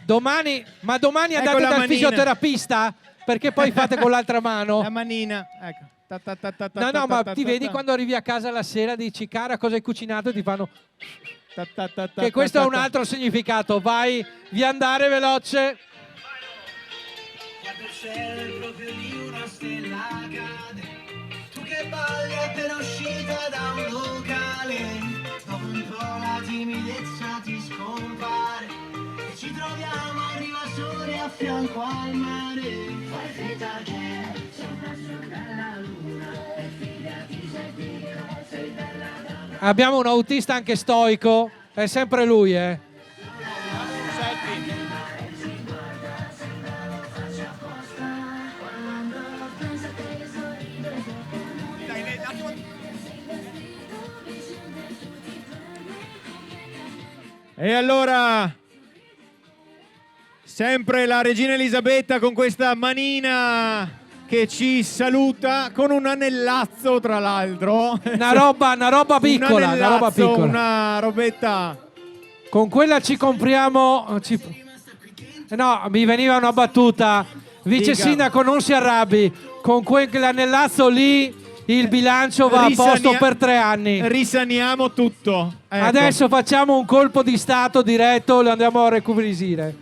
domani andate la dal manina. fisioterapista? Perché poi fate con l'altra mano. La manina. Ecco. No, ma ti vedi quando arrivi a casa la sera, dici cara cosa hai cucinato e ti fanno... Che questo ha un altro significato. Vai, via andare veloce. Proprio di una stella cade, tu che balli appena uscita da un locale, dopo un po' la timidezza ti scompare e ci troviamo a Riva Sole a fianco al mare. Fai finta che sopra la luna e fidati se dico sei bella donna. Abbiamo un autista anche stoico, è sempre lui, E allora, sempre la regina Elisabetta con questa manina che ci saluta, con un anellazzo tra l'altro. Una roba piccola, una robetta. Con quella ci compriamo... No, mi veniva una battuta. Vice sindaco, non si arrabbi. Con quell'anellazzo lì il bilancio va a posto per 3 anni. Risaniamo tutto. Ecco. Adesso facciamo un colpo di stato diretto, lo andiamo a recuperare.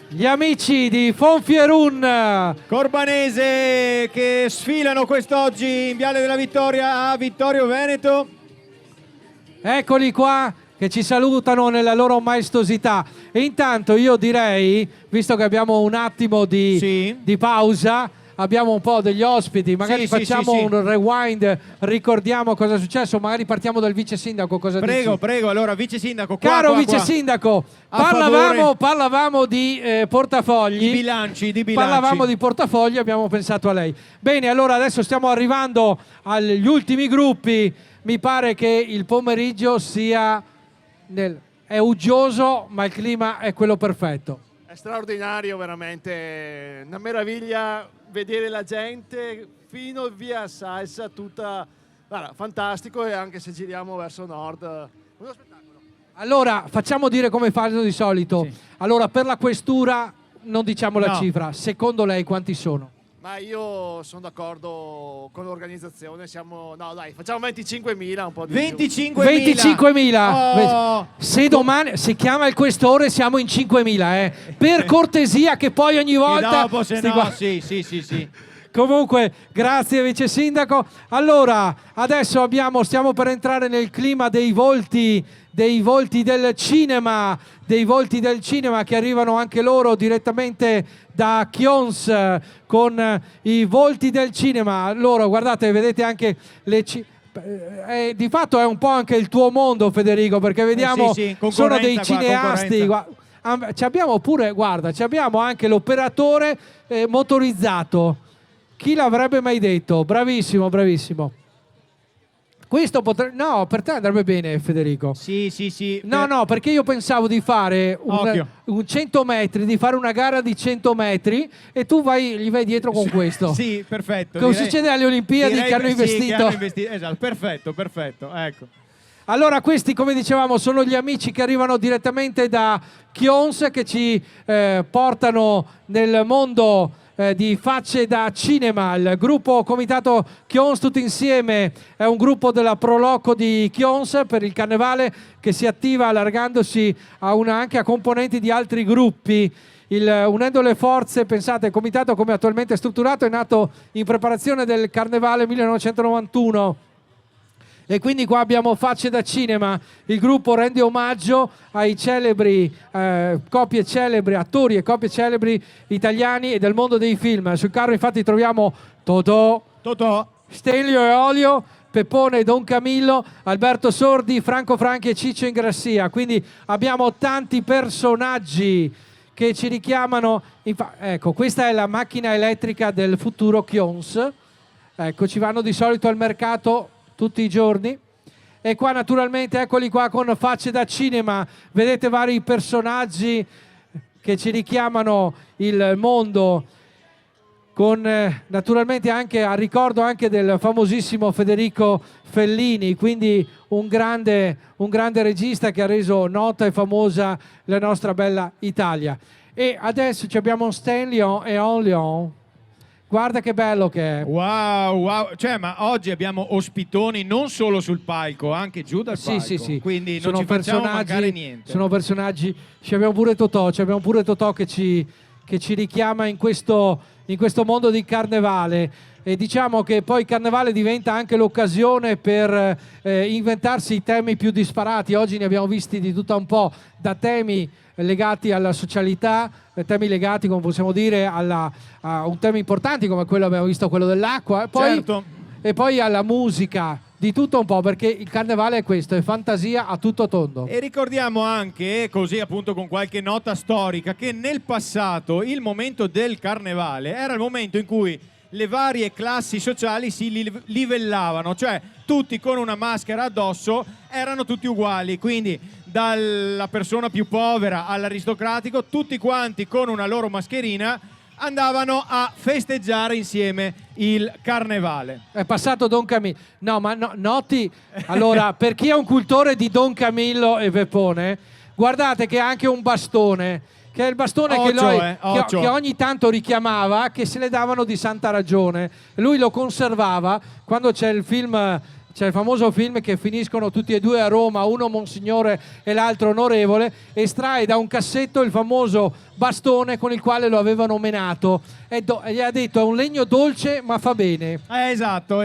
Gli amici di Fonfierun Corbanese che sfilano quest'oggi in Viale della Vittoria a Vittorio Veneto. Eccoli qua che ci salutano nella loro maestosità. E intanto io direi, visto che abbiamo un attimo di pausa, abbiamo un po' degli ospiti, magari facciamo un rewind, ricordiamo cosa è successo, magari partiamo dal vice sindaco. Cosa dici? Prego, allora vice sindaco. Caro vice sindaco, parlavamo di portafogli. Di bilanci. Parlavamo di portafogli, abbiamo pensato a lei. Bene, allora adesso stiamo arrivando agli ultimi gruppi. Mi pare che il pomeriggio sia è uggioso, ma il clima è quello perfetto. È straordinario, veramente una meraviglia vedere la gente fino via Salsa, tutta guarda, fantastico, e anche se giriamo verso nord uno spettacolo. Allora facciamo dire come fanno di solito. Allora per la questura non diciamo la cifra, secondo lei quanti sono? Ma io sono d'accordo con l'organizzazione, siamo... No dai, facciamo 25.000, un po' di 25.000. Oh. Se chiama il questore siamo in 5.000, per cortesia, che poi ogni volta... dopo se no, sì. Comunque, grazie vice sindaco. Allora, adesso stiamo per entrare nel clima dei volti del cinema, che arrivano anche loro direttamente da Chions con i volti del cinema. Loro, guardate, vedete anche di fatto è un po' anche il tuo mondo, Federico, perché vediamo sono dei cineasti. Ci abbiamo anche l'operatore motorizzato. Chi l'avrebbe mai detto? Bravissimo. Questo no, per te andrebbe bene, Federico. Sì. No, perché io pensavo di fare un 100 metri, di fare una gara di 100 metri e tu gli vai dietro con questo. Sì, perfetto. Come succede alle Olimpiadi che hanno investito. Esatto, perfetto, ecco. Allora, questi, come dicevamo, sono gli amici che arrivano direttamente da Chions, che ci portano nel mondo di Facce da Cinema. Il gruppo Comitato Chions Tutti Insieme è un gruppo della Proloco di Chions per il Carnevale, che si attiva allargandosi anche a componenti di altri gruppi. Unendo le forze, pensate, il comitato come attualmente è strutturato è nato in preparazione del Carnevale 1991. E quindi qua abbiamo Facce da Cinema, il gruppo rende omaggio ai celebri coppie celebri, attori e coppie celebri italiani e del mondo dei film. Sul carro infatti troviamo Totò, Stelio e Olio, Peppone e Don Camillo, Alberto Sordi, Franco Franchi e Ciccio Ingrassia. Quindi abbiamo tanti personaggi che ci richiamano. Ecco, questa è la macchina elettrica del futuro Chions. Ecco, ci vanno di solito al mercato tutti i giorni. E qua naturalmente eccoli qua con Facce da Cinema, vedete vari personaggi che ci richiamano il mondo, con naturalmente anche a ricordo anche del famosissimo Federico Fellini, quindi un grande regista che ha reso nota e famosa la nostra bella Italia. E adesso abbiamo Stanley e Leon. Guarda che bello che è. Wow. Cioè, ma oggi abbiamo ospitoni non solo sul palco, anche giù dal palco. Sì. Quindi non ci facciamo mancare niente. Sono personaggi. Abbiamo pure Totò che ci richiama in questo mondo di carnevale. E diciamo che poi il carnevale diventa anche l'occasione per inventarsi i temi più disparati. Oggi ne abbiamo visti di tutto un po', da temi legati alla socialità, temi legati, come possiamo dire, a un tema importante come quello abbiamo visto, quello dell'acqua, e poi alla musica, di tutto un po', perché il carnevale è questo, è fantasia a tutto tondo. E ricordiamo anche, così appunto con qualche nota storica, che nel passato il momento del carnevale era il momento in cui le varie classi sociali si livellavano, cioè tutti con una maschera addosso erano tutti uguali, quindi dalla persona più povera all'aristocratico, tutti quanti con una loro mascherina andavano a festeggiare insieme il carnevale. È passato Don Camillo. No, ma noti, allora, per chi è un cultore di Don Camillo e Peppone, guardate che ha anche un bastone, che è il bastone che ogni tanto richiamava, che se le davano di santa ragione. Lui lo conservava quando c'è il film. C'è il famoso film che finiscono tutti e due a Roma, uno monsignore e l'altro onorevole, estrae da un cassetto il famoso bastone con il quale lo avevano menato e gli ha detto: è un legno dolce ma fa bene. Esatto.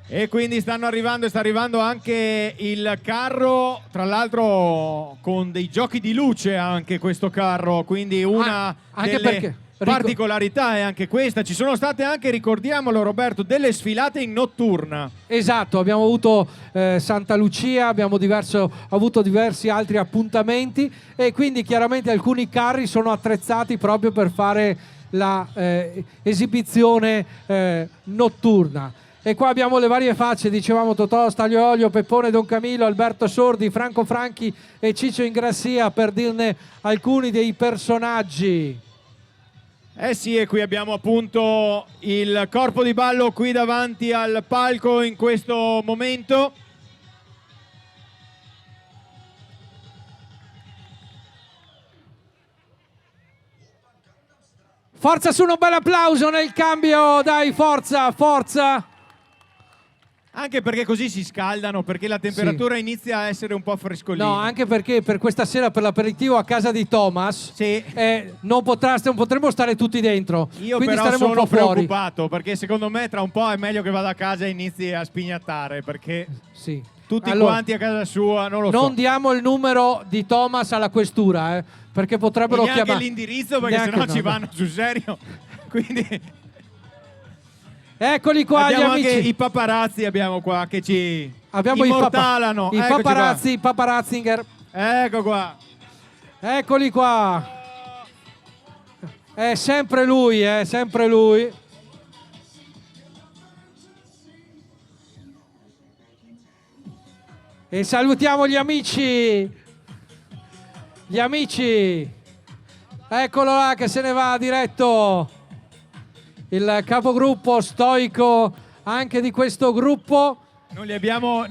E quindi sta arrivando anche il carro, tra l'altro con dei giochi di luce anche questo carro, quindi una anche delle perché particolarità è anche questa. Ci sono state anche, ricordiamolo Roberto, delle sfilate in notturna. Esatto, abbiamo avuto Santa Lucia, abbiamo avuto diversi altri appuntamenti e quindi chiaramente alcuni carri sono attrezzati proprio per fare la esibizione notturna. E qua abbiamo le varie facce, dicevamo Totò, Stelio e Olio, Peppone, Don Camillo, Alberto Sordi, Franco Franchi e Ciccio Ingrassia, per dirne alcuni dei personaggi. Sì, e qui abbiamo appunto il corpo di ballo qui davanti al palco in questo momento. Forza su, un bel applauso nel cambio, dai, forza, forza. Anche perché così si scaldano, perché la temperatura inizia a essere un po' frescolina. No, anche perché per questa sera, per l'aperitivo a casa di Thomas, non potremo stare tutti dentro. Io quindi però staremo un sono po' fuori. preoccupato, perché secondo me tra un po' è meglio che vada a casa e inizi a spignattare, perché tutti quanti a casa sua, non lo so. Non diamo il numero di Thomas alla questura, perché potrebbero E neanche chiamare l'indirizzo, perché sennò ci vanno sul serio. Quindi eccoli qua, abbiamo gli amici. anche i paparazzi, abbiamo qua che ci Abbiamo immortalano. i Eccoci paparazzi, i paparazzinger. Ecco qua. Eccoli qua. È sempre lui, sempre lui. E salutiamo gli amici. Gli amici. Eccolo là che se ne va diretto. Il capogruppo stoico anche di questo gruppo. Non li abbiamo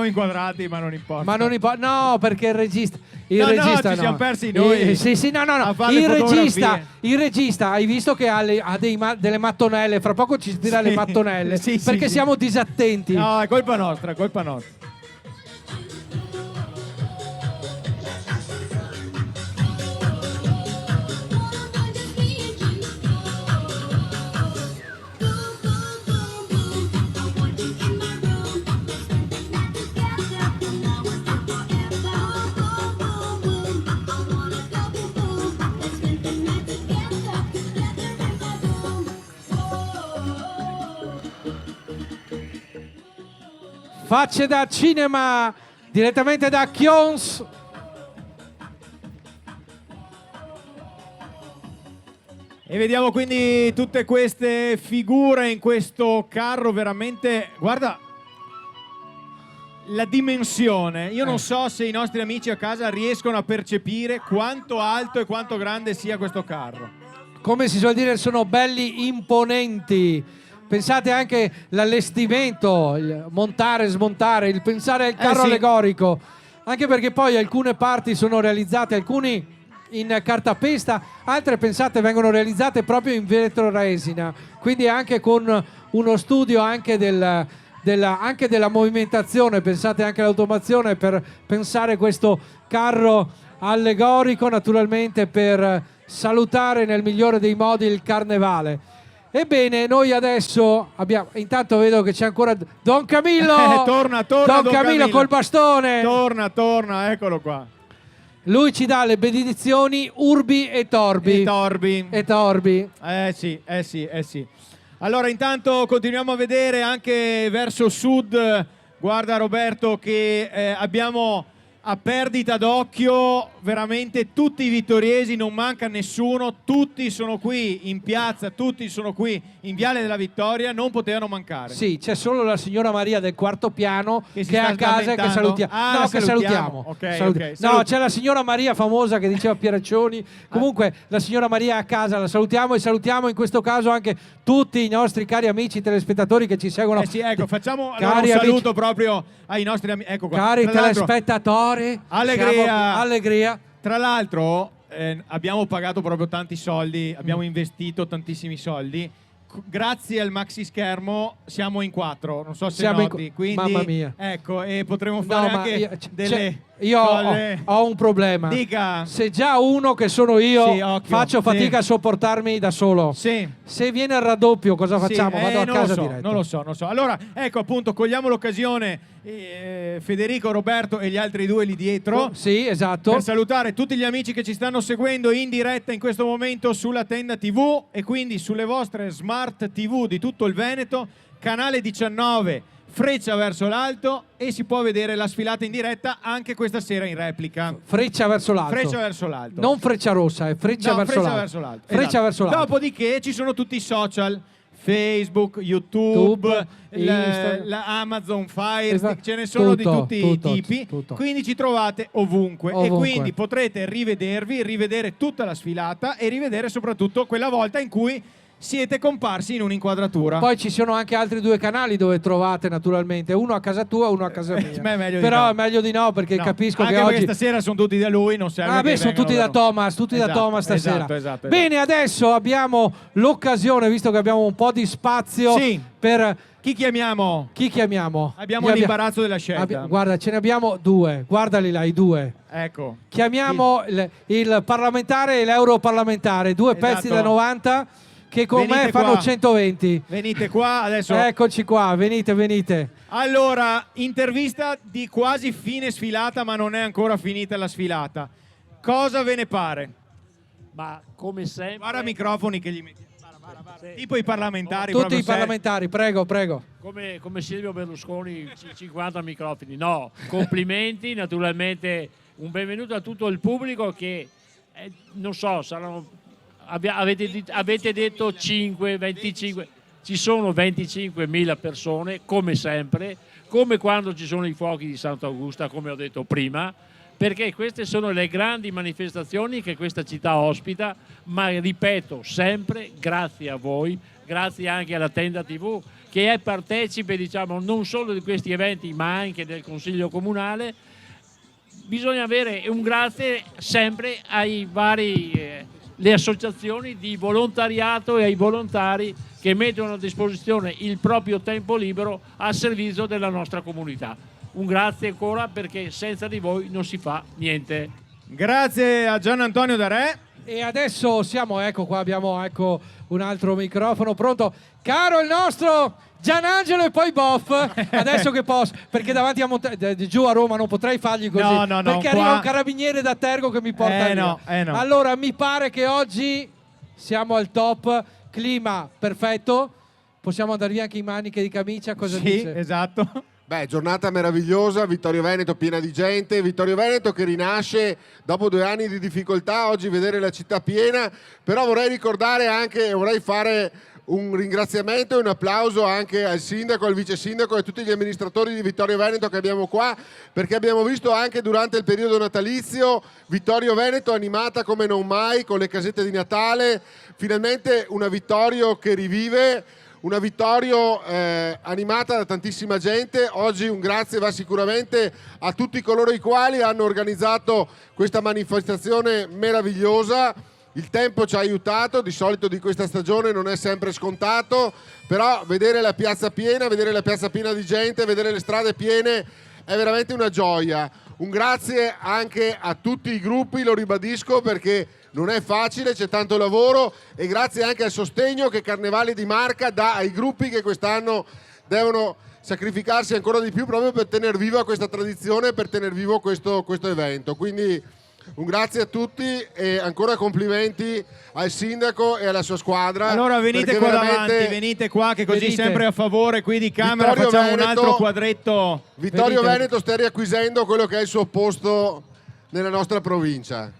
inquadrati, ma non importa. Ma non importa, no, perché il regista. No, ci siamo persi noi. Sì, no. A fare Il le regista, hai visto che ha delle mattonelle? Fra poco ci tira le mattonelle. Perché siamo disattenti. No, è colpa nostra, è colpa nostra. Facce da cinema direttamente da Chions. E vediamo quindi tutte queste figure in questo carro, veramente, guarda la dimensione. Io non so se i nostri amici a casa riescono a percepire quanto alto e quanto grande sia questo carro. Come si suol dire, sono belli imponenti. Pensate anche l'allestimento, il montare, smontare, il pensare al carro allegorico, anche perché poi alcune parti sono realizzate, alcuni in cartapesta, altre pensate vengono realizzate proprio in vetroresina, quindi anche con uno studio anche della movimentazione. Pensate anche all'automazione per pensare questo carro allegorico, naturalmente per salutare nel migliore dei modi il carnevale. Ebbene, noi adesso abbiamo. Intanto vedo che c'è ancora Don Camillo. Torna Don Camillo col bastone. Torna, eccolo qua. Lui ci dà le benedizioni Urbi e Torbi. E Torbi. Sì. Allora, intanto continuiamo a vedere anche verso sud. Guarda Roberto che abbiamo a perdita d'occhio veramente tutti i vittoriesi, non manca nessuno, tutti sono qui in piazza, tutti sono qui in Viale della Vittoria, non potevano mancare. Sì, c'è solo la signora Maria del quarto piano che è a casa e che lamentando. salutiamo. No, che salutiamo. Ok. No, c'è la signora Maria famosa che diceva Pieraccioni. Comunque la signora Maria è a casa, la salutiamo e salutiamo in questo caso anche tutti i nostri cari amici telespettatori che ci seguono. Sì, ecco, facciamo allora un saluto proprio ai nostri amici. Ecco qua. Cari telespettatori, allegria. Tra l'altro abbiamo pagato proprio tanti soldi, abbiamo investito tantissimi soldi. Grazie al maxi schermo siamo in 4, non so se noti, quindi mamma mia. Ecco, e potremo fare anche delle io ho un problema. Dica. Se già uno che sono io occhio, faccio fatica a sopportarmi da solo. Sì. Se viene al raddoppio cosa facciamo? Vado a casa diretto. Non lo so. Allora, ecco appunto, cogliamo l'occasione, Federico, Roberto e gli altri due lì dietro. Sì, esatto. Per salutare tutti gli amici che ci stanno seguendo in diretta in questo momento sulla Tenda TV e quindi sulle vostre smart TV di tutto il Veneto, canale 19. Freccia verso l'alto, e si può vedere la sfilata in diretta anche questa sera in replica. Freccia verso l'alto. Freccia verso l'alto. Non freccia rossa, è freccia verso l'alto. Freccia Esatto. verso l'alto. Dopodiché ci sono tutti i social, Facebook, YouTube, la Amazon Fire Stick, ce ne sono di tutti i tipi, quindi ci trovate ovunque e quindi potrete rivedere tutta la sfilata e rivedere soprattutto quella volta in cui siete comparsi in un'inquadratura. Poi ci sono anche altri 2 canali dove trovate naturalmente, uno a casa tua, uno a casa mia. Beh, meglio di Però no. è meglio di no, perché No, capisco anche che perché oggi stasera sono tutti da lui, non serve. Ah, che beh, sono vengano tutti da noi. Thomas, tutti da Esatto, Thomas stasera. esatto. Bene, adesso abbiamo l'occasione, visto che abbiamo un po' di spazio Sì. per... Chi chiamiamo? Chi chiamiamo? Abbiamo l'imbarazzo della scelta. Guarda, ce ne abbiamo 2. Guardali là, i 2. Ecco. Chiamiamo il parlamentare e l'europarlamentare, 2 pezzi da 90 che con Venite me fanno qua. 120. Venite qua adesso. Eccoci qua, venite. Allora, intervista di quasi fine sfilata, ma non è ancora finita la sfilata. Cosa ve ne pare? Ma come sempre... Guarda microfoni che gli metti. Tipo i parlamentari. Tutti proprio i parlamentari, prego. Come Silvio Berlusconi, 50 microfoni. No, complimenti, naturalmente un benvenuto a tutto il pubblico che, non so, saranno... Avete detto 5, 25, ci sono 25.000 persone, come sempre, come quando ci sono i fuochi di Sant'Augusta, come ho detto prima, perché queste sono le grandi manifestazioni che questa città ospita, ma ripeto sempre, grazie a voi, grazie anche alla Tenda TV, che è partecipe, diciamo, non solo di questi eventi, ma anche del Consiglio Comunale. Bisogna avere un grazie sempre ai vari... le associazioni di volontariato e ai volontari che mettono a disposizione il proprio tempo libero al servizio della nostra comunità. Un grazie ancora, perché senza di voi non si fa niente. Grazie a Gian Antonio Darè. E adesso siamo, ecco qua, abbiamo un altro microfono pronto. Caro il nostro Gianangelo e poi Boff, adesso che posso, perché davanti a giù a Roma non potrei fargli così, No, perché qua... arriva un carabiniere da Tergo che mi porta via. No. Allora mi pare che oggi siamo al top, clima perfetto, possiamo andare via anche in maniche di camicia, cosa dice? Sì, esatto. Beh, giornata meravigliosa, Vittorio Veneto piena di gente, Vittorio Veneto che rinasce dopo 2 anni di difficoltà, oggi vedere la città piena, però vorrei ricordare anche, vorrei fare un ringraziamento e un applauso anche al sindaco, al vice sindaco e a tutti gli amministratori di Vittorio Veneto che abbiamo qua, perché abbiamo visto anche durante il periodo natalizio Vittorio Veneto animata come non mai con le casette di Natale, finalmente una Vittorio che rivive, una Vittorio animata da tantissima gente. Oggi un grazie va sicuramente a tutti coloro i quali hanno organizzato questa manifestazione meravigliosa. Il tempo ci ha aiutato, di solito di questa stagione non è sempre scontato, però vedere la piazza piena di gente, vedere le strade piene è veramente una gioia. Un grazie anche a tutti i gruppi, lo ribadisco, perché non è facile, c'è tanto lavoro, e grazie anche al sostegno che Carnevali di Marca dà ai gruppi che quest'anno devono sacrificarsi ancora di più proprio per tenere viva questa tradizione, per tenere vivo questo evento. Quindi un grazie a tutti e ancora complimenti al sindaco e alla sua squadra. Allora venite qua davanti, venite qua che così sempre a favore qui di camera Vittorio facciamo Veneto, un altro quadretto. Vittorio Venite. Veneto sta riacquisendo quello che è il suo posto nella nostra provincia.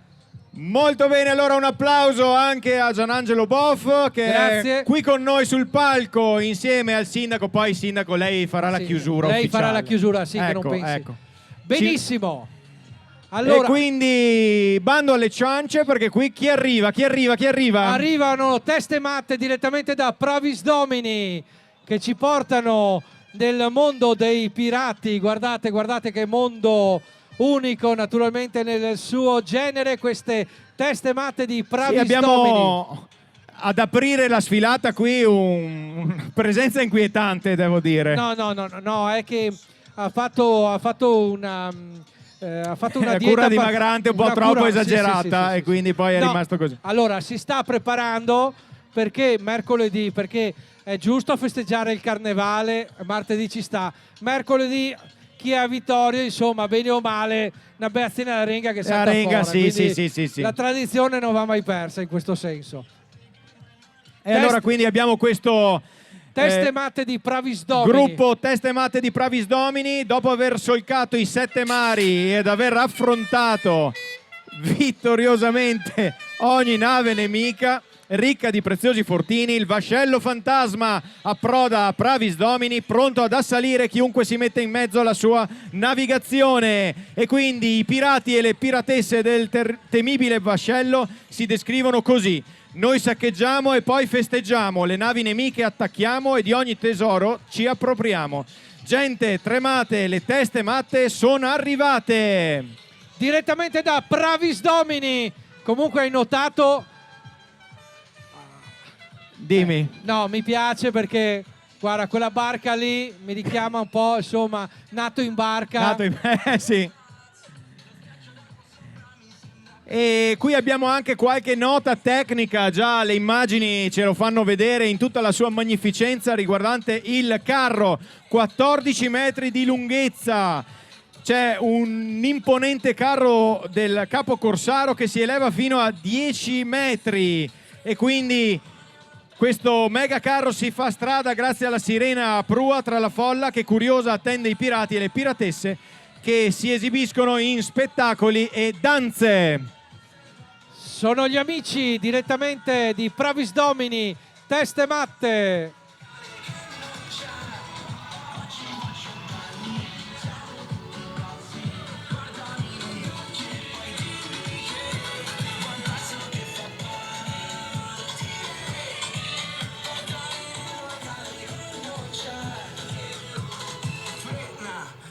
Molto bene, allora un applauso anche a Gianangelo Boff che Grazie. è qui con noi sul palco insieme al sindaco, poi il sindaco lei farà la chiusura Lei ufficiale. farà la chiusura, sì, che non Ecco, pensi. ecco. Benissimo. Allora, e quindi bando alle ciance, perché qui chi arriva? Arrivano teste matte direttamente da Pravis Domini che ci portano nel mondo dei pirati. Guardate che mondo unico naturalmente nel suo genere, queste teste matte di Pravis Sì, Domini. abbiamo ad aprire la sfilata qui una presenza inquietante, devo dire. No, è che ha fatto una dieta cura dimagrante un po' troppo esagerata, sì, e quindi poi è No, rimasto così. Allora si sta preparando perché mercoledì, perché è giusto festeggiare il carnevale, martedì ci sta, mercoledì chi è a Vittorio, insomma, bene o male, una beazione alla renga che salta fuori. Sì. La tradizione non va mai persa in questo senso. E allora quindi abbiamo questo Teste matte di Pravis Domini. gruppo Teste matte di Pravis Domini, dopo aver solcato i 7 mari ed aver affrontato vittoriosamente ogni nave nemica, ricca di preziosi fortini, il vascello fantasma approda a Pravis Domini, pronto ad assalire chiunque si mette in mezzo alla sua navigazione. E quindi i pirati e le piratesse del temibile vascello si descrivono così: noi saccheggiamo e poi festeggiamo, le navi nemiche attacchiamo e di ogni tesoro ci appropriamo. Gente, tremate, le teste matte sono arrivate! Direttamente da Pravis Domini. Comunque hai notato... Dimmi. No, mi piace perché, guarda, quella barca lì mi richiama un po', insomma, nato in barca. Sì. E qui abbiamo anche qualche nota tecnica, già le immagini ce lo fanno vedere in tutta la sua magnificenza, riguardante il carro, 14 metri di lunghezza. C'è un imponente carro del capo corsaro che si eleva fino a 10 metri e quindi questo mega carro si fa strada grazie alla sirena a prua tra la folla che curiosa attende i pirati e le piratesse che si esibiscono in spettacoli e danze. Sono gli amici direttamente di Pravis Domini, teste matte.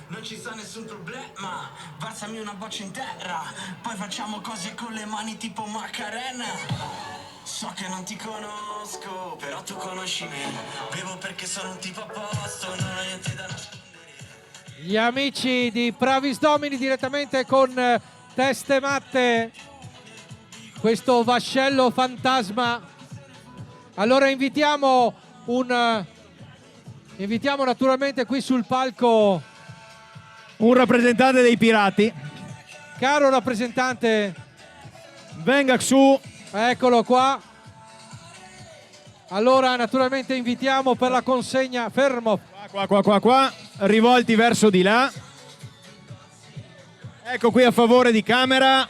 Non ci sta nessun problema, versami una boccia in terra, poi facciamo cose con le mani tipo Macarena. So che non ti conosco, però tu conosci me, bevo perché sono un tipo a posto, non ho niente da nascondere. Gli amici di Pravis Domini direttamente con teste matte, questo vascello fantasma. Allora invitiamo naturalmente qui sul palco un rappresentante dei pirati. Caro rappresentante, venga su. Eccolo qua. Allora naturalmente invitiamo per la consegna, fermo. Qua, rivolti verso di là. Ecco qui a favore di camera.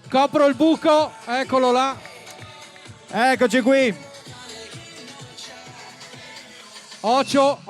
Copro il buco, eccolo là. Eccoci qui. Ocio.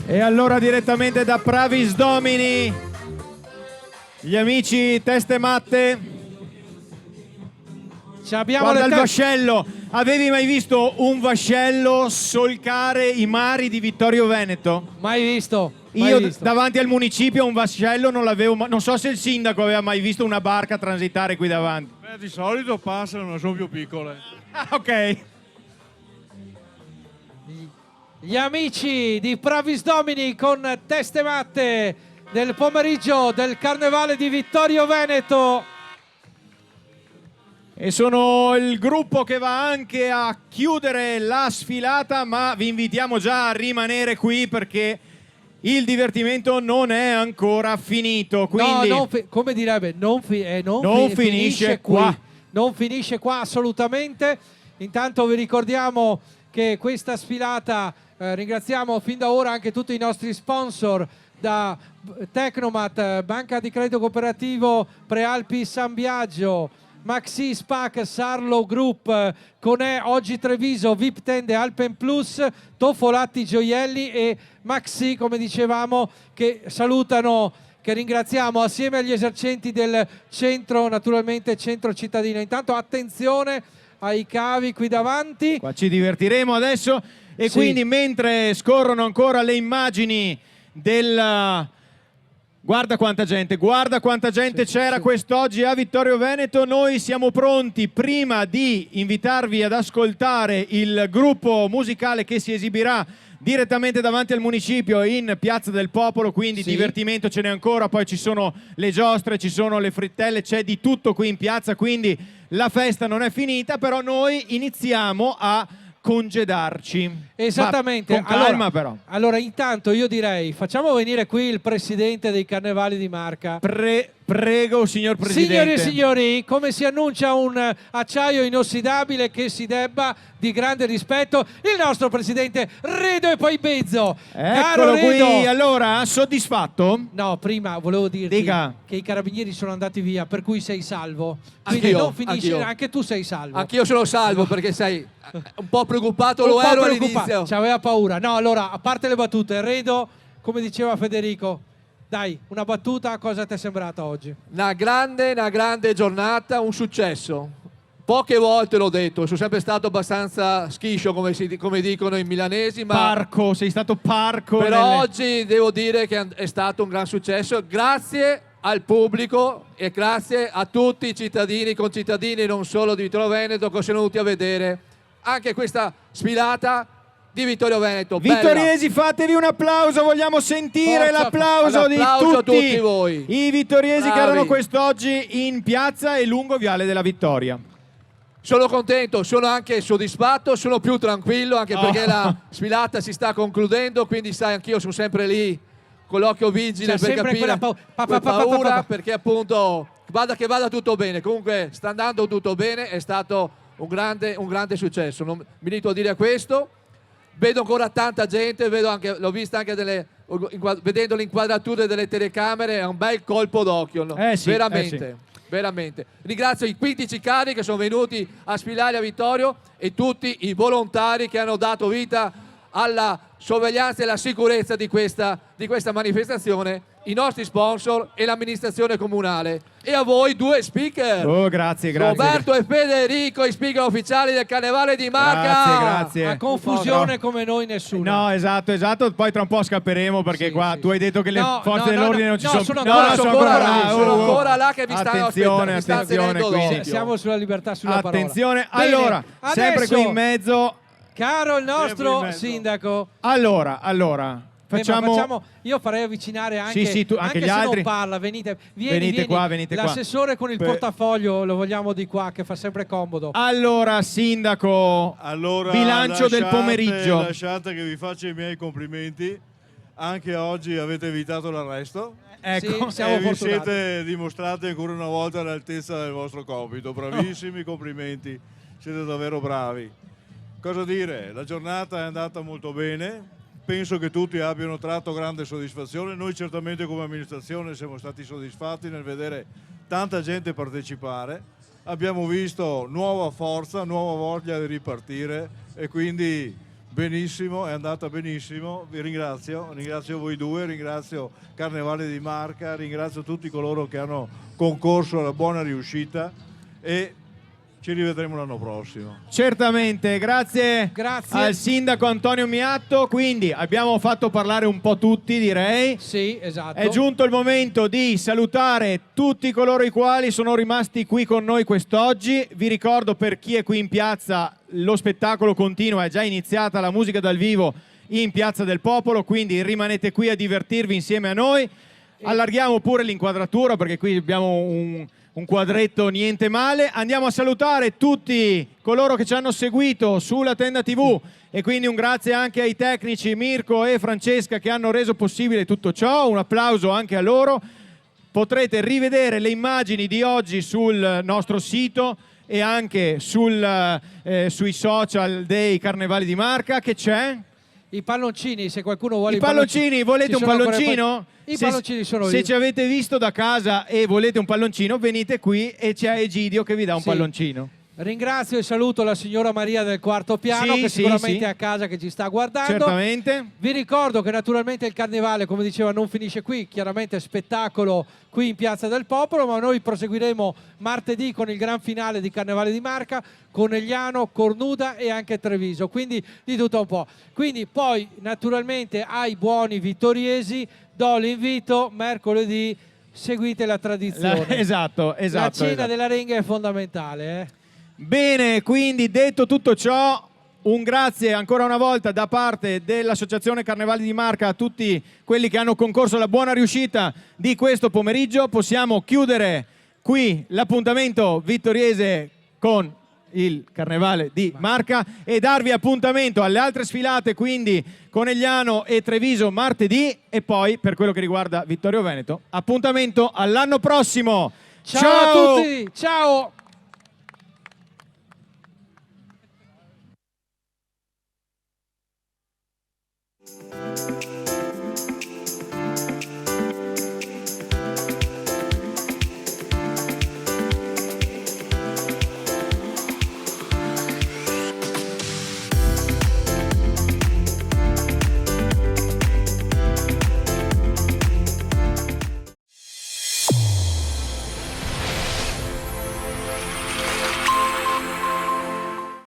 E allora direttamente da Pravis Domini, gli amici teste matte. Guarda il vascello. Avevi mai visto un vascello solcare i mari di Vittorio Veneto? Mai visto. Io davanti al municipio un vascello non l'avevo mai. Non so se il sindaco aveva mai visto una barca transitare qui davanti. Beh, di solito passano, ma sono più piccole. Ah, ok. Gli amici di Pravis Domini con teste matte del pomeriggio del Carnevale di Vittorio Veneto. E sono il gruppo che va anche a chiudere la sfilata, ma vi invitiamo già a rimanere qui perché il divertimento non è ancora finito. Quindi No, come direbbe, non finisce qua. Non finisce qua assolutamente. Intanto vi ricordiamo che questa sfilata, ringraziamo fin da ora anche tutti i nostri sponsor, da Tecnomat, Banca di Credito Cooperativo Prealpi San Biagio, Maxi Spac, Sarlo Group, Conè Oggi Treviso, VIP Tende Alpen Plus, Toffolatti Gioielli e Maxi, come dicevamo, che salutano, che ringraziamo assieme agli esercenti del centro, naturalmente centro cittadino. Intanto attenzione ai cavi qui davanti. Qua ci divertiremo adesso e quindi mentre scorrono ancora le immagini del Guarda quanta gente c'era quest'oggi a Vittorio Veneto. Noi siamo pronti, prima di invitarvi ad ascoltare il gruppo musicale che si esibirà direttamente davanti al municipio in Piazza del Popolo, quindi divertimento ce n'è ancora, poi ci sono le giostre, ci sono le frittelle, c'è di tutto qui in piazza, quindi la festa non è finita, però noi iniziamo a congedarci. Esattamente. Ma con calma però. Allora, intanto io direi, facciamo venire qui il presidente dei Carnevali di Marca. Prego, signor Presidente. Signore e signori, come si annuncia un acciaio inossidabile che si debba di grande rispetto, il nostro presidente Redo e poi Bezzo. Caro Eccolo Redo. qui, allora, soddisfatto? No, prima volevo dirti Dica. che i carabinieri sono andati via, per cui sei salvo. Quindi Anch'io, non finisce, anch'io. anche tu sei salvo. Anch'io sono salvo perché sai, un po' preoccupato lo Un po' ero preoccupato, all'inizio. c'aveva paura. No, allora, a parte le battute, Redo, come diceva Federico, dai, una battuta, cosa ti è sembrata oggi? Una grande giornata, un successo. Poche volte l'ho detto, sono sempre stato abbastanza schiscio, come dicono i milanesi, ma Parco, sei stato parco. però oggi devo dire che è stato un gran successo. Grazie al pubblico e grazie a tutti i cittadini, concittadini, non solo di Vittorio Veneto, che sono venuti a vedere anche questa sfilata di Vittorio Veneto. Vittoriesi, fatevi un applauso, vogliamo sentire Forza, l'applauso di l'applauso a tutti, tutti voi. i vittoriesi che Bravi. erano quest'oggi in piazza e lungo Viale della Vittoria. Sono contento, sono anche soddisfatto, sono più tranquillo anche perché Oh. la sfilata si sta concludendo, quindi sai, anch'io sono sempre lì con l'occhio vigile C'è per sempre capire quella paura, perché appunto che vada tutto bene. Comunque sta andando tutto bene, è stato un grande successo. Non mi limito a dire questo. Vedo ancora tanta gente, l'ho vista anche vedendo le inquadrature delle telecamere, è un bel colpo d'occhio, no? Veramente. Ringrazio i 15 carri che sono venuti a sfilare a Vittorio e tutti i volontari che hanno dato vita alla sorveglianza e alla sicurezza di questa manifestazione, i nostri sponsor e l'amministrazione comunale. E a voi due speaker. Oh, grazie. Roberto e Federico, i speaker ufficiali del Carnevale di Marca. Grazie. A confusione come noi nessuno. No, esatto, poi tra un po' scapperemo perché qua tu hai detto che le forze dell'ordine non ci sono. sono ancora là che vi stanno attenzione, tenendo quindi. d'occhio. Siamo sulla libertà, sulla parola. Attenzione, Bene, allora, sempre adesso, qui in mezzo. Caro il nostro sindaco. Allora. Facciamo... Io farei avvicinare anche, Sì, tu, anche gli se altri. non parla, vieni qua. L'assessore con il portafoglio lo vogliamo di qua, che fa sempre comodo. Allora, sindaco, bilancio del pomeriggio. Lasciate che vi faccia i miei complimenti. Anche oggi avete evitato l'arresto. Ecco, sì, siamo e vi fortunati. siete dimostrati ancora una volta all'altezza del vostro compito. Bravissimi, complimenti. Siete davvero bravi. Cosa dire? La giornata è andata molto bene. Penso che tutti abbiano tratto grande soddisfazione. Noi certamente come amministrazione siamo stati soddisfatti nel vedere tanta gente partecipare. Abbiamo visto nuova forza, nuova voglia di ripartire e quindi benissimo, è andata benissimo. Vi ringrazio voi due, ringrazio Carnevale di Marca, ringrazio tutti coloro che hanno concorso alla buona riuscita e ci rivedremo l'anno prossimo. Certamente, grazie al sindaco Antonio Miatto. Quindi abbiamo fatto parlare un po' tutti, direi. Sì, esatto. È giunto il momento di salutare tutti coloro i quali sono rimasti qui con noi quest'oggi. Vi ricordo, per chi è qui in piazza, lo spettacolo continua, è già iniziata la musica dal vivo in Piazza del Popolo, quindi rimanete qui a divertirvi insieme a noi. Allarghiamo pure l'inquadratura perché qui abbiamo un quadretto niente male. Andiamo a salutare tutti coloro che ci hanno seguito sulla Tenda TV e quindi un grazie anche ai tecnici Mirko e Francesca che hanno reso possibile tutto ciò. Un applauso anche a loro. Potrete rivedere le immagini di oggi sul nostro sito e anche sui social dei Carnevali di Marca. Che c'è? I palloncini, se qualcuno vuole I palloncini, volete ci un sono ancora palloncino? I palloncini sono Se lì. ci avete visto da casa e volete un palloncino, venite qui e c'è Egidio che vi dà un Sì. palloncino. Ringrazio e saluto la signora Maria del quarto piano, Sì, che sì, sicuramente sì. è a casa, che ci sta guardando. Certamente. Vi ricordo che naturalmente il carnevale, come diceva, non finisce qui, chiaramente spettacolo qui in Piazza del Popolo, ma noi proseguiremo martedì con il gran finale di Carnevale di Marca, Conegliano, Cornuda e anche Treviso, quindi di tutto un po'. Quindi poi naturalmente ai buoni vittoriesi do l'invito mercoledì, seguite la tradizione. Esatto. La cena dell'Arenga è fondamentale. Bene, quindi detto tutto ciò, un grazie ancora una volta da parte dell'Associazione Carnevali di Marca a tutti quelli che hanno concorso alla buona riuscita di questo pomeriggio. Possiamo chiudere qui l'appuntamento vittoriese con il Carnevale di Marca e darvi appuntamento alle altre sfilate, quindi Conegliano e Treviso martedì, e poi per quello che riguarda Vittorio Veneto appuntamento all'anno prossimo. Ciao a tutti, ciao!